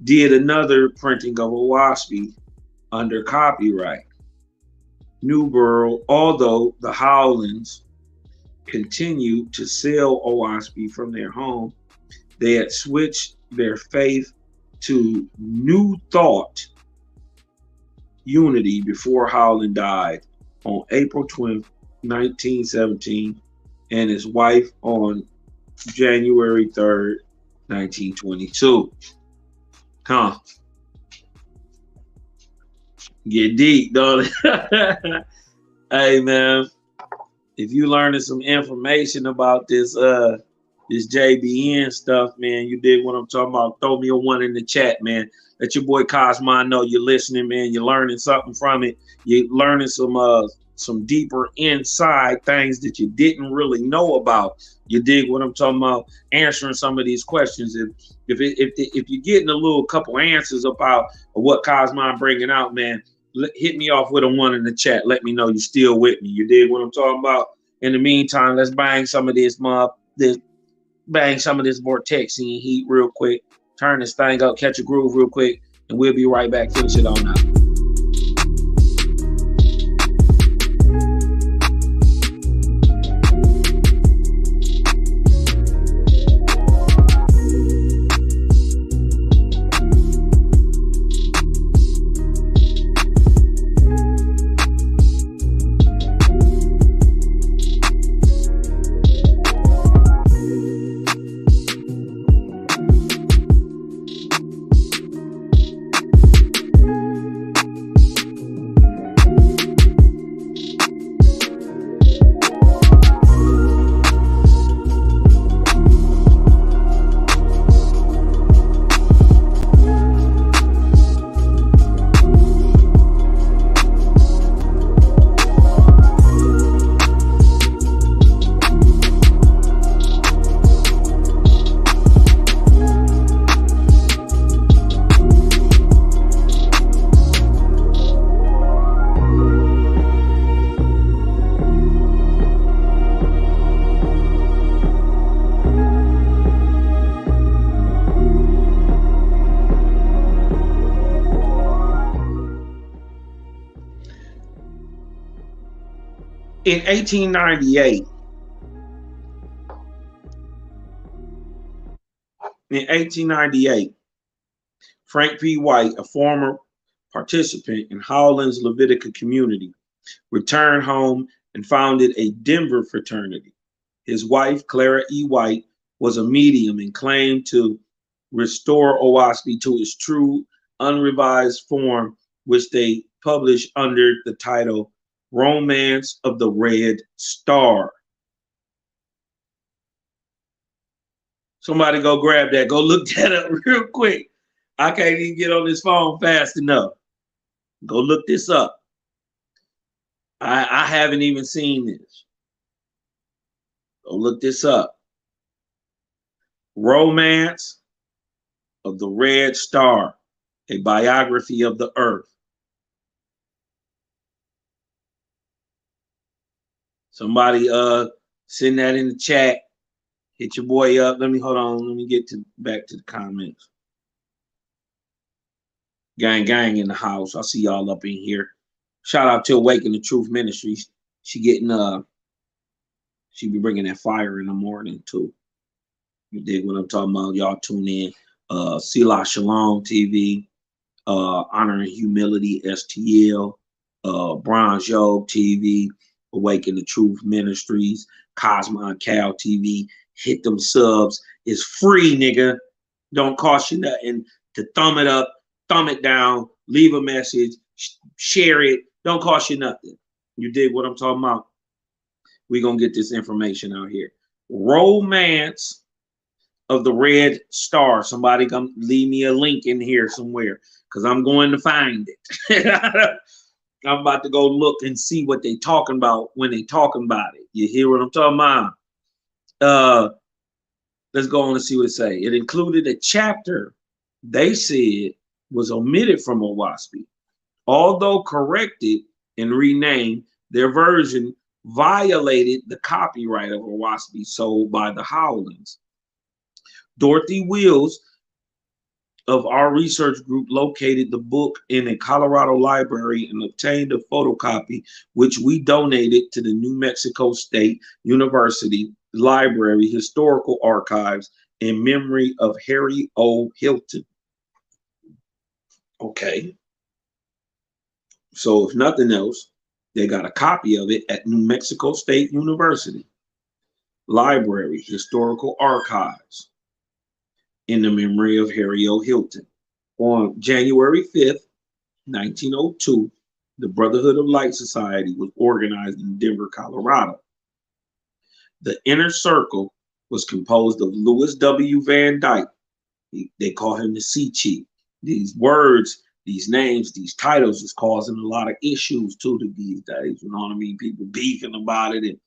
did another printing of Owaspy under copyright. Newborough, although the Howlands continued to sell Owaspy from their home, they had switched their faith to New Thought Unity before Howland died on April 20th, 1917, and his wife on January 3rd, 1922. Huh. Get deep, don't it? Hey, man, if you learning some information about this JBN stuff, man, you dig what I'm talking about? Throw me a one in the chat, man. Let your boy Cosmo know you're listening, man. You're learning something from it. You're learning some deeper inside things that you didn't really know about. You dig what I'm talking about? Answering some of these questions. If you're getting a little couple answers about what Cosmo bringing out, man, hit me off with a one in the chat. Let me know you're still with me. You dig what I'm talking about? In the meantime, let's bang some of this vortexing heat real quick. Turn this thing up, catch a groove real quick, and we'll be right back. Finish it on out. In 1898, Frank P. White, a former participant in Howland's Levitica community, returned home and founded a Denver fraternity. His wife, Clara E. White, was a medium and claimed to restore Owaski to its true, unrevised form, which they published under the title Romance of the Red Star. Somebody go grab that. Go look that up real quick. I can't even get on this phone fast enough. Go look this up. I haven't even seen this. Go look this up. Romance of the Red Star, a biography of the earth. Somebody send that in the chat. Hit your boy up. Let me hold on. Let me get back to the comments. Gang in the house. I see y'all up in here. Shout out to Awaken the Truth Ministries. She be bringing that fire in the morning too. You dig what I'm talking about? Y'all tune in. Selah Shalom TV, Honor and Humility STL, Bronze Job TV, Awaken the Truth Ministries, Cosmo and Cal TV. Hit them subs. It's free, nigga. Don't cost you nothing to thumb it up, thumb it down, leave a message, share it. Don't cost you nothing. You dig what I'm talking about? We're going to get this information out here. Romance of the Red Star. Somebody come leave me a link in here somewhere because I'm going to find it. I'm about to go look and see what they talking about when they talking about it. You hear what I'm talking about? Let's go on and see what it say. It included a chapter they said was omitted from Owaski. Although corrected and renamed, their version violated the copyright of Owaski sold by the Howlands. Dorothy Wills of our research group located the book in a Colorado library and obtained a photocopy, which we donated to the New Mexico State University Library Historical Archives in memory of Harry O. Hilton. Okay. So if nothing else, they got a copy of it at New Mexico State University. Library, Historical Archives, in the memory of Harry O. Hilton. On January 5th, 1902, the Brotherhood of Light Society was organized in Denver, Colorado. The inner circle was composed of Louis W. Van Dyke. They call him the Sea Chief. These words, these names, these titles is causing a lot of issues too these days. You know what I mean? People beefing about it, and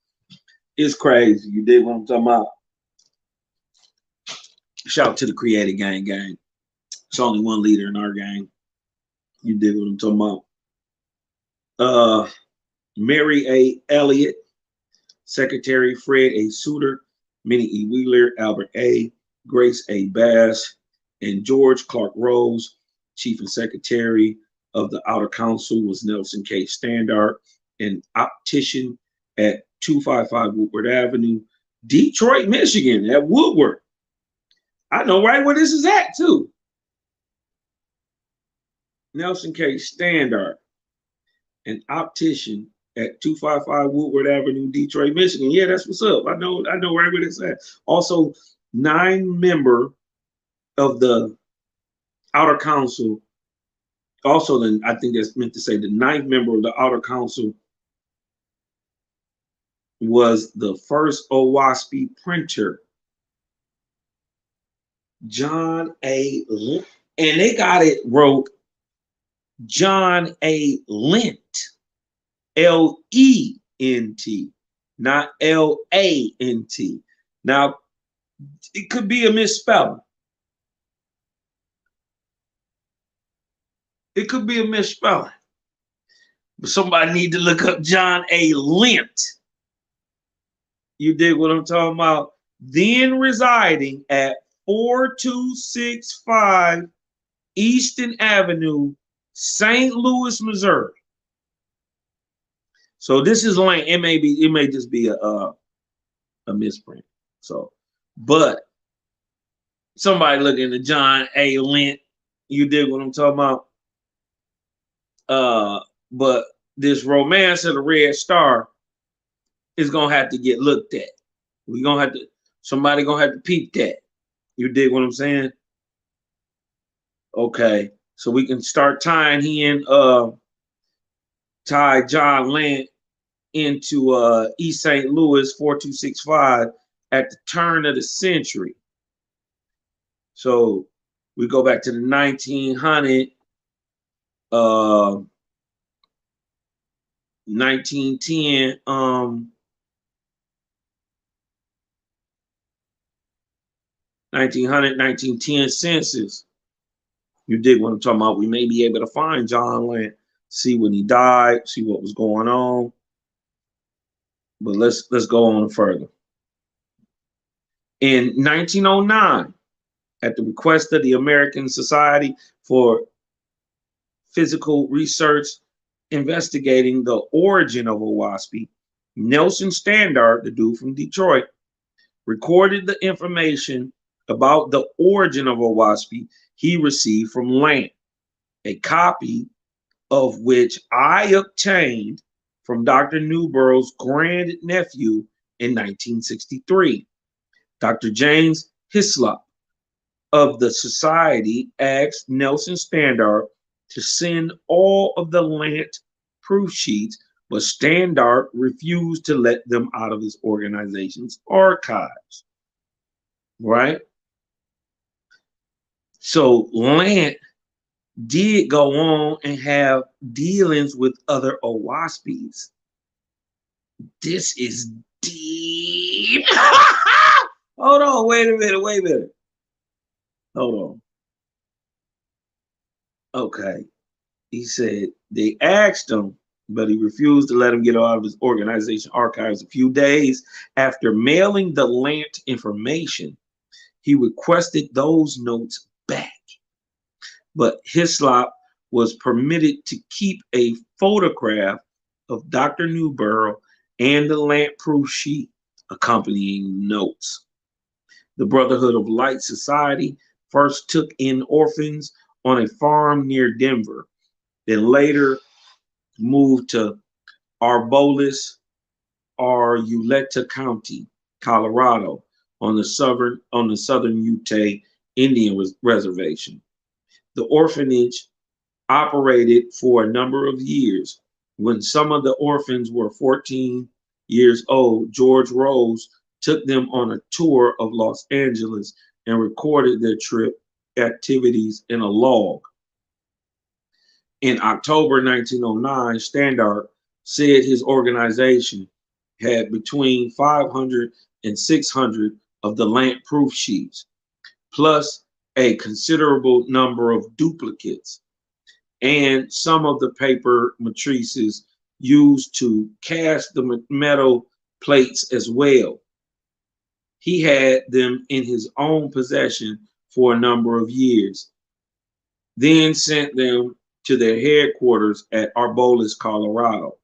it's crazy. You dig what I'm talking about? Shout out to the Creative Gang gang. It's only one leader in our gang. You dig what I'm talking about? Mary A. Elliott, Secretary Fred A. Suter, Minnie E. Wheeler, Albert A., Grace A. Bass, and George Clark Rose. Chief and Secretary of the Outer Council was Nelson K. Standard, an optician at 255 Woodward Avenue, Detroit, Michigan, at Woodward. I know right where this is at, too. Nelson K. Standard, an optician at 255 Woodward Avenue, Detroit, Michigan. Yeah, that's what's up. I know right where this at. Also, 9-member of the Outer Council. Also, then I think that's meant to say the 9th member of the Outer Council was the first OWASP printer, John A. Lent. And they got it wrote John A. Lent, L-E-N-T, not L-A-N-T. Now, it could be a misspelling. It could be a misspelling. But somebody need to look up John A. Lent. You dig what I'm talking about? Then residing at 4265 Easton Avenue, St. Louis, Missouri. So this is Lent. It may just be a misprint. So, but somebody look into John A. Lent. You dig what I'm talking about? But this Romance of the Red Star is gonna have to get looked at. Somebody gonna have to peep that. You dig what I'm saying? Okay, so we can start tying tie John Lent into East St. Louis 4265 at the turn of the century. So we go back to the 1900, 1910, 1910 census. You dig what I'm talking about? We may be able to find John Lent, see when he died, see what was going on. But let's go on further. In 1909, at the request of the American Society for Physical Research investigating the origin of OWASP, Nelson Standard, the dude from Detroit, recorded the information about the origin of OWASP he received from Lent, a copy of which I obtained from Dr. Newborough's grandnephew in 1963. Dr. James Hislop of the Society asked Nelson Standard to send all of the Lent proof sheets, but Standard refused to let them out of his organization's archives. Right? So Lent did go on and have dealings with other OWASPs. This is deep. Hold on, wait a minute. Hold on. Okay. He said they asked him, but he refused to let him get out of his organization archives. A few days after mailing the Lent information, he requested those notes back. But Hislop was permitted to keep a photograph of Dr. Newborough and the Lent proof sheet accompanying notes. The Brotherhood of Light Society first took in orphans on a farm near Denver, then later moved to Arbolis, Aruleta County, Colorado, on the southern Ute Indian reservation. The orphanage operated for a number of years. When some of the orphans were 14 years old, George Rose took them on a tour of Los Angeles and recorded their trip activities in a log. In October 1909, Standard said his organization had between 500 and 600 of the lamp proof sheets, plus a considerable number of duplicates, and some of the paper matrices used to cast the metal plates as well. He had them in his own possession for a number of years, then sent them to their headquarters at Arboles, Colorado.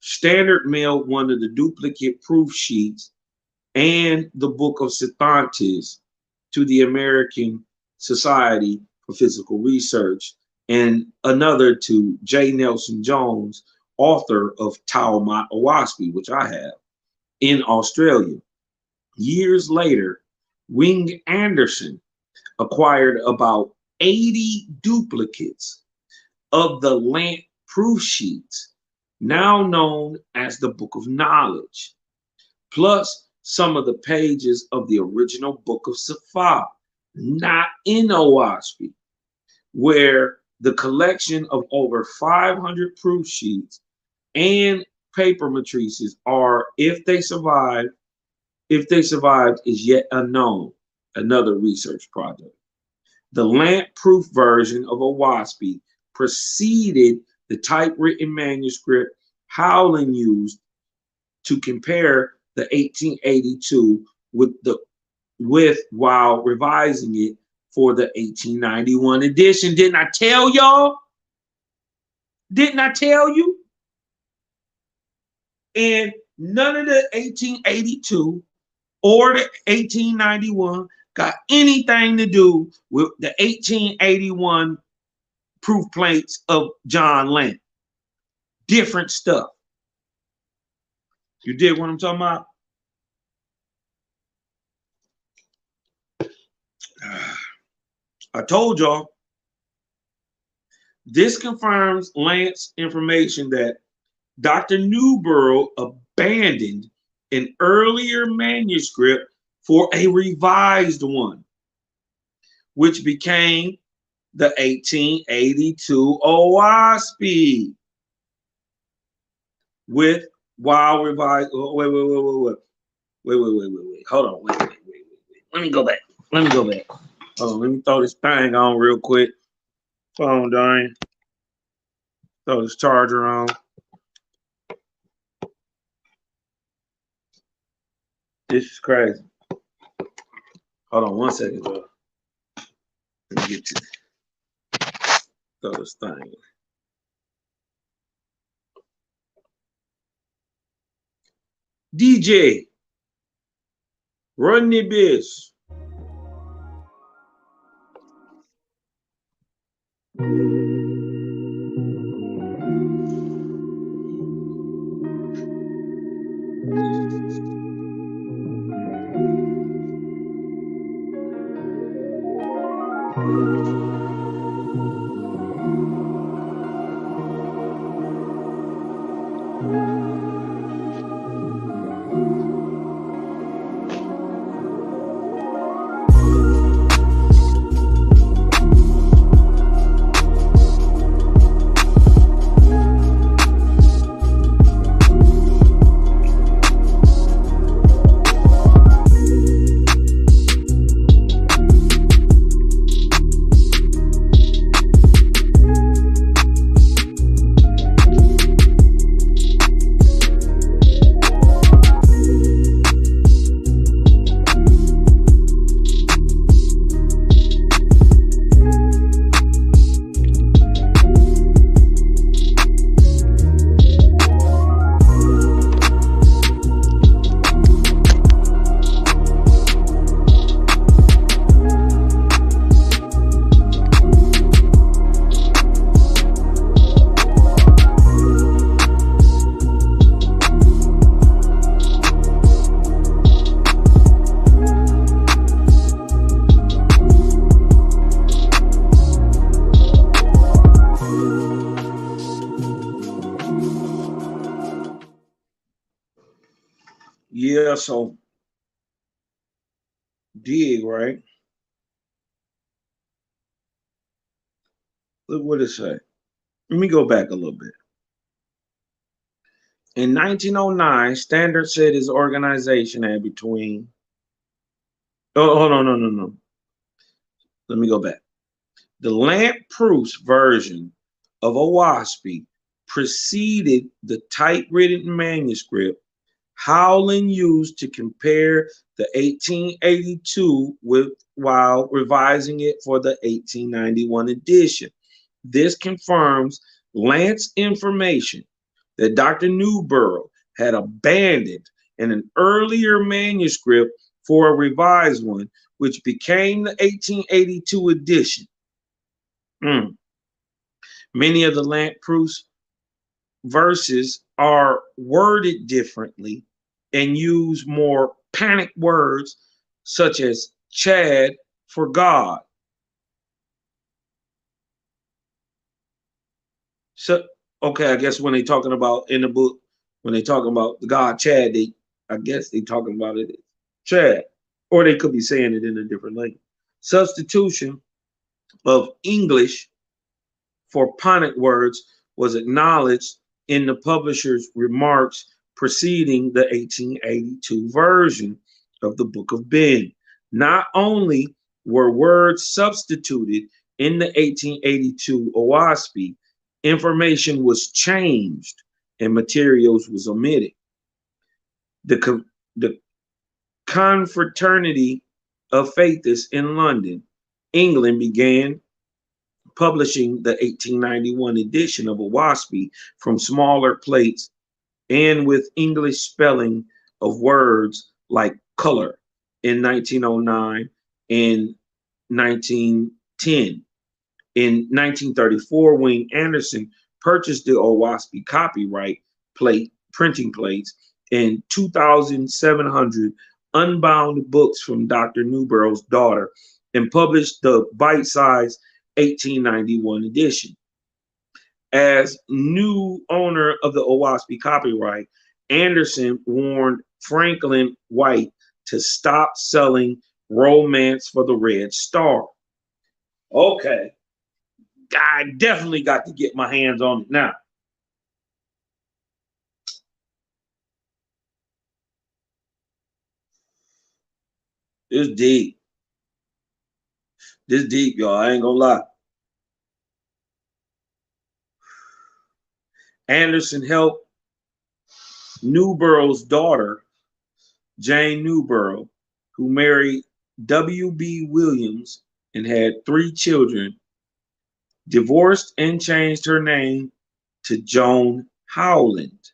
Standard mailed one of the duplicate proof sheets and the Book of Cervantes to the American Society for Physical Research, and another to J. Nelson Jones, author of Taumat Owaspi, which I have, in Australia. Years later, Wing Anderson acquired about 80 duplicates of the lamp proof sheets, now known as the Book of Knowledge, plus some of the pages of the original Book of Safa, not in Owaspi, where the collection of over 500 proof sheets and paper matrices are, if they survived, is yet unknown. Another research project. The lamp proof version of Owaspi preceded the typewritten manuscript Howland used to compare the 1882 with while revising it for the 1891 edition. Didn't I tell y'all? Didn't I tell you? And none of the 1882 or the 1891 got anything to do with the 1881 proof plates of John Lamp. Different stuff. You dig what I'm talking about? I told y'all. This confirms Lamp's information that Dr. Newborough abandoned an earlier manuscript for a revised one, which became the 1882 Owaspi with while revised. Wait. Hold on. Wait. Let me go back. Hold on. Let me throw this thing on real quick. Phone dying. Throw this charger on. This is crazy. Hold on 1 second, bro. Let me get to throw this thing. DJ, run the biz. Yeah, so dig, right? Look what it say. Let me go back a little bit. In 1909, Standard said his organization had between. Oh, hold on, no. Let me go back. The Lamproust version of Owaspy preceded the typewritten manuscript Howland used to compare the 1882 with while revising it for the 1891 edition. This confirms Lance information that Dr. Newborough had abandoned in an earlier manuscript for a revised one, which became the 1882 edition. Mm. Many of the Lamproust verses are worded differently and use more panic words such as Chad for God. So, okay, I guess when they talking about in the book, when they talking about the God Chad, I guess they talking about it Chad, or they could be saying it in a different language. Substitution of English for Punic words was acknowledged in the publisher's remarks preceding the 1882 version of the Book of Ben. Not only were words substituted in the 1882 Owaspy, information was changed and materials was omitted. The Confraternity of Faithists in London, England began publishing the 1891 edition of Owaspy from smaller plates and with English spelling of words like color in 1909 and 1910. In 1934, Wing Anderson purchased the Owaspy copyright plate printing plates and 2,700 unbound books from Dr. Newborough's daughter and published the bite-sized 1891 edition. As new owner of the Owaspy copyright, Anderson warned Franklin White to stop selling Romance for the Red Star. Okay, I definitely got to get my hands on it now. This deep. This deep, y'all. I ain't gonna lie. Anderson helped Newborough's daughter, Jane Newborough, who married W.B. Williams and had 3 children, divorced and changed her name to Joan Howland,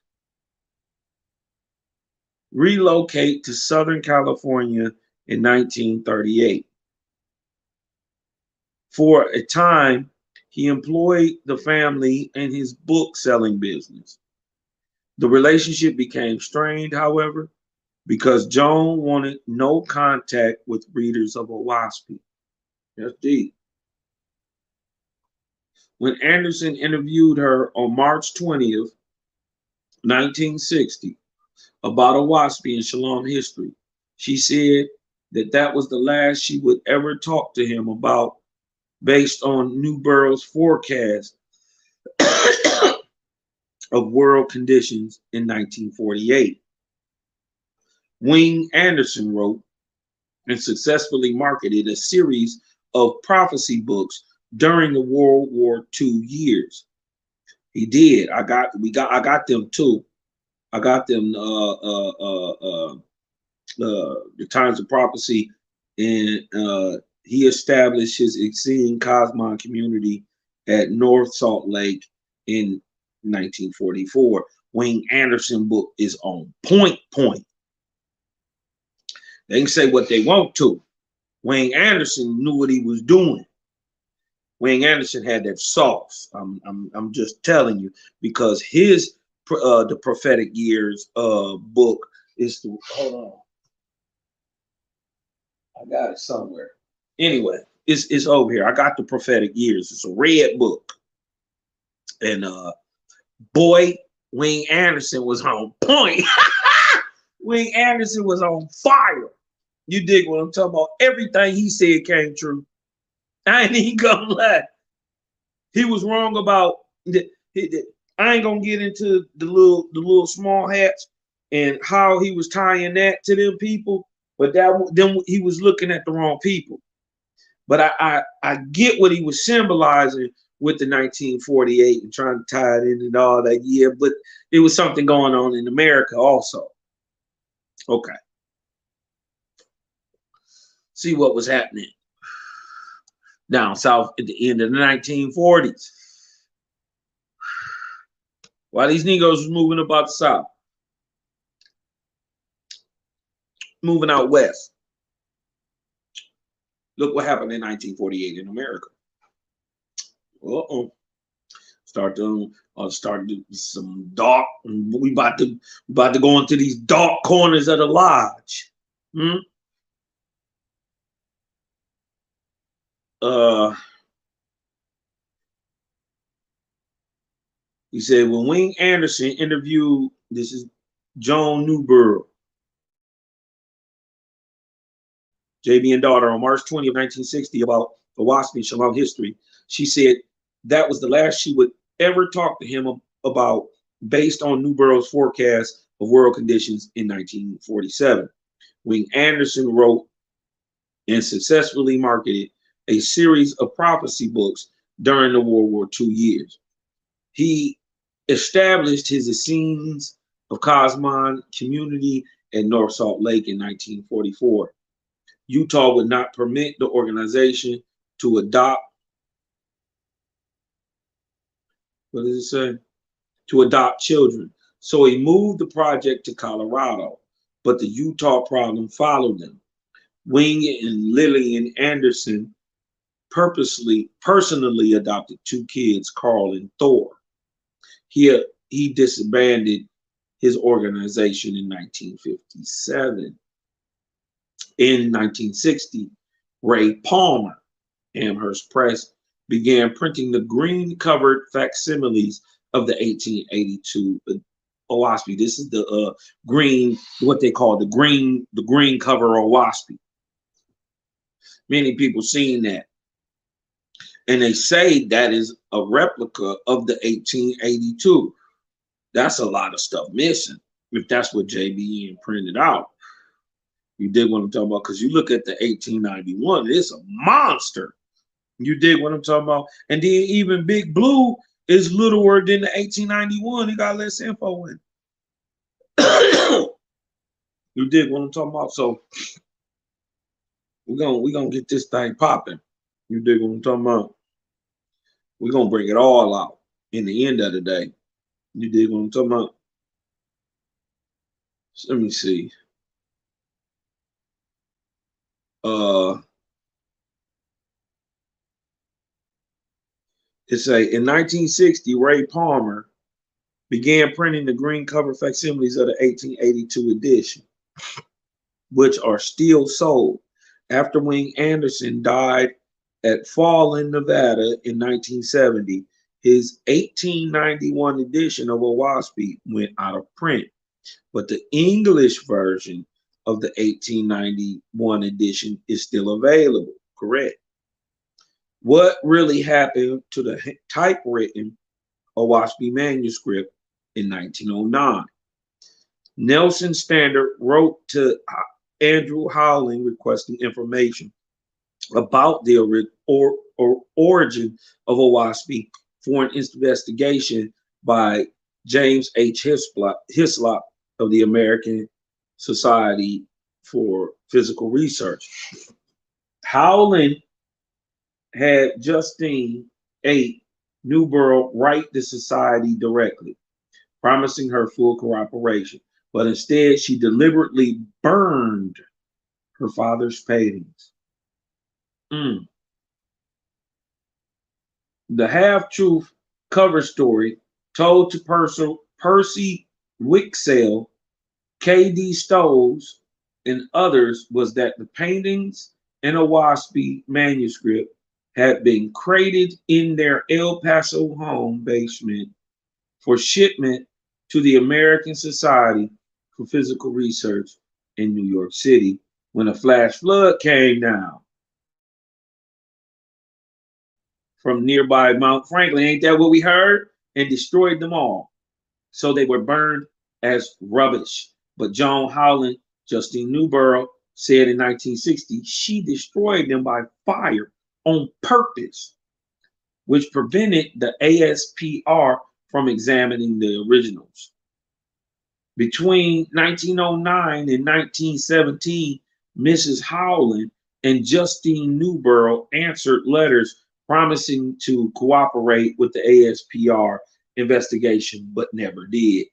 relocate to Southern California in 1938. For a time, he employed the family in his book selling business. The relationship became strained, however, because Joan wanted no contact with readers of Owaspy. That's deep. When Anderson interviewed her on March 20th, 1960, about Owaspy and Shalom history, she said that was the last she would ever talk to him about based on Newborough's forecast of world conditions in 1948. Wing Anderson wrote and successfully marketed a series of prophecy books during the World War II years. He did. I got them too. I got them the Times of Prophecy, and he established his Exceeding Cosmon community at North Salt Lake in 1944. Wayne Anderson book is on point. They can say what they want to. Wayne Anderson knew what he was doing. Wayne Anderson had that sauce. I'm just telling you, because his the prophetic years book is the, hold on. I got it somewhere. Anyway, it's over here. I got the prophetic years. It's a red book. And boy, Wayne Anderson was on point. Wing Anderson was on fire. You dig what I'm talking about? Everything he said came true. I ain't even gonna lie. He was wrong about I ain't gonna get into the little small hats and how he was tying that to them people, but then he was looking at the wrong people. But I get what he was symbolizing with the 1948 and trying to tie it in and all that. Yeah, but it was something going on in America also. Okay. See what was happening down south at the end of the 1940s. While these Negroes was moving about the south, moving out west. Look what happened in 1948 in America. Uh-oh. Start some dark. We about to go into these dark corners of the lodge. He said when Wing Anderson interviewed, this is Joan Newborough, JB and daughter, on March 20 of 1960 about the WASP Shalom history, she said that was the last she would ever talk to him about based on Newborough's forecast of world conditions in 1947. Wing Anderson wrote and successfully marketed a series of prophecy books during the World War II years. He established his Essenes of Cosmon community at North Salt Lake in 1944. Utah would not permit the organization to adopt, what does it say? To adopt children. So he moved the project to Colorado, but the Utah problem followed them. Wing and Lillian Anderson personally adopted two kids, Carl and Thor. He disbanded his organization in 1957. In 1960, Ray Palmer, Amherst Press, began printing the green-covered facsimiles of the 1882 OWASP. This is the green, what they call the green cover OWASP. Many people seen that. And they say that is a replica of the 1882. That's a lot of stuff missing, if that's what JBN printed out. You dig what I'm talking about? Because you look at the 1891, it's a monster. You dig what I'm talking about? And then even Big Blue is littler than the 1891. It got less info in. You dig what I'm talking about? So we're gonna get this thing popping. You dig what I'm talking about? We're gonna bring it all out in the end of the day. You dig what I'm talking about? So let me see. It's in 1960, Ray Palmer began printing the green cover facsimiles of the 1882 edition, which are still sold. After Wing Anderson died at Fallon, Nevada in 1970, his 1891 edition of OWASP went out of print, but the English version of the 1891 edition is still available, correct? What really happened to the typewritten OWASP manuscript in 1909? Nelson Standard wrote to Andrew Howling requesting information about the origin of OWASP for an investigation by James H. Hislop of the American Society for Physical Research. Howland had Justine A. Newborough write the society directly, promising her full cooperation, but instead she deliberately burned her father's paintings. The half-truth cover story told to Percy Wicksell, K.D. Stowes, and others was that the paintings in a OWASP manuscript had been crated in their El Paso home basement for shipment to the American Society for Physical Research in New York City when a flash flood came down from nearby Mount Franklin. Ain't that what we heard? And destroyed them all. So they were burned as rubbish. But Joan Howland, Justine Newborough, said in 1960 she destroyed them by fire on purpose, which prevented the ASPR from examining the originals. Between 1909 and 1917, Mrs. Howland and Justine Newborough answered letters promising to cooperate with the ASPR investigation, but never did.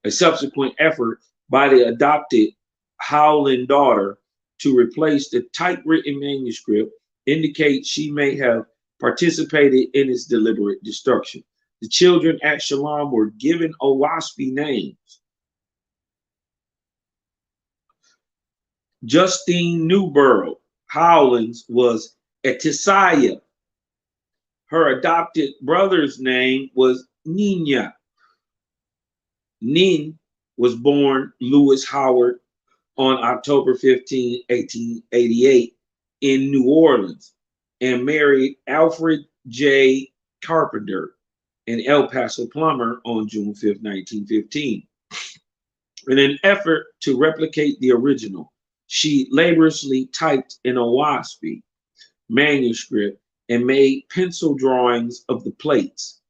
A subsequent effort by the adopted Howland daughter to replace the typewritten manuscript indicates she may have participated in its deliberate destruction. The children at Shalom were given Owaspy names. Justine Newborough Howland's was Etisiah. Her adopted brother's name was Nina. Nin was born Lewis Howard on October 15, 1888 in New Orleans and married Alfred J. Carpenter, an El Paso plumber, on June 5, 1915. In an effort to replicate the original, she laboriously typed an Owaspy manuscript and made pencil drawings of the plates.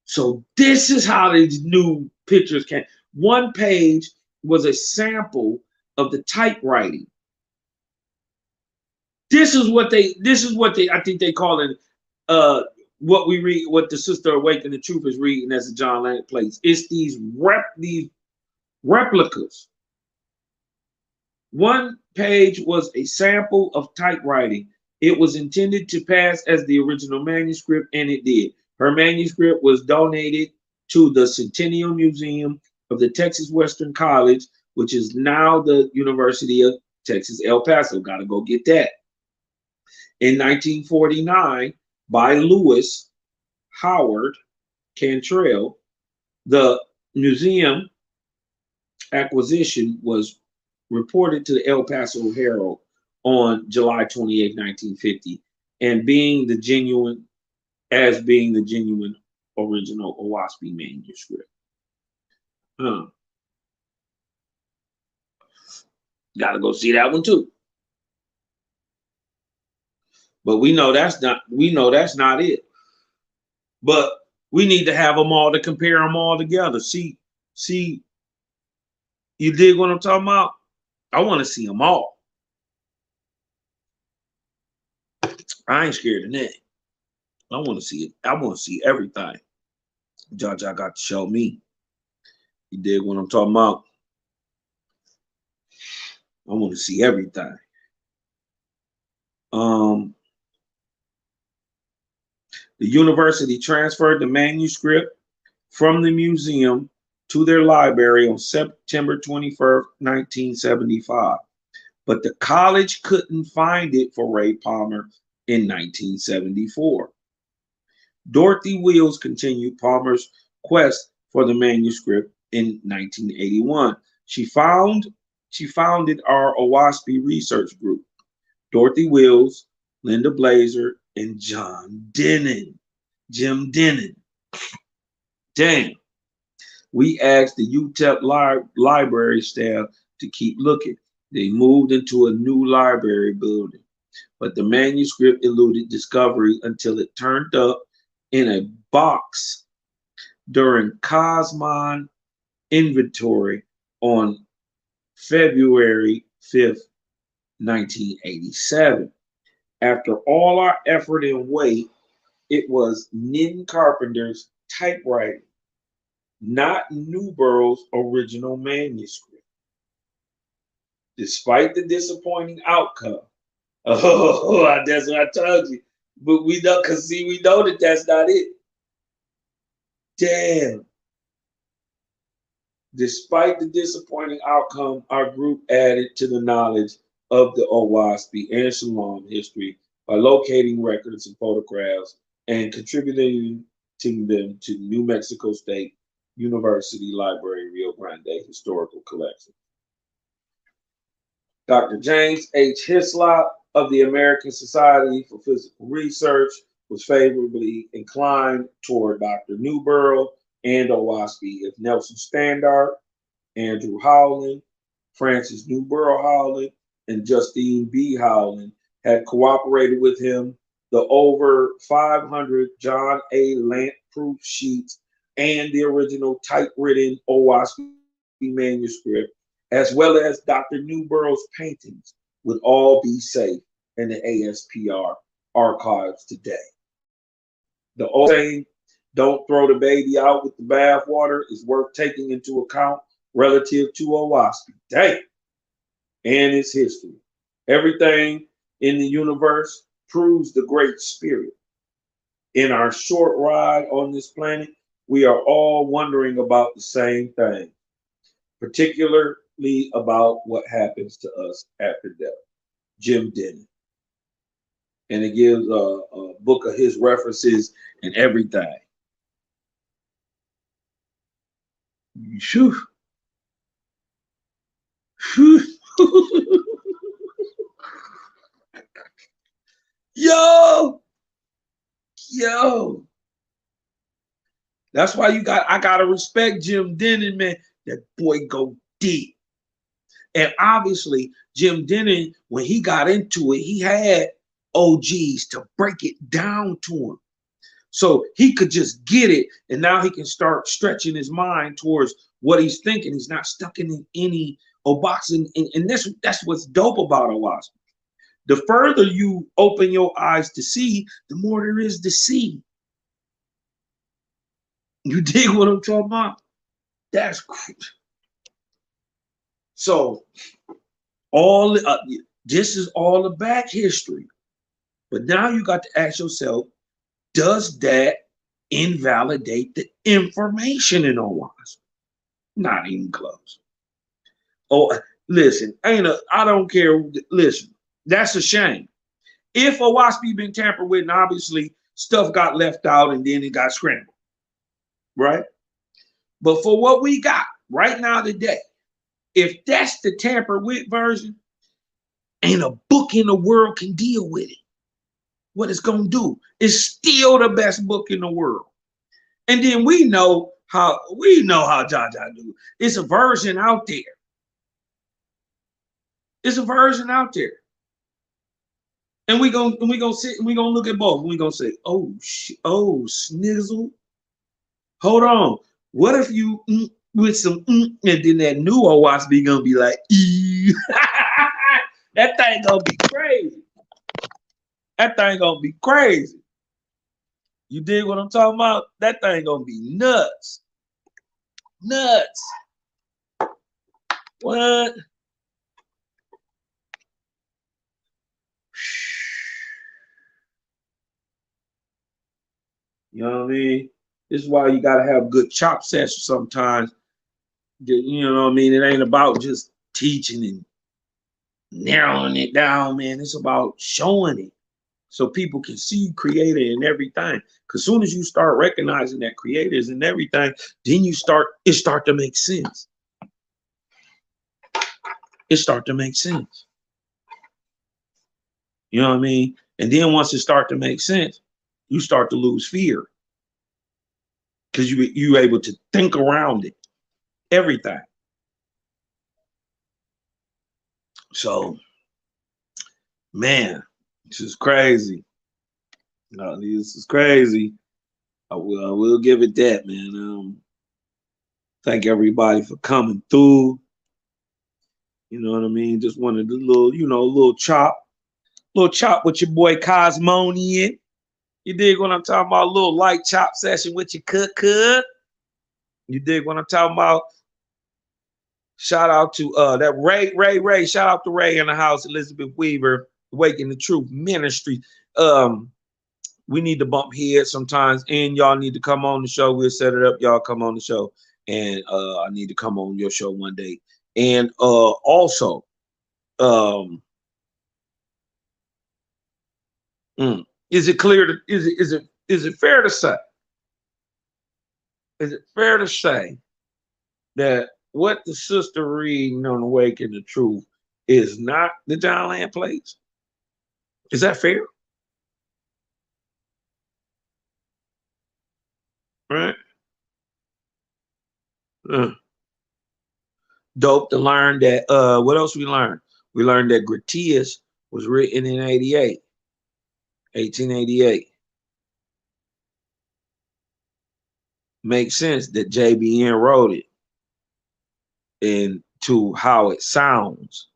So this is how these new pictures came. One page was a sample of the typewriting. This is what they I think they call it what we read, what the Sister Awaken the Truth is reading as the John Lang plates. It's these replicas. One page was a sample of typewriting. It was intended to pass as the original manuscript, and it did. Her manuscript was donated to the Centennial Museum of the Texas Western College, which is now the University of Texas, El Paso. Got to go get that. In 1949, by Lewis Howard Cantrell, the museum acquisition was reported to the El Paso Herald on July 28, 1950, and being the genuine original Owaspy manuscript. Got to go see that one too. But we know that's not it. But we need to have them all to compare them all together. See, you dig what I'm talking about? I want to see them all. I ain't scared of that. I want to see it. I want to see everything. Judge, I got to show me. You dig what I'm talking about? I want to see everything. The university transferred the manuscript from the museum to their library on September 21st, 1975. But the college couldn't find it for Ray Palmer in 1974. Dorothy Wills continued Palmer's quest for the manuscript in 1981. She founded our Owaspy research group. Dorothy Wills, Linda Blazer, and Jim Denon. Damn. We asked the UTEP library staff to keep looking. They moved into a new library building, but the manuscript eluded discovery until it turned up in a box during Cosmon inventory on February 5th, 1987. After all our effort and wait, it was Nin Carpenter's typewriting, not Newborough's original manuscript. Despite the disappointing outcome, that's what I told you. But we know, we know that that's not it. Damn. Despite the disappointing outcome, our group added to the knowledge of the Owaspy and Shalom history by locating records and photographs and contributing them to New Mexico State University Library, Rio Grande Historical Collection. Dr. James H. Hislop of the American Society for Physical Research was favorably inclined toward Dr. Newborough and Owaski if Nelson Standard, Andrew Howland, Francis Newborough Howland, and Justine B. Howland had cooperated with him. The over 500 John A. Lant proof sheets and the original typewritten Owaski manuscript, as well as Dr. Newborough's paintings, would all be safe in the ASPR archives today. The old saying, "Don't throw the baby out with the bathwater," is worth taking into account relative to Owaski. Dang. And its history. Everything in the universe proves the Great Spirit. In our short ride on this planet, we are all wondering about the same thing, particularly about what happens to us after death. Jim Denton. And it gives a book of his references and everything. Shoo. Shoo. Yo. That's why I gotta respect Jim Denton, man. That boy go deep. And obviously, Jim Denton, when he got into it, he had OGs to break it down to him. So he could just get it, and now he can start stretching his mind towards what he's thinking. He's not stuck in any box. And that's what's dope about Owaski. The further you open your eyes to see, the more there is to see. You dig what I'm talking about? That's cool. So all this is all the back history. But now you got to ask yourself, does that invalidate the information in Owaski? Not even close. Oh, listen, I don't care. Listen, that's a shame. If Owaski been tampered with, and obviously stuff got left out and then it got scrambled, right? But for what we got right now today, if that's the tampered with version, ain't a book in the world can deal with it. What it's gonna do is still the best book in the world. And then we know how Jaja do. It's a version out there. It's a version out there. And we gonna sit and we gonna look at both. And we gonna say, oh snizzle. Hold on. What if you with some and then that new Owaski gonna be like, that thing gonna be crazy. That thing gonna be crazy. You dig what I'm talking about? That thing gonna be nuts. Nuts. What? You know what I mean? This is why you gotta have good chop sessions sometimes. You know what I mean? It ain't about just teaching and narrowing it down, man. It's about showing it so people can see creator and everything. Because soon as you start recognizing that creators and everything, then it start to make sense. It start to make sense. You know what I mean? And then once it start to make sense, you start to lose fear. Because you able to think around it. Everything. So, man, this is crazy. This is crazy. I will give it that, man. Thank everybody for coming through. You know what I mean? Just wanted a little chop with your boy Cosmonian. You dig what I'm talking about? A little light chop session with your cook. You dig what I'm talking about? Shout out to that Ray. Shout out to Ray in the house, Elizabeth Weaver, Waking the Truth Ministry. We need to bump heads sometimes, and y'all need to come on the show. We'll set it up. Y'all come on the show, and I need to come on your show one day. And also, is it clear? Is it fair to say is it fair to say that what the sister reading on Awaken the Truth is not the John Land plates? Is that fair? Right? Uh, Dope to learn that. What else we learned? We learned that Gratias was written in 1888. Makes sense that JBN wrote it into how it sounds.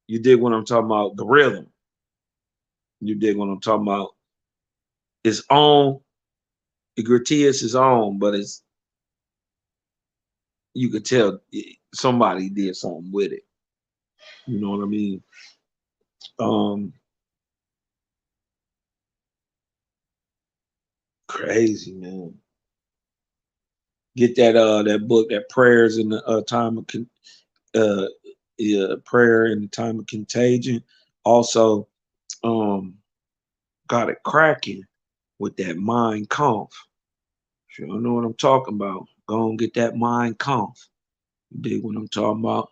You dig what I'm talking about? The rhythm. You dig what I'm talking about? It's on. Gratias is on, but it's you could tell somebody did something with it. You know what I mean? Um, Crazy, man. Get that book, that prayers in the time of uh yeah, prayer in the time of contagion. Also, um, got it cracking with that mind conf. You don't know what I'm talking about. Go and get that mind conf. You dig what I'm talking about?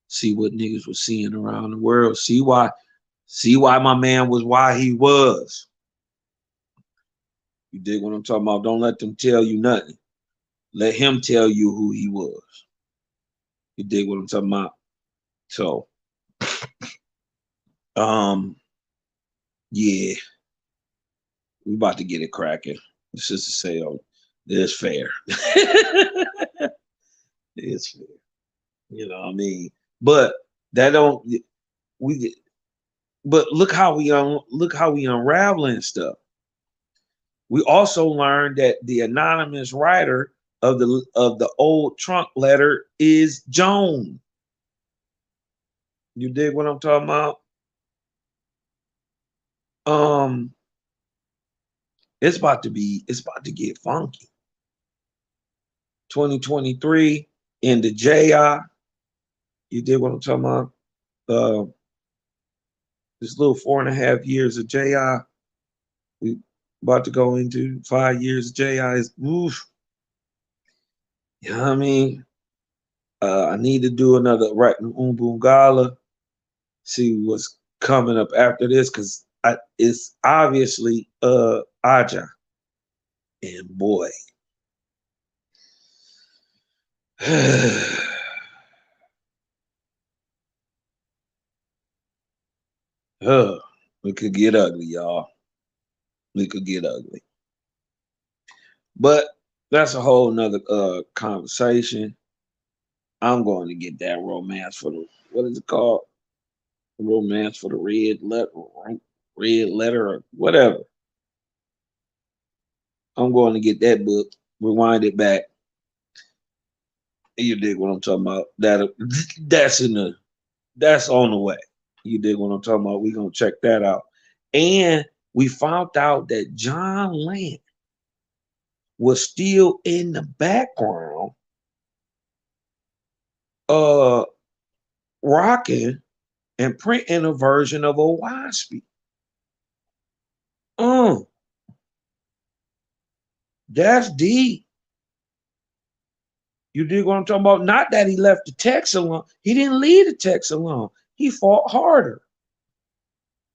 See what niggas was seeing around the world. See why my man was why he was. You dig what I'm talking about? Don't let them tell you nothing. Let him tell you who he was. You dig what I'm talking about? So, yeah, we about to get it cracking. The sister say, "Oh, it's fair. It's fair." You know what I mean? But that don't we. But look how we unraveling stuff. We also learned that the anonymous writer of the old trunk letter is Joan. You dig what I'm talking about? Um, it's about to get funky. 2023 in the JI. You dig what I'm talking about? Uh, this little 4.5 years of JI. We about to go into 5 years of JI. Is oof. You know what I mean? I need to do another Ratna Umbungala, see what's coming up after this, because it's obviously Aja. And boy, uh, it could get ugly, y'all. It could get ugly. But that's a whole nother conversation. I'm going to get that romance for the what is it called? Romance for the red letter, or whatever. I'm going to get that book, rewind it back. You dig what I'm talking about? That's on the way. You dig what I'm talking about? We're gonna check that out. And we found out that John Land was still in the background, uh, rocking and printing a version of Owaspy. That's deep. You dig what I'm talking about? Not that he left the text alone. He didn't leave the text alone. He fought harder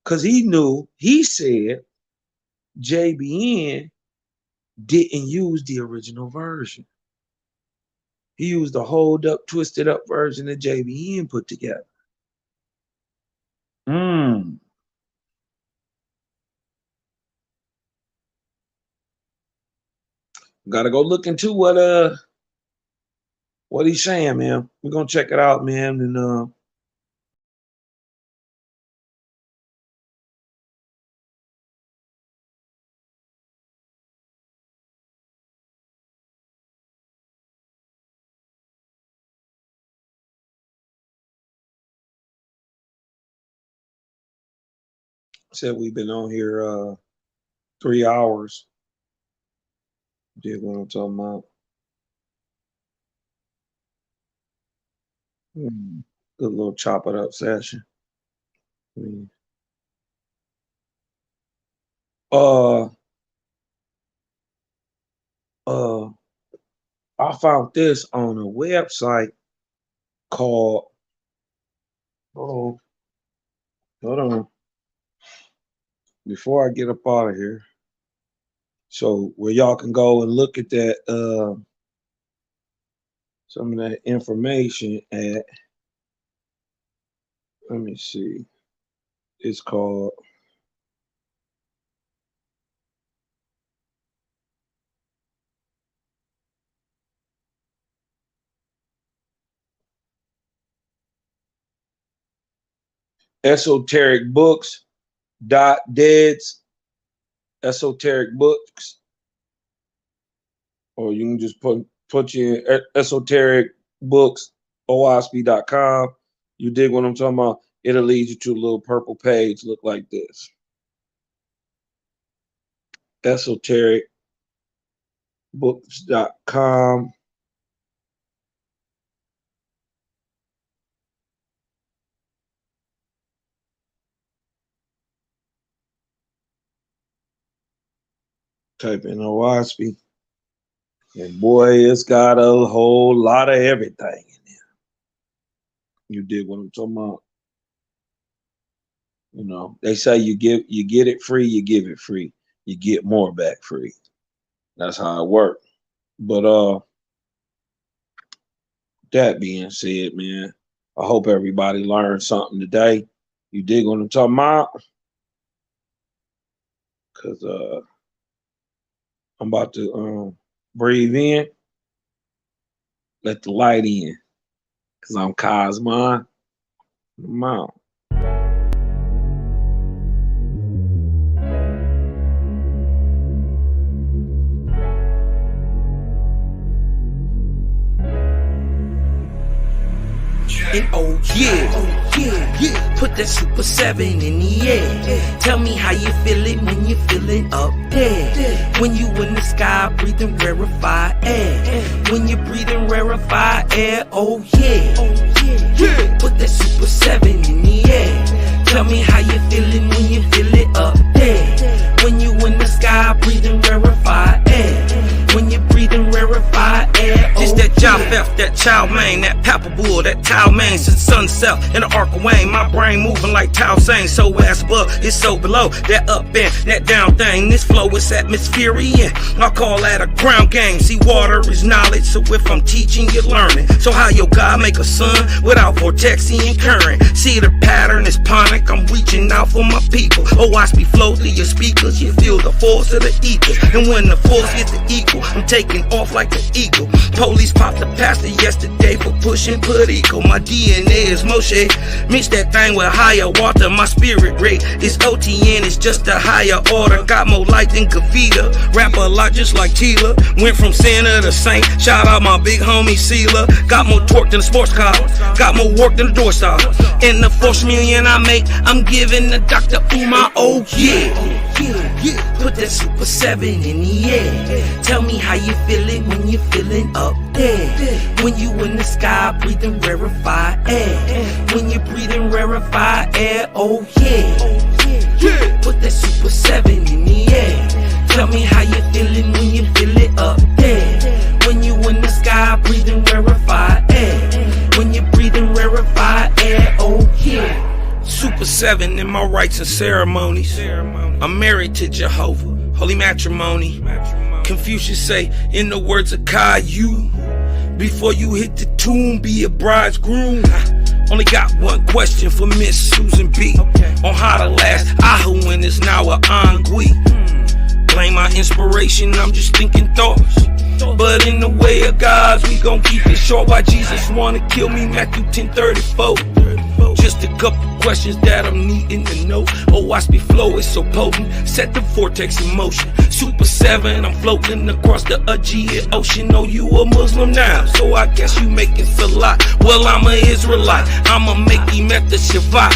because he said JBN didn't use the original version. He used the hold up, twisted up version that JBN put together. Mm. Gotta go look into what he's saying, man. We're gonna check it out, man, and said we've been on here 3 hours. Did what I'm talking about. Good little chop it up session. Mm. Uh uh I found this on a website called, hold on, before I get up out of here. So where y'all can go and look at that, some of that information at, let me see, it's called Esoteric Books .deads, Esoteric Books, or you can just put you in Esoteric Books OSP.com. You dig what I'm talking about? It'll lead you to a little purple page, look like this. Esotericbooks.com. Type in OSP. And boy, it's got a whole lot of everything in there. You dig what I'm talking about? You know, they say you get it free, you give it free. You get more back free. That's how it works. But that being said, man, I hope everybody learned something today. You dig what I'm talking about? Cause I'm about to breathe in, let the light in. Cause I'm Cosmon. I'm out. And oh yeah, put that Super 7 in the air. Tell me how you feeling when you're feeling up there. When you in the sky breathing rarefied air. When you're breathing rarefied air, oh yeah. Put that Super 7 in the air. Tell me how you feeling when you feel it up there. When you in the sky breathing rarefied air. When you're breathing rarefied air, just that job theft, that chow mein, that papaboo, that towel main, since sunset in the arc of Wayne, my brain moving like Tao Sane, so ass above, it's so below, that up and that down thing, this flow is atmospherian, I call that a ground game, see water is knowledge, so if I'm teaching, you're learning, so how your God make a sun without vortexian current, see the pattern is ponic, I'm reaching out for my people, oh watch me flow through your speakers, you feel the force of the ether, and when the force hits the equal, I'm taking off like an eagle. Police popped the pastor yesterday for pushing put equal. My DNA is Moshe. Mix that thing with higher water. My spirit rate is OTN. It's just a higher order. Got more light than Kavita. Rap a lot just like Tila. Went from sinner to saint. Shout out my big homie Sela. Got more torque than a sports car. Got more work than a door stop. And the 4 million I make, I'm giving the Dr. Umar. Oh yeah. Put that Super 7 in the air. Tell me how you feeling when you're feeling up there. When you in the sky breathing rarefied air. When you're breathing rarefied air, oh yeah. Put that Super 7 in the air. Tell me how you feeling when you feel it up there. When you in the sky breathing rarefied air. When you're breathing rarefied air, oh yeah. Super 7 in my rites and ceremonies. I'm married to Jehovah, holy matrimony. Confucius say, in the words of Caillou, before you hit the tomb, be a bridegroom. Only got one question for Miss Susan B. On how to last Ahu when it's now a ennui. Blame my inspiration, I'm just thinking thoughts. But in the way of God's, we gon' keep it short. Why Jesus wanna kill me, Matthew 10:34. Just a couple questions that I'm needing to know. Oh, watch me flow, it's so potent. Set the vortex in motion. Super 7, I'm floating across the Aegean Ocean. Oh, you a Muslim now, so I guess you making salat. Well, I'm a Israelite, I'ma make him at the Shabbat.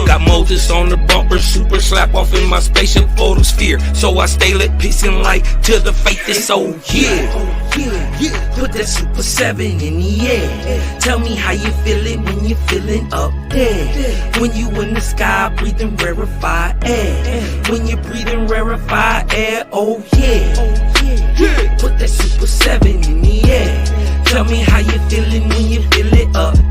Got Moses on the bumper, super slap off in my spaceship photosphere. So I stay lit, peace and light to the faith is so yeah. Put that Super 7 in the air. Tell me how you feeling when you're feeling up there. When you in the sky, breathing rarefied air. When you're breathing rarefied air, oh yeah. Put that Super 7 in the air. Tell me how you feeling when you feel it up